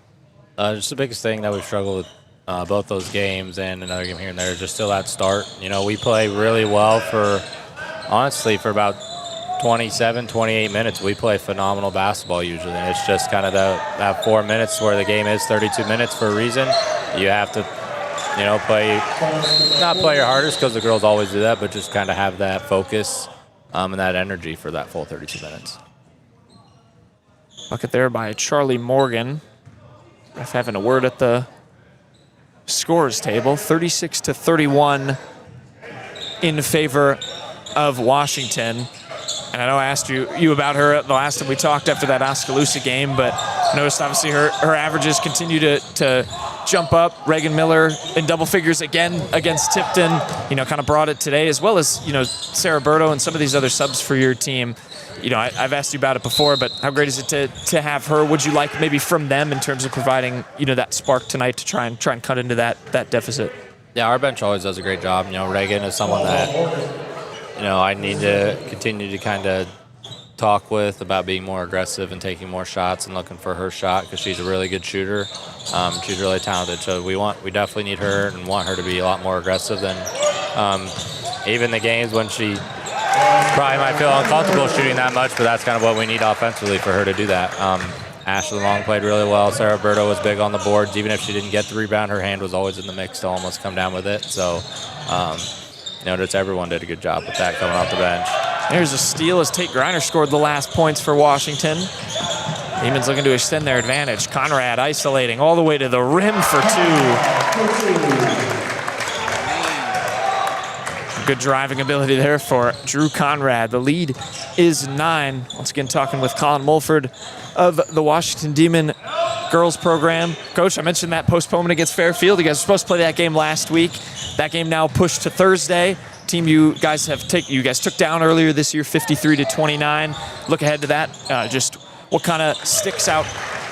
Just the biggest thing that we've struggled with both those games and another game here and there is just still that start. We play really well for about 27, 28 minutes. We play phenomenal basketball usually, and it's just kind of that 4 minutes where the game is 32 minutes for a reason. You have to, not play your hardest because the girls always do that, but just kind of have that focus and that energy for that full 32 minutes. Bucket there by Charlie Morgan. Ref having a word at the scores table. 36-31 in favor of Washington. And I know I asked you about her the last time we talked after that Oskaloosa game, but noticed obviously her averages continue to jump up. Reagan Miller in double figures again against Tipton, kind of brought it today, as well as, Sarah Berto and some of these other subs for your team. I've asked you about it before, but how great is it to have her? Would you like maybe from them in terms of providing, that spark tonight to try and cut into that deficit? Yeah, our bench always does a great job. Reagan is someone that, I need to continue to kind of talk with about being more aggressive and taking more shots and looking for her shot because she's a really good shooter. She's really talented, so we definitely need her and want her to be a lot more aggressive than even the games when she probably might feel uncomfortable shooting that much, but that's kind of what we need offensively for her to do that. Ashley Long played really well. Sarah Berto was big on the boards. Even if she didn't get the rebound, her hand was always in the mix to almost come down with it. So, just everyone did a good job with that coming off the bench. There's a steal as Tate Griner scored the last points for Washington. Demons looking to extend their advantage. Conrad isolating all the way to the rim for 2. Good driving ability there for Drew Conrad. The lead is 9. Once again, talking with Colin Mulford of the Washington Demon Girls program. Coach, I mentioned that postponement against Fairfield. You guys were supposed to play that game last week. That game now pushed to Thursday. Team you guys took down earlier this year, 53-29. Look ahead to that. Just what kind of sticks out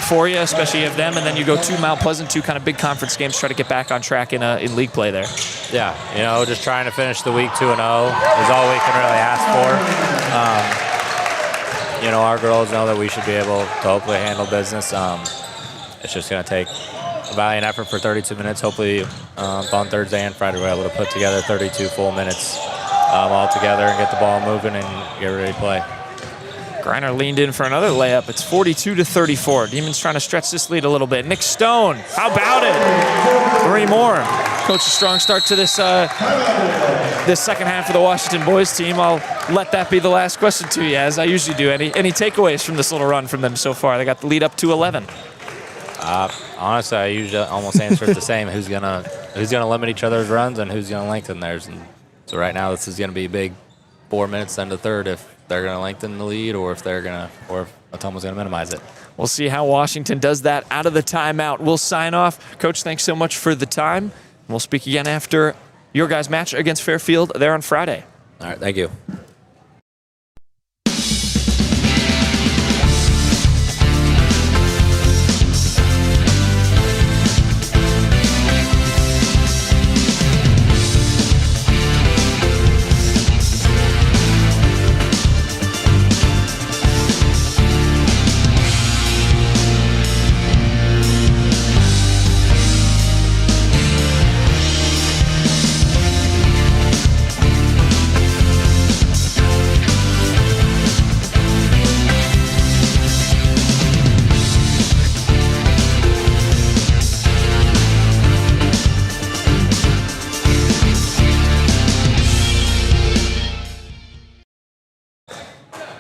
for you, especially of them, and then you go to Mount Pleasant, 2 kind of big conference games, try to get back on track in league play there. Yeah, just trying to finish the week 2-0 is all we can really ask for. Our girls know that we should be able to hopefully handle business. It's just going to take a valiant effort for 32 minutes. Hopefully on Thursday and Friday we're able to put together 32 full minutes all together and get the ball moving and get ready to play. Griner leaned in for another layup. It's 42-34. Demons trying to stretch this lead a little bit. Nick Stone, how about it? 3 more. Coach, a strong start to this second half of the Washington boys team. I'll let that be the last question to you, as I usually do. Any takeaways from this little run from them so far? They got the lead up to 11. Honestly, I usually almost answer it the same. Who's gonna limit each other's runs and who's gonna lengthen theirs? And so right now, this is gonna be a big 4 minutes then to third if they're gonna lengthen the lead or if Ottumwa's gonna minimize it. We'll see how Washington does that out of the timeout. We'll sign off. Coach, thanks so much for the time. We'll speak again after your guys' match against Fairfield there on Friday. All right, thank you.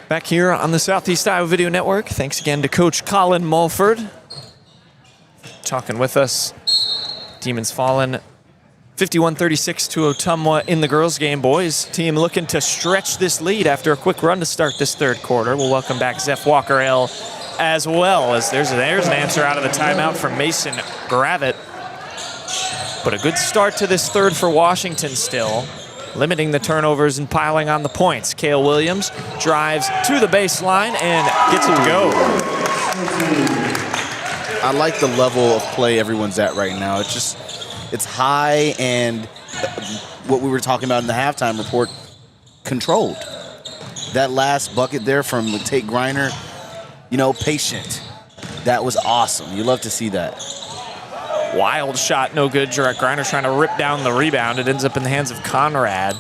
Back here on the Southeast Iowa Video Network, thanks again to Coach Colin Mulford talking with us. Demons fallen 51-36 to Ottumwa in the girls' game. Boys team looking to stretch this lead after a quick run to start this third quarter. We'll welcome back Zeph Walker-El as well, as there's an answer out of the timeout from Mason Gravitt. But a good start to this third for Washington still, limiting the turnovers and piling on the points. Kale Williams drives to the baseline and gets it to go. I like the level of play everyone's at right now. It's high, and what we were talking about in the halftime report, controlled. That last bucket there from Tate Griner, patient. That was awesome. You love to see that. Wild shot, no good. Griner trying to rip down the rebound. It ends up in the hands of Conrad.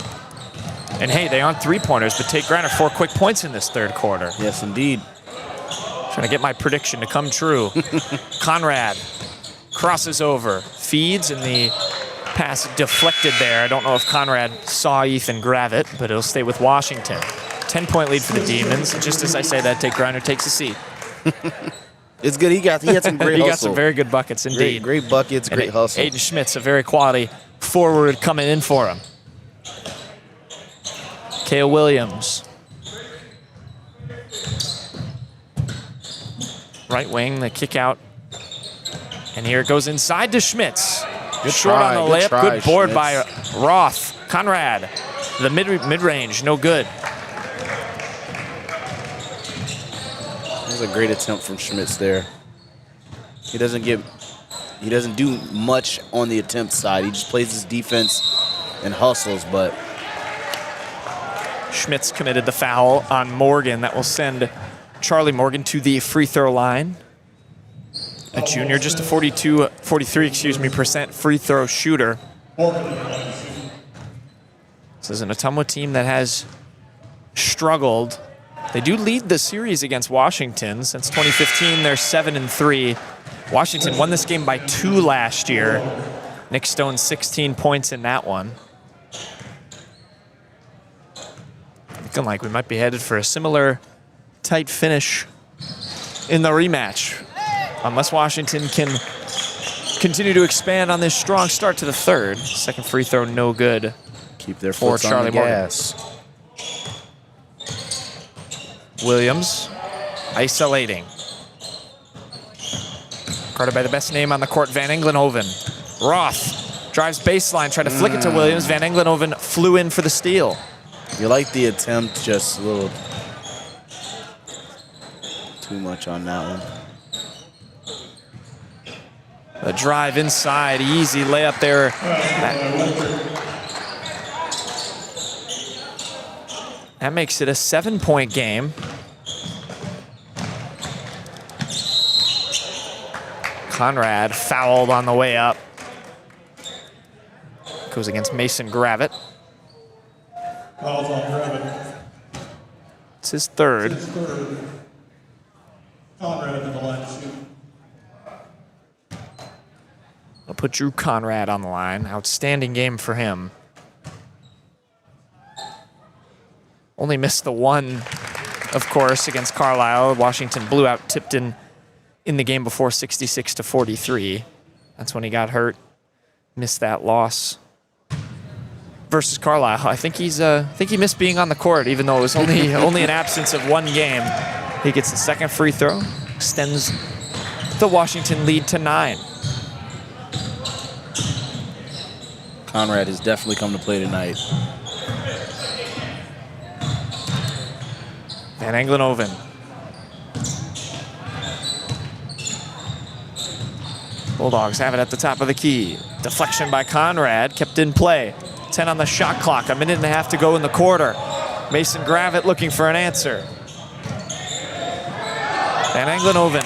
And hey, they aren't three-pointers, but Tate Griner 4 quick points in this third quarter. Yes, indeed. Trying to get my prediction to come true. Conrad crosses over, feeds, and the pass deflected there. I don't know if Conrad saw Ethan Gravitt, but it'll stay with Washington. 10-point lead for the Demons. Just as I say that, Tate Griner takes a seat. It's good. He had some great He hustle. got some very good buckets, indeed. Great buckets, great hustle. Aiden Schmitz, a very quality forward coming in for him. Kale Williams. Right wing, the kick out. And here it goes inside to Schmitz. Good Short try, on the layup. try, Good board Schmitz. by Roth. Conrad. The mid-range, no good. That was a great attempt from Schmitz there. He doesn't do much on the attempt side. He just plays his defense and hustles, but Schmitz committed the foul on Morgan. That will send Charlie Morgan to the free throw line. A junior, just a 43% free throw shooter. This is an Ottumwa team that has struggled. They do lead the series against Washington. Since 2015, they're 7-3. Washington won this game by 2 last year. Nick Stone, 16 points in that one. Looking like we might be headed for a similar tight finish in the rematch, unless Washington can continue to expand on this strong start to the third. Second free throw, no good. Keep their for foot on Charlie the Morgan. gas. Williams isolating. Guarded by the best name on the court, Van Englenhoven. Roth drives baseline, tried to flick it to Williams. Van Englenhoven flew in for the steal. You like the attempt, just a little too much on that one. A drive inside, easy layup there. That makes it a 7-point game. Conrad fouled on the way up. Goes against Mason Gravitt. Fouls on Gravitt. It's his third. Conrad in the line to shoot. I'll put Drew Conrad on the line. Outstanding game for him. Only missed the one, of course, against Carlisle. Washington blew out Tipton in the game before, 66-43. That's when he got hurt. Missed that loss versus Carlisle. I think he missed being on the court, even though it was only an absence of one game. He gets the second free throw, extends the Washington lead to 9. Conrad has definitely come to play tonight. Van Englenhoven. Bulldogs have it at the top of the key. Deflection by Conrad, kept in play. 10 on the shot clock, a minute and a half to go in the quarter. Mason Gravitt looking for an answer. Van Englenhoven.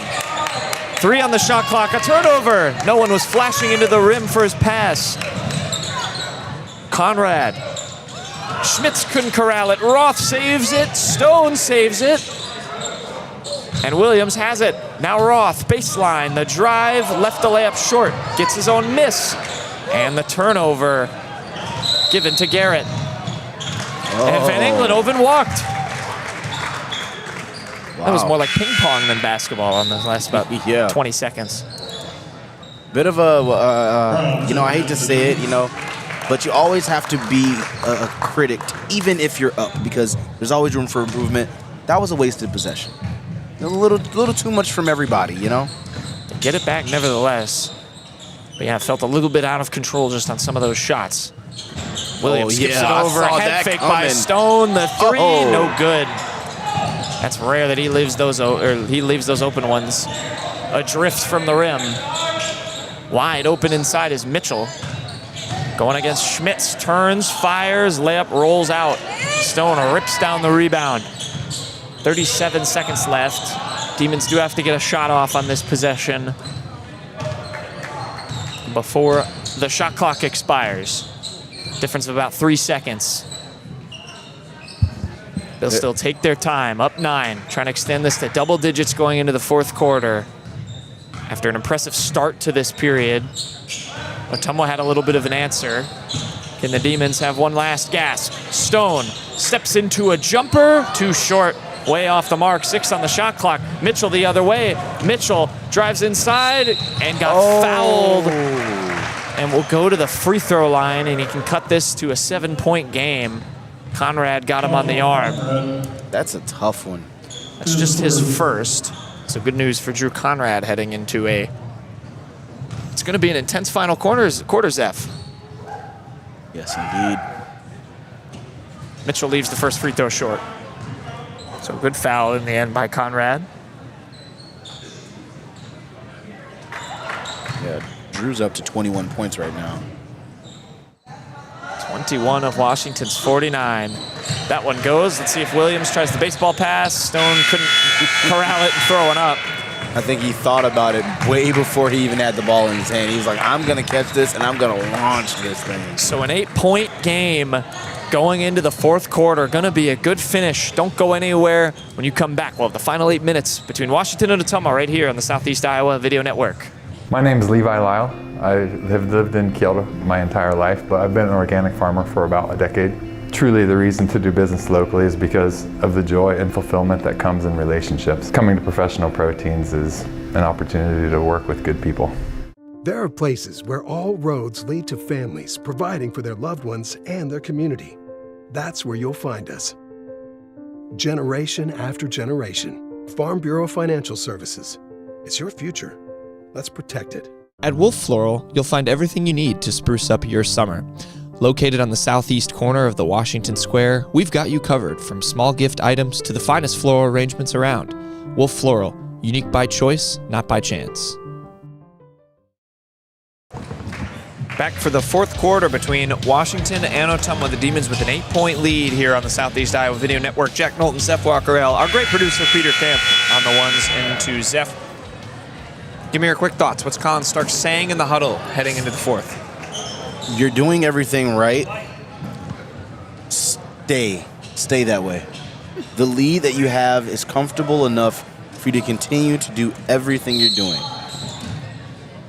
3 on the shot clock, a turnover. No one was flashing into the rim for his pass. Conrad. Schmitz couldn't corral it. Roth saves it. Stone saves it. And Williams has it. Now Roth, baseline. The drive, left the layup short. Gets his own miss. And the turnover given to Garrett. And Van Englenhoven walked. That was more like ping pong than basketball on the last about 20 seconds. Bit of a, you know, I hate to say it, you know, but you always have to be a critic, even if you're up, because there's always room for improvement. That was a wasted possession. A little too much from everybody, you know? Get it back nevertheless. But yeah, felt a little bit out of control just on some of those shots. Williams skips it over, a head fake by Stone. The three, no good. That's rare that he leaves those open ones adrift from the rim. Wide open inside is Mitchell. Going against Schmitz, turns, fires, layup, rolls out. Stone rips down the rebound. 37 seconds left. Demons do have to get a shot off on this possession before the shot clock expires. Difference of about 3 seconds. They'll still take their time, up 9, trying to extend this to double digits going into the fourth quarter. After an impressive start to this period, Ottumwa had a little bit of an answer. Can the Demons have one last gasp? Stone steps into a jumper, too short, way off the mark, 6 on the shot clock. Mitchell the other way. Mitchell drives inside and got fouled. And will go to the free throw line, and he can cut this to a 7-point game. Conrad got him on the arm. That's a tough one. That's just his first. So good news for Drew Conrad heading into it's going to be an intense final quarter, Zeph. Yes, indeed. Mitchell leaves the first free throw short. So good foul in the end by Conrad. Yeah, Drew's up to 21 points right now. 21 of Washington's 49. That one goes. Let's see if Williams tries the baseball pass. Stone couldn't corral it and throw it up. I think he thought about it way before he even had the ball in his hand. He was like, I'm going to catch this, and I'm going to launch this thing. So an 8-point game going into the fourth quarter. Going to be a good finish. Don't go anywhere. When you come back, we'll have the final 8 minutes between Washington and Ottumwa right here on the Southeast Iowa Video Network. My name is Levi Lyle. I have lived in Kyoto my entire life, but I've been an organic farmer for about a decade. Truly, the reason to do business locally is because of the joy and fulfillment that comes in relationships. Coming to Professional Proteins is an opportunity to work with good people. There are places where all roads lead to families providing for their loved ones and their community. That's where you'll find us. Generation after generation. Farm Bureau Financial Services. It's your future. Let's protect it. At Wolf Floral, you'll find everything you need to spruce up your summer. Located on the southeast corner of the Washington Square, we've got you covered from small gift items to the finest floral arrangements around. Wolf Floral, unique by choice, not by chance. Back for the fourth quarter between Washington and Ottumwa. The Demons with an 8-point lead here on the Southeast Iowa Video Network. Jack Knowlton, Zeph Walkerell, our great producer Peter Camp on the ones and twos. Zeph, give me your quick thoughts. What's Colin Stark saying in the huddle heading into the fourth? You're doing everything right. Stay that way. The lead that you have is comfortable enough for you to continue to do everything you're doing.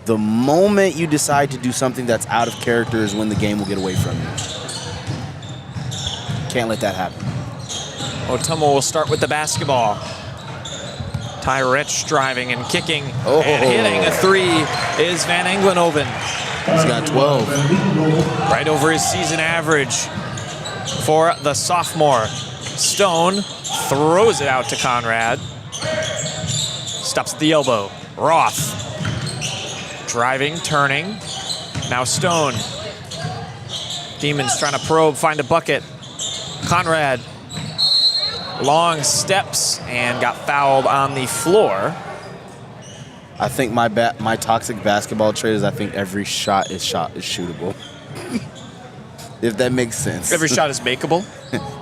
The moment you decide to do something that's out of character is when the game will get away from you. Can't let that happen. Ottumwa will start with the basketball. Ty Rich driving and kicking and hitting a three is Van Englenhoven. He's got 12. Right over his season average for the sophomore. Stone throws it out to Conrad. Stops at the elbow. Roth driving, turning. Now Stone. Demons trying to probe, find a bucket. Conrad. Long steps and got fouled on the floor. I think my toxic basketball trait is I think every shot is shootable. If that makes sense. Every shot is makeable?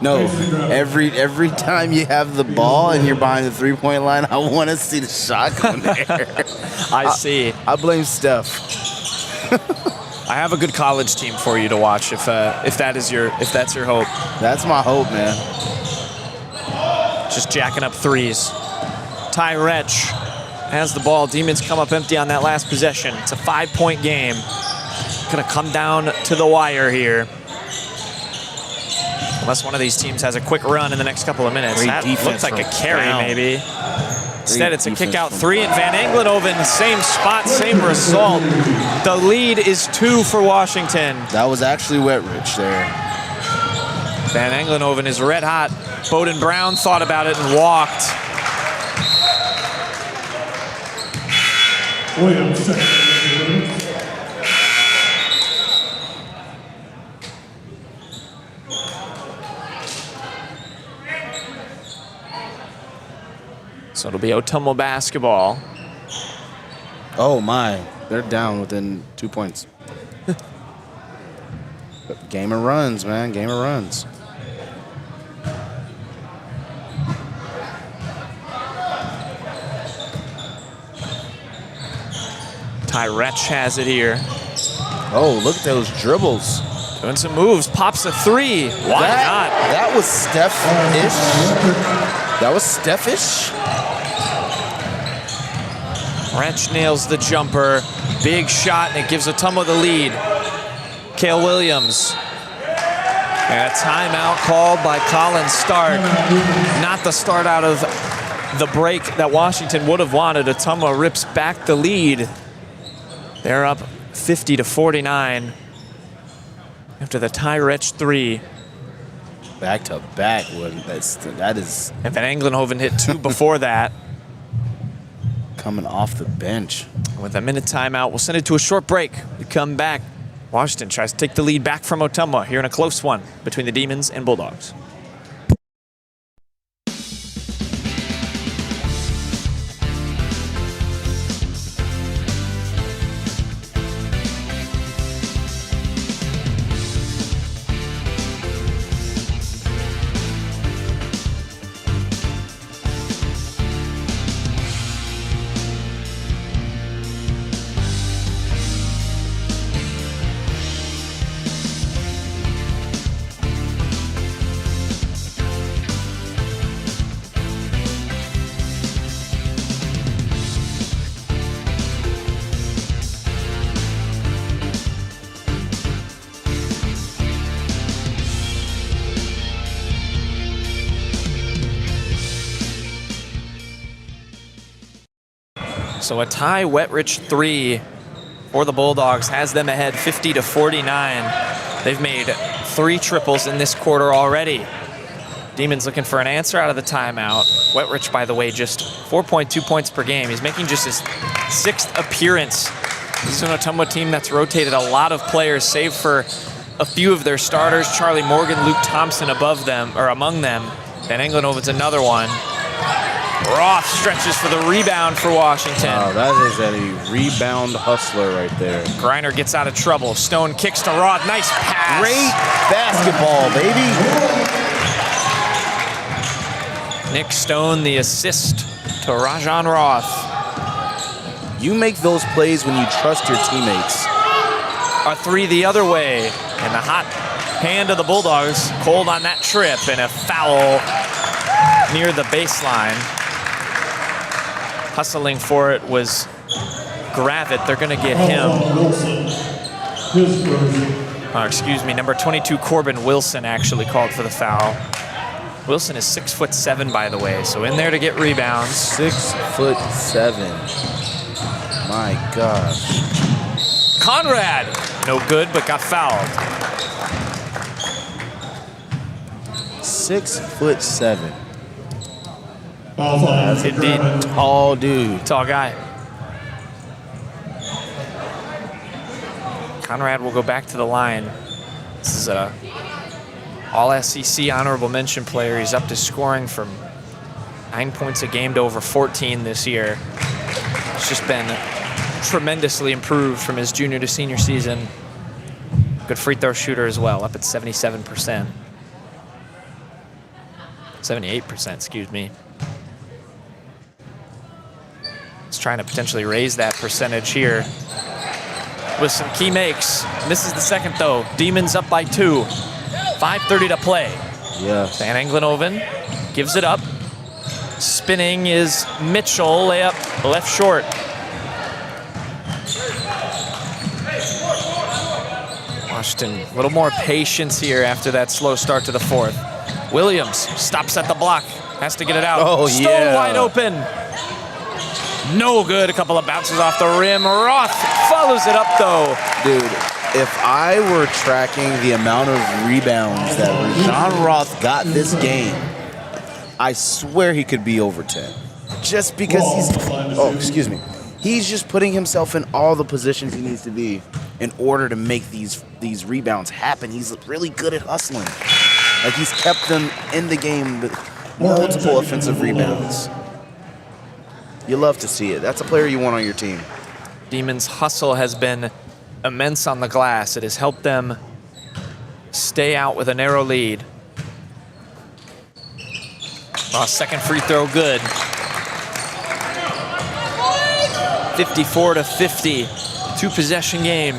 No, every time you have the ball and you're behind the three-point line, I want to see the shot go in there. I see. I blame Steph. I have a good college team for you to watch if that's your hope. That's my hope, man. Just jacking up threes. Ty Retch has the ball. Demons come up empty on that last possession. It's a 5-point game. Gonna come down to the wire here. Unless one of these teams has a quick run in the next couple of minutes. Great That defense looks like a from carry, Brown. maybe. Instead, it's a defense kick-out from 3, and Van Engelenhoven, same spot, same result. The lead is 2 for Washington. That was actually Wetridge there. Van Engelenhoven is red hot. Bowden Brown thought about it and walked. So it'll be Ottumwa basketball. Oh my, they're down within 2 points. Game of runs, man, game of runs. Tyrech has it here. Oh, look at those dribbles. Doing some moves, pops a 3. Why not? That was Steph-ish. That was Steph-ish. Wretch nails the jumper. Big shot, and it gives Ottumwa the lead. Cale Williams. And a timeout called by Colin Stark. Not the start out of the break that Washington would have wanted. Ottumwa rips back the lead. They're up 50-49 after the Tyrech 3. Back to back. That is. And Van Engelenhoven hit 2 before that. Coming off the bench. With a minute timeout, we'll send it to a short break. We come back. Washington tries to take the lead back from Ottumwa here in a close one between the Demons and Bulldogs. So a tie Wetridge 3 for the Bulldogs has them ahead 50-49. They've made 3 triples in this quarter already. Demons looking for an answer out of the timeout. Wetridge, by the way, just 4.2 points per game. He's making just his 6th appearance. This is an Ottumwa team that's rotated a lot of players, save for a few of their starters. Charlie Morgan, Luke Thompson above them, or among them. Van Engelenhoven's another one. Roth stretches for the rebound for Washington. Wow, that is a rebound hustler right there. Griner gets out of trouble. Stone kicks to Roth. Nice pass. Great basketball, baby. Nick Stone, the assist to Rajon Roth. You make those plays when you trust your teammates. A 3 the other way. And the hot hand of the Bulldogs. Cold on that trip. And a foul near the baseline. Hustling for it was Gravitt. They're going to get him. Excuse me, number 22, Corbin Wilson actually called for the foul. Wilson is 6'7", by the way, so in there to get rebounds. 6'7". My gosh. Conrad, no good, but got fouled. 6'7". Indeed. Tall dude. Tall guy. Conrad will go back to the line. This is a All-SEC honorable mention player. He's up to scoring from 9 points a game to over 14 this year. It's just been tremendously improved from his junior to senior season. Good free throw shooter as well, up at 77%. 78%, excuse me. He's trying to potentially raise that percentage here with some key makes. Misses the second though. Demons up by 2. 5:30 to play. Yeah. Van Engelenhoven gives it up. Spinning is Mitchell. Layup left short. Washington, a little more patience here after that slow start to the fourth. Williams stops at the block, has to get it out. Oh, Stone yeah. wide open. No good, a couple of bounces off the rim. Roth follows it up though. Dude, if I were tracking the amount of rebounds that Rajon Roth got this game, I swear he could be over 10. Just because he's just putting himself in all the positions he needs to be in order to make these rebounds happen. He's really good at hustling. Like, he's kept them in the game with multiple offensive rebounds. You love to see it. That's a player you want on your team. Demons' hustle has been immense on the glass. It has helped them stay out with a narrow lead. Second free throw good. 54-50, two-possession game.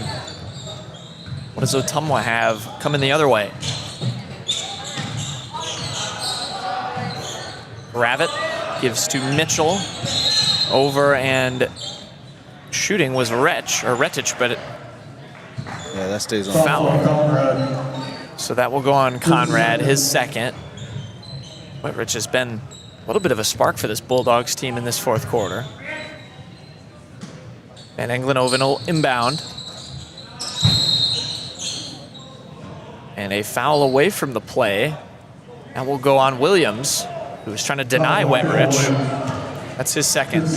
What does Ottumwa have coming the other way? Ravit gives to Mitchell. Over and shooting was Retich, but yeah, that stays on. Foul. So that will go on Conrad, his second. Whitrich has been a little bit of a spark for this Bulldogs team in this fourth quarter. Van Engelen-Oven will inbound. And a foul away from the play. That will go on Williams, who was trying to deny Whitrich. That's his second.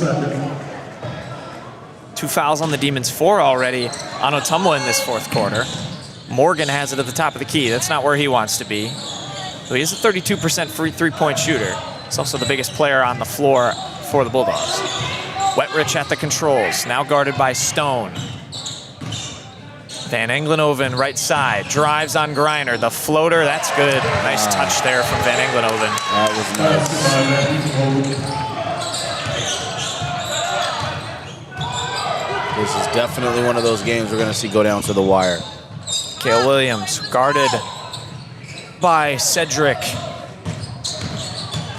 2 fouls on the Demons, 4 already on Ottumwa in this fourth quarter. Morgan has it at the top of the key. That's not where he wants to be. So he is a 32% free three-point shooter. He's also the biggest player on the floor for the Bulldogs. Whitrich at the controls, now guarded by Stone. Van Engelen-Oven right side, drives on Griner. The floater, that's good. Nice touch there from Van Engelen-Oven. That was nice. This is definitely one of those games we're going to see go down to the wire. Cale Williams guarded by Cedric.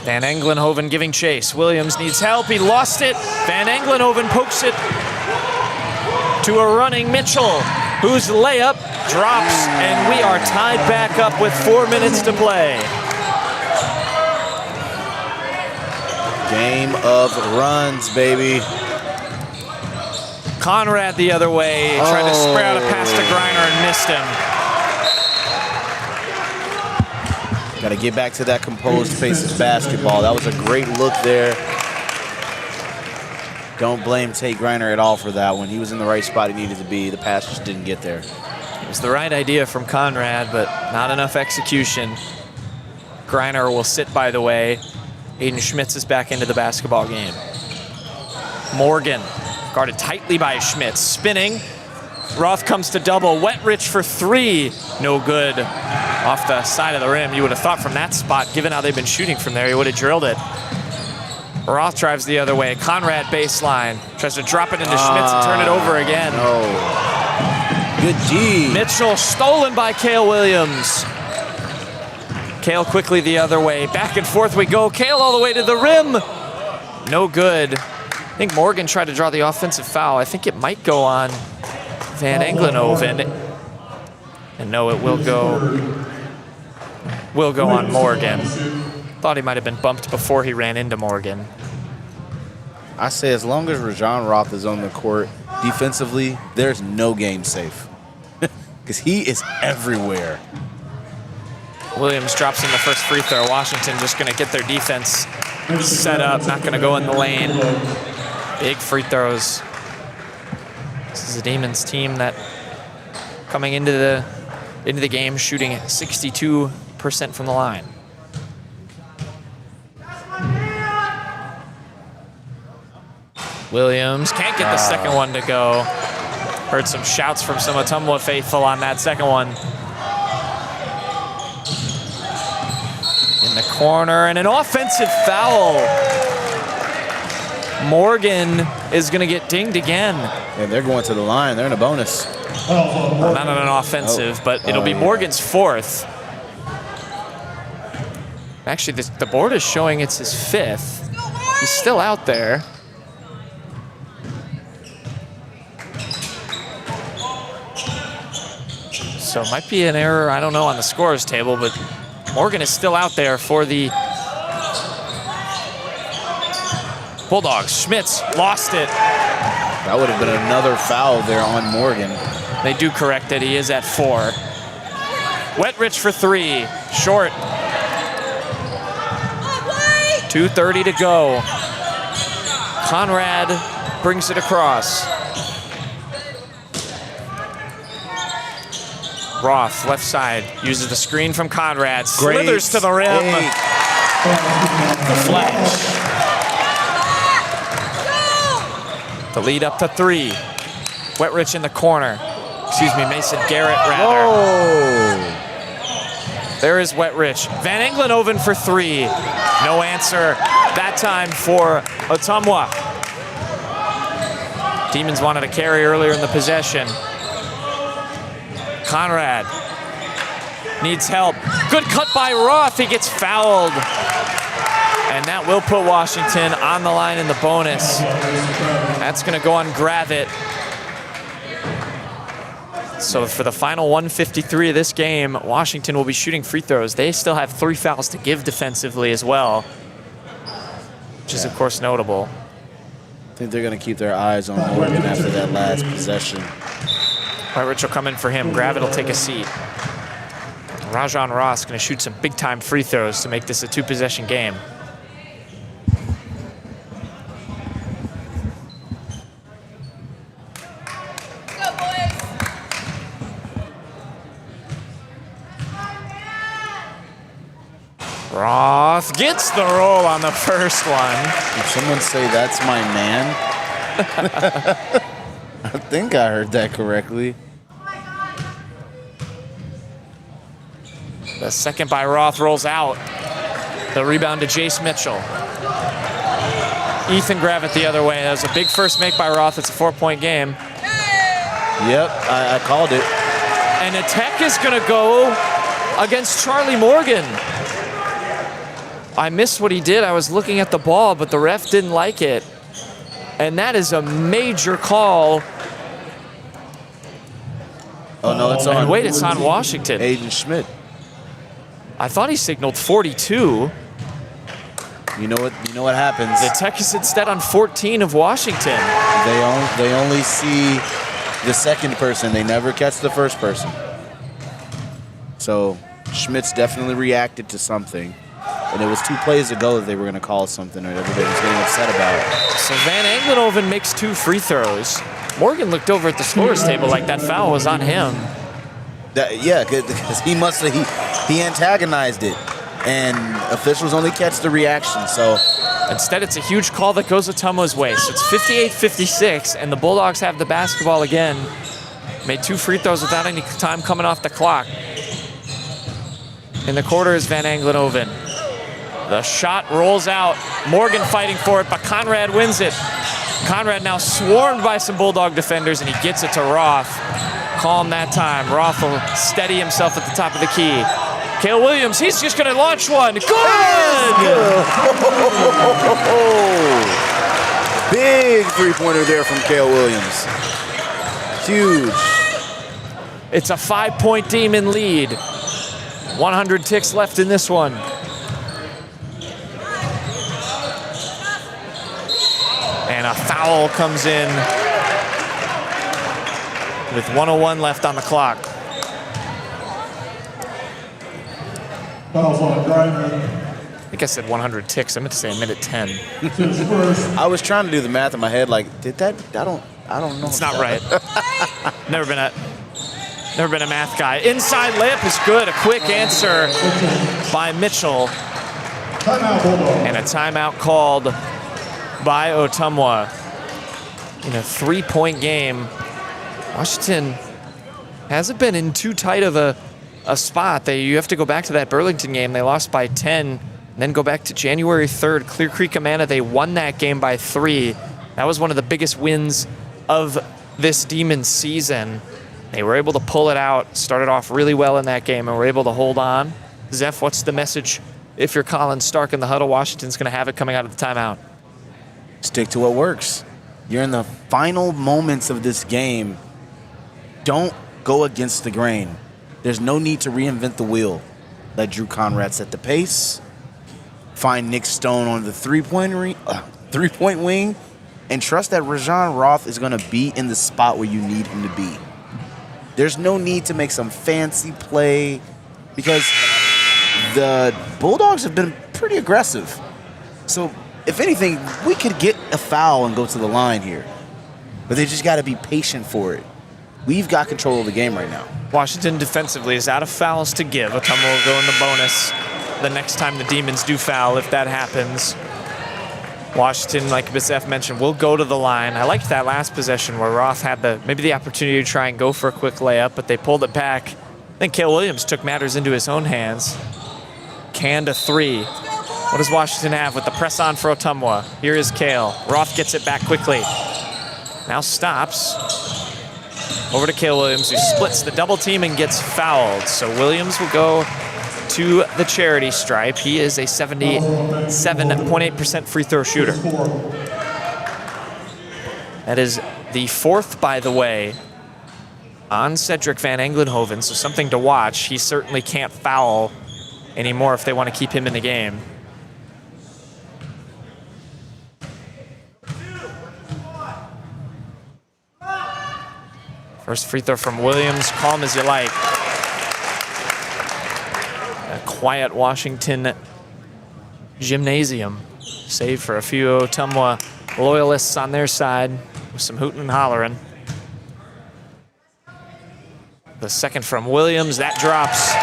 Van Engelen-Oven giving chase. Williams needs help. He lost it. Van Engelen-Oven pokes it to a running Mitchell, whose layup drops, and we are tied back up with 4 minutes to play. Game of runs, baby. Conrad the other way, trying to spray out a pass to Griner and missed him. Got to get back to that composed pace of basketball. That was a great look there. Don't blame Tate Griner at all for that one. He was in the right spot he needed to be. The pass just didn't get there. It was the right idea from Conrad, but not enough execution. Griner will sit, by the way. Aiden Schmitz is back into the basketball game. Morgan guarded tightly by Schmitz, spinning. Roth comes to double. Whitrich for 3, no good. Off the side of the rim. You would have thought from that spot, given how they've been shooting from there, he would have drilled it. Roth drives the other way. Conrad baseline. Tries to drop it into Schmitz and turn it over again. No. Good D. Mitchell stolen by Cale Williams. Cale quickly the other way. Back and forth we go. Cale all the way to the rim. No good. I think Morgan tried to draw the offensive foul. I think it might go on Van Engelen-Oven. And no, it will go on Morgan. Thought he might have been bumped before he ran into Morgan. I say as long as Rajon Roth is on the court defensively, there's no game safe. Because he is everywhere. Williams drops in the first free throw. Washington just going to get their defense set up, not going to go in the lane. Big free throws. This is a Demons team that coming into the game shooting at 62% from the line. Williams can't get the second one to go. Heard some shouts from some Ottumwa faithful on that second one. In the corner, and an offensive foul. Morgan is going to get dinged again. And they're going to the line. They're in a bonus. Well, not on an offensive, but it'll be Morgan's 4th. Actually, the board is showing it's his 5th. He's still out there. So it might be an error, I don't know, on the scorer's table, but Morgan is still out there for the Bulldogs. Schmitz lost it. That would have been another foul there on Morgan. They do correct it. He is at 4. Wetrich for 3. Short. 2:30 to go. Conrad brings it across. Roth, left side, uses the screen from Conrad. Slithers to the rim. The flash. The lead up to 3. Wetrich in the corner. Excuse me, Mason Garrett, rather. Whoa. There is Wetrich. Van Englenoven for 3. No answer that time for Ottumwa. Demons wanted a carry earlier in the possession. Conrad needs help. Good cut by Roth. He gets fouled. And that will put Washington on the line in the bonus. That's going to go on Gravett. So for the final 153 of this game, Washington will be shooting free throws. They still have 3 fouls to give defensively as well, which is, of course, notable. I think they're going to keep their eyes on Morgan after that last possession. Rich will come in for him. Gravett will take a seat. Rajon Ross going to shoot some big-time free throws to make this a 2-possession game. Roth gets the roll on the first one. Did someone say that's my man? I think I heard that correctly. The second by Roth rolls out. The rebound to Jace Mitchell. Ethan Gravett the other way. That was a big first make by Roth. It's a 4-point game. Yep, I called it. And a tech is going to go against Charlie Morgan. I missed what he did. I was looking at the ball, but the ref didn't like it. And that is a major call. Oh, no, it's on. And wait, it's on Washington. Aiden Schmidt. I thought he signaled 42. You know what happens. The tech is instead on 14 of Washington. They only see the second person. They never catch the first person. So Schmidt's definitely reacted to something. And it was 2 plays ago that they were going to call something that everybody was getting upset about. So Van Englenoven makes 2 free throws. Morgan looked over at the scorer's table like that foul was on him. Yeah, because he antagonized it. And officials only catch the reaction, so. Instead, it's a huge call that goes Ottumwa's way. So it's 58-56, and the Bulldogs have the basketball again. Made 2 free throws without any time coming off the clock. In the quarter is Van Englenoven. The shot rolls out. Morgan fighting for it, but Conrad wins it. Conrad now swarmed by some Bulldog defenders, and he gets it to Roth. Calm that time. Roth will steady himself at the top of the key. Cale Williams, he's just going to launch one. Good! Big three-pointer there from Cale Williams. Huge. It's a 5-point Demon lead. 100 ticks left in this one. And a foul comes in with 1:01 left on the clock. I think I said 100 ticks. I meant to say a minute 10. I was trying to do the math in my head. Like, did that? I don't know. It's not right. Never been a math guy. Inside layup is good. A quick answer by Mitchell. And a timeout called by Ottumwa. In a 3-point game, Washington hasn't been in too tight of a spot. You have to go back to that Burlington game. They lost by 10, and then go back to January 3rd. Clear Creek Amana, they won that game by 3. That was one of the biggest wins of this Demons season. They were able to pull it out, started off really well in that game, and were able to hold on. Zeph, what's the message if you're Colin Stark in the huddle? Washington's going to have it coming out of the timeout. Stick to what works. You're in the final moments of this game. Don't go against the grain. There's no need to reinvent the wheel. Let Drew Conrad set the pace, find Nick Stone on the three-point wing, and trust that Rajon Roth is going to be in the spot where you need him to be. There's no need to make some fancy play because the Bulldogs have been pretty aggressive. So, if anything, we could get a foul and go to the line here. But they just got to be patient for it. We've got control of the game right now. Washington defensively is out of fouls to give. Ottumwa will go in the bonus the next time the Demons do foul, if that happens. Washington, like Bissef mentioned, will go to the line. I liked that last possession where Roth had maybe the opportunity to try and go for a quick layup, but they pulled it back. Then Cale Williams took matters into his own hands. Canned a three. What does Washington have with the press on for Ottumwa? Here is Cale. Roth gets it back quickly. Now stops. Over to Cale Williams, who splits the double team and gets fouled. So Williams will go to the charity stripe. He is a 77.8% free throw shooter. That is the fourth, by the way, on Cedric Van Englenhoven, so something to watch. He certainly can't foul anymore if they want to keep him in the game. First free throw from Williams, calm as you like. A quiet Washington gymnasium, save for a few Ottumwa loyalists on their side with some hooting and hollering. The second from Williams, that drops.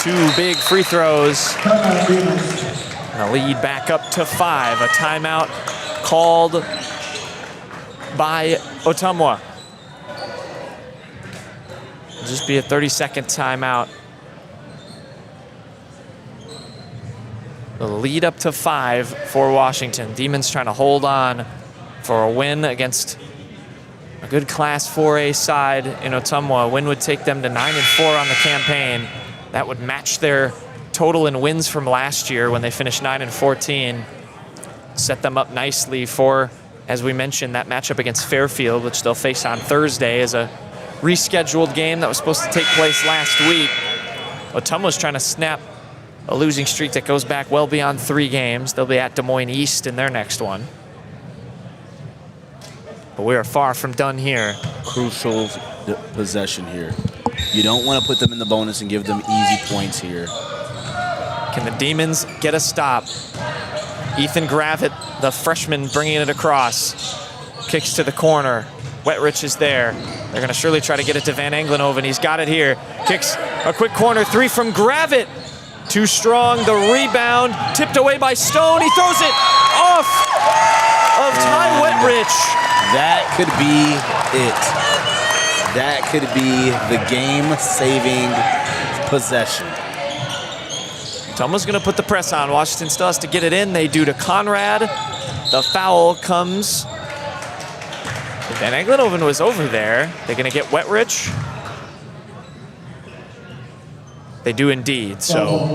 Two big free throws. And a lead back up to 5. A timeout called by Ottumwa. It'll just be a 30-second timeout. The lead up to 5 for Washington. Demons trying to hold on for a win against a good Class 4A side in Ottumwa. A win would take them to 9-4 on the campaign. That would match their total in wins from last year when they finished 9-14. Set them up nicely for, as we mentioned, that matchup against Fairfield, which they'll face on Thursday as a rescheduled game that was supposed to take place last week. Ottumwa's trying to snap a losing streak that goes back well beyond 3 games. They'll be at Des Moines East in their next one. But we are far from done here. Crucial possession here. You don't want to put them in the bonus and give them easy points here. Can the Demons get a stop? Ethan Gravitt, the freshman, bringing it across. Kicks to the corner. Wettrich is there. They're going to surely try to get it to Van Englenhoven. He's got it here. Kicks a quick corner 3 from Gravitt. Too strong. The rebound tipped away by Stone. He throws it off of Ty Wettrich. That could be it. That could be the game-saving possession. Ottumwa's going to put the press on. Washington still has to get it in. They do to Conrad. The foul comes. Van Englenhoven was over there. They're going to get Wettrich. They do indeed, so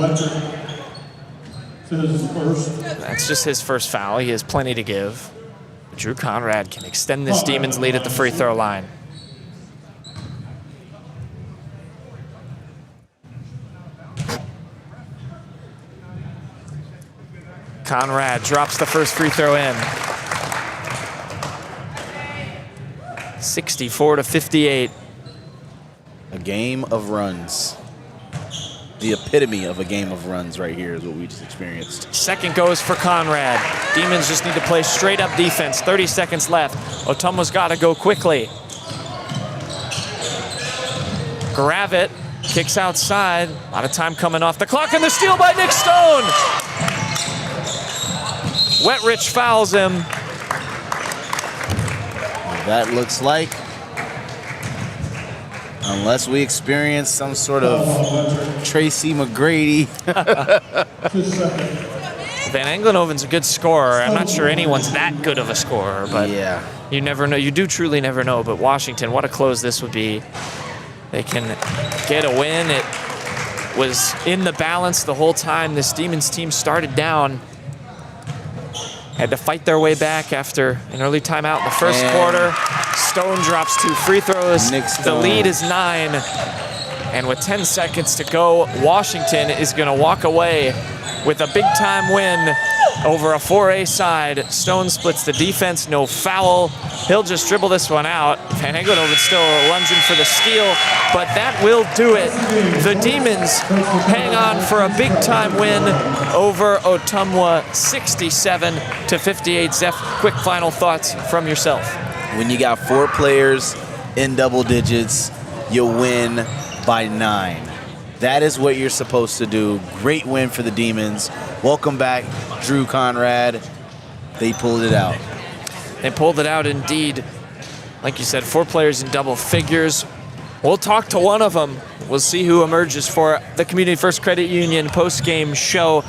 that's just his first foul. He has plenty to give. Drew Conrad can extend this Demons lead at the free throw line. Conrad drops the first free throw in. 64-58. A game of runs. The epitome of a game of runs right here is what we just experienced. Second goes for Conrad. Demons just need to play straight up defense. 30 seconds left. Ottumwa's got to go quickly. Gravitt kicks outside. A lot of time coming off the clock, and the steal by Nick Stone. Wettrich fouls him. That looks like, unless we experience some sort of Tracy McGrady. Van Englenhoven's a good scorer. I'm not sure anyone's that good of a scorer, but yeah, you never know. You do truly never know. But Washington, what a close this would be. They can get a win. It was in the balance the whole time. This Demons team started down. Had to fight their way back after an early timeout in the first quarter. Stone drops 2 free throws. The lead is 9. And with 10 seconds to go, Washington is going to walk away with a big-time win over a 4A side. Stone splits the defense, no foul. He'll just dribble this one out. Van Engelhoven still lunging for the steal, but that will do it. The Demons hang on for a big-time win over Ottumwa, 67-58. Zeph, quick final thoughts from yourself. When you got 4 players in double digits, you win by 9. That is what you're supposed to do. Great win for the Demons. Welcome back, Drew Conrad. They pulled it out. They pulled it out indeed. Like you said, 4 players in double figures. We'll talk to one of them. We'll see who emerges for the Community First Credit Union post-game show.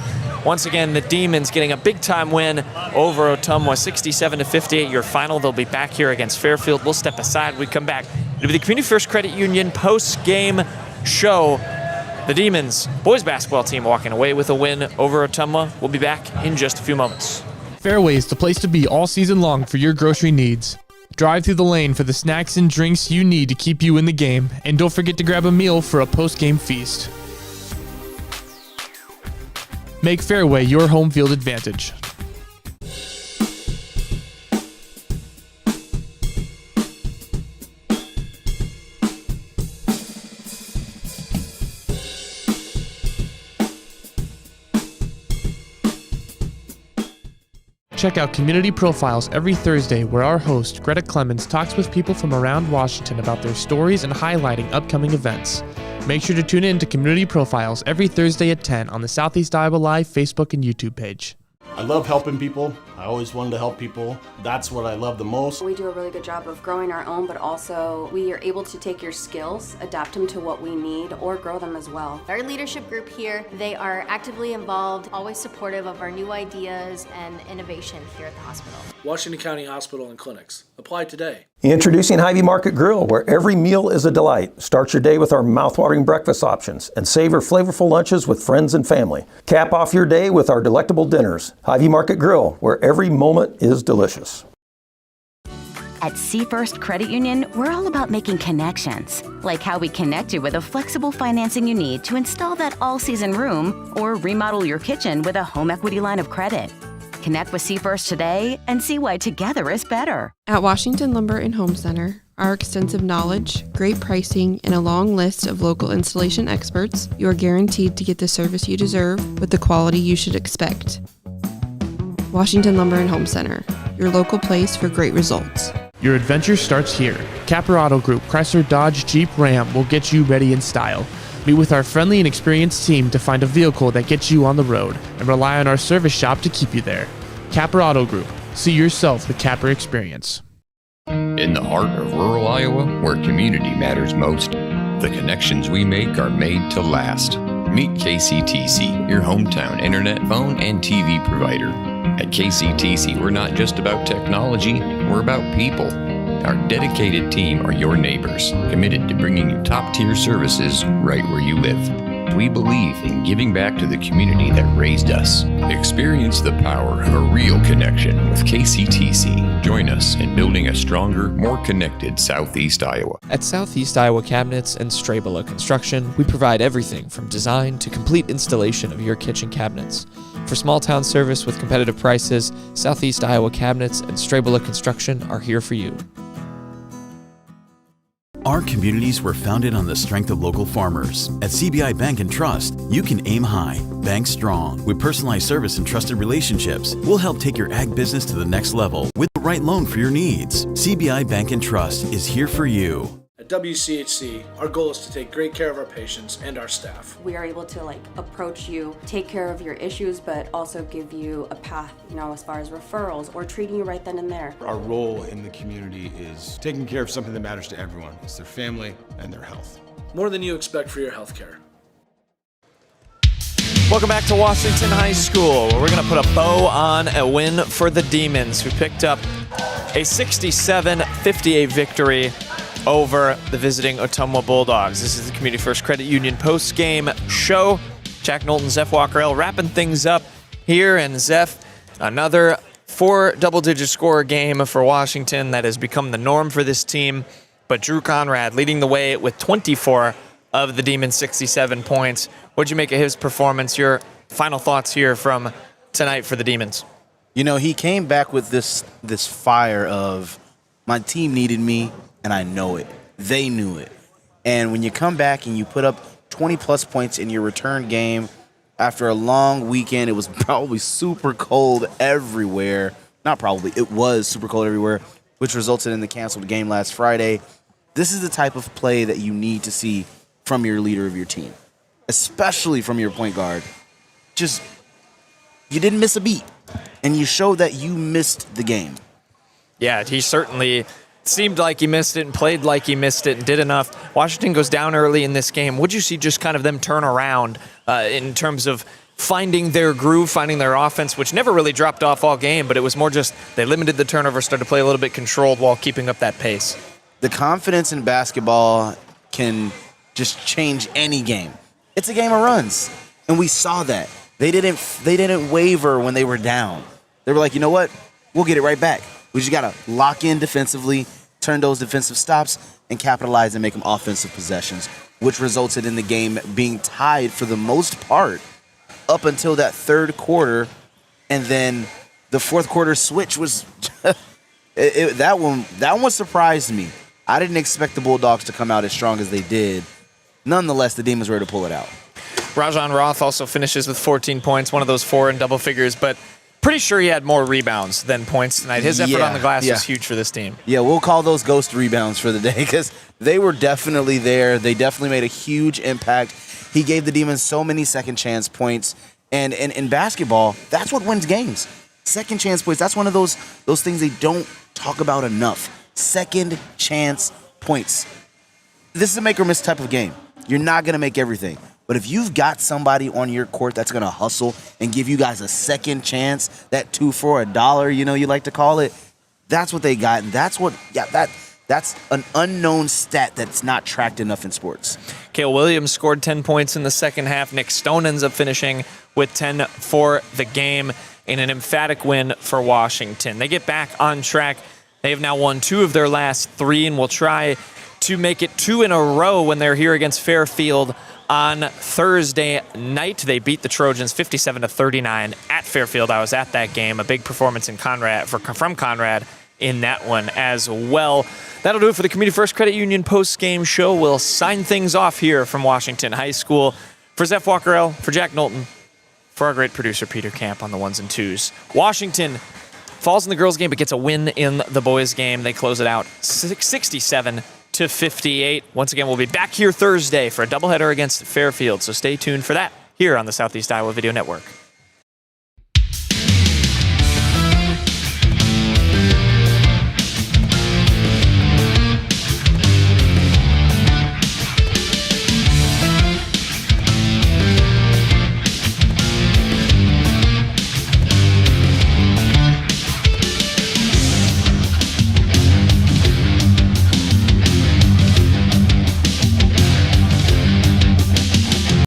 Once again, the Demons getting a big-time win over Ottumwa, 67-58. Your final. They'll be back here against Fairfield. We'll step aside. We come back. It'll be the Community First Credit Union post-game show. The Demons boys basketball team walking away with a win over Ottumwa. We'll be back in just a few moments. Fairway's the place to be all season long for your grocery needs. Drive through the lane for the snacks and drinks you need to keep you in the game, and don't forget to grab a meal for a post-game feast. Make Fairway your home field advantage. Check out Community Profiles every Thursday, where our host, Greta Clemens, talks with people from around Washington about their stories and highlighting upcoming events. Make sure to tune in to Community Profiles every Thursday at 10 on the Southeast Iowa Live Facebook and YouTube page. I love helping people. I always wanted to help people. That's what I love the most. We do a really good job of growing our own, but also we are able to take your skills, adapt them to what we need, or grow them as well. Our leadership group here, they are actively involved, always supportive of our new ideas and innovation here at the hospital. Washington County Hospital and Clinics. Apply today. Introducing Hy-Vee Market Grill, where every meal is a delight. Start your day with our mouthwatering breakfast options and savor flavorful lunches with friends and family. Cap off your day with our delectable dinners. Hy-Vee Market Grill, where every moment is delicious. At First Credit Union, we're all about making connections, like how we connect you with a flexible financing you need to install that all-season room or remodel your kitchen with a home equity line of credit. Connect with First today and see why together is better. At Washington Lumber and Home Center, our extensive knowledge, great pricing, and a long list of local installation experts, you are guaranteed to get the service you deserve with the quality you should expect. Washington Lumber and Home Center, your local place for great results. Your adventure starts here. Capper Auto Group, Chrysler, Dodge, Jeep, Ram will get you ready in style. Meet with our friendly and experienced team to find a vehicle that gets you on the road, and rely on our service shop to keep you there. Capper Auto Group. See yourself the Capper experience. In the heart of rural Iowa, where community matters most, the connections we make are made to last. Meet KCTC, your hometown internet, phone, and TV provider. At KCTC, we're not just about technology, we're about people. Our dedicated team are your neighbors, committed to bringing you top-tier services right where you live. We believe in giving back to the community that raised us. Experience the power of a real connection with KCTC. Join us in building a stronger, more connected Southeast Iowa. At Southeast Iowa Cabinets and Strabela Construction, we provide everything from design to complete installation of your kitchen cabinets. For small town service with competitive prices, Southeast Iowa Cabinets and Strabela Construction are here for you. Our communities were founded on the strength of local farmers. At CBI Bank and Trust, you can aim high, bank strong. With personalized service and trusted relationships, we'll help take your ag business to the next level with the right loan for your needs. CBI Bank and Trust is here for you. At WCHC, our goal is to take great care of our patients and our staff. We are able to approach you, take care of your issues, but also give you a path, as far as referrals or treating you right then and there. Our role in the community is taking care of something that matters to everyone. It's their family and their health. More than you expect for your health care. Welcome back to Washington High School, where we're going to put a bow on a win for the Demons, who picked up a 67-58 victory over the visiting Ottumwa Bulldogs. This is the Community First Credit Union post-game show. Jack Knowlton, Zeph Walkerell wrapping things up here. And Zeph, another 4 double-digit scorer game for Washington that has become the norm for this team. But Drew Conrad leading the way with 24 of the Demons, 67 points. What'd you make of his performance? Your final thoughts here from tonight for the Demons. You know, he came back with this fire of, my team needed me, and I know it. They knew it. And when you come back and you put up 20-plus points in your return game after a long weekend, it was probably super cold everywhere. Not probably, it was super cold everywhere, which resulted in the canceled game last Friday. This is the type of play that you need to see from your leader of your team, especially from your point guard. Just, you didn't miss a beat, and you showed that you missed the game. Yeah, he certainly seemed like he missed it and played like he missed it and did enough. Washington goes down early in this game. What'd you see just kind of them turn around in terms of finding their groove, finding their offense, which never really dropped off all game, but it was more just they limited the turnover, started to play a little bit controlled while keeping up that pace? The confidence in basketball can just change any game. It's a game of runs, and we saw that. They didn't waver when they were down. They were like, you know what? We'll get it right back. We just got to lock in defensively, turn those defensive stops, and capitalize and make them offensive possessions, which resulted in the game being tied for the most part up until that third quarter. And then the fourth quarter switch was that one surprised me. I didn't expect the Bulldogs to come out as strong as they did. Nonetheless, the Demons were able to pull it out. Rajon Roth also finishes with 14 points, one of those 4 in double figures, but pretty sure he had more rebounds than points tonight. His effort on the glass was huge for this team. Yeah, we'll call those ghost rebounds for the day because they were definitely there. They definitely made a huge impact. He gave the Demons so many second chance points. And in basketball, that's what wins games. Second chance points, that's one of those things they don't talk about enough. Second chance points. This is a make or miss type of game. You're not going to make everything. But if you've got somebody on your court that's going to hustle and give you guys a second chance, that 2 for $1, you like to call it, that's what they got. And that's an unknown stat that's not tracked enough in sports. Cale Williams scored 10 points in the second half. Nick Stone ends up finishing with 10 for the game in an emphatic win for Washington. They get back on track. They have now won 2 of their last 3 and will try to make it 2 in a row when they're here against Fairfield on Thursday night. They beat the Trojans 57-39 at Fairfield. I was at that game. A big performance from Conrad in that one as well. That'll do it for the Community First Credit Union post-game show. We'll sign things off here from Washington High School. For Zeph Walkerell, for Jack Knowlton, for our great producer Peter Camp on the 1s and 2s. Washington falls in the girls' game but gets a win in the boys' game. They close it out 67-58. Once again, we'll be back here Thursday for a doubleheader against Fairfield, so stay tuned for that here on the Southeast Iowa Video Network.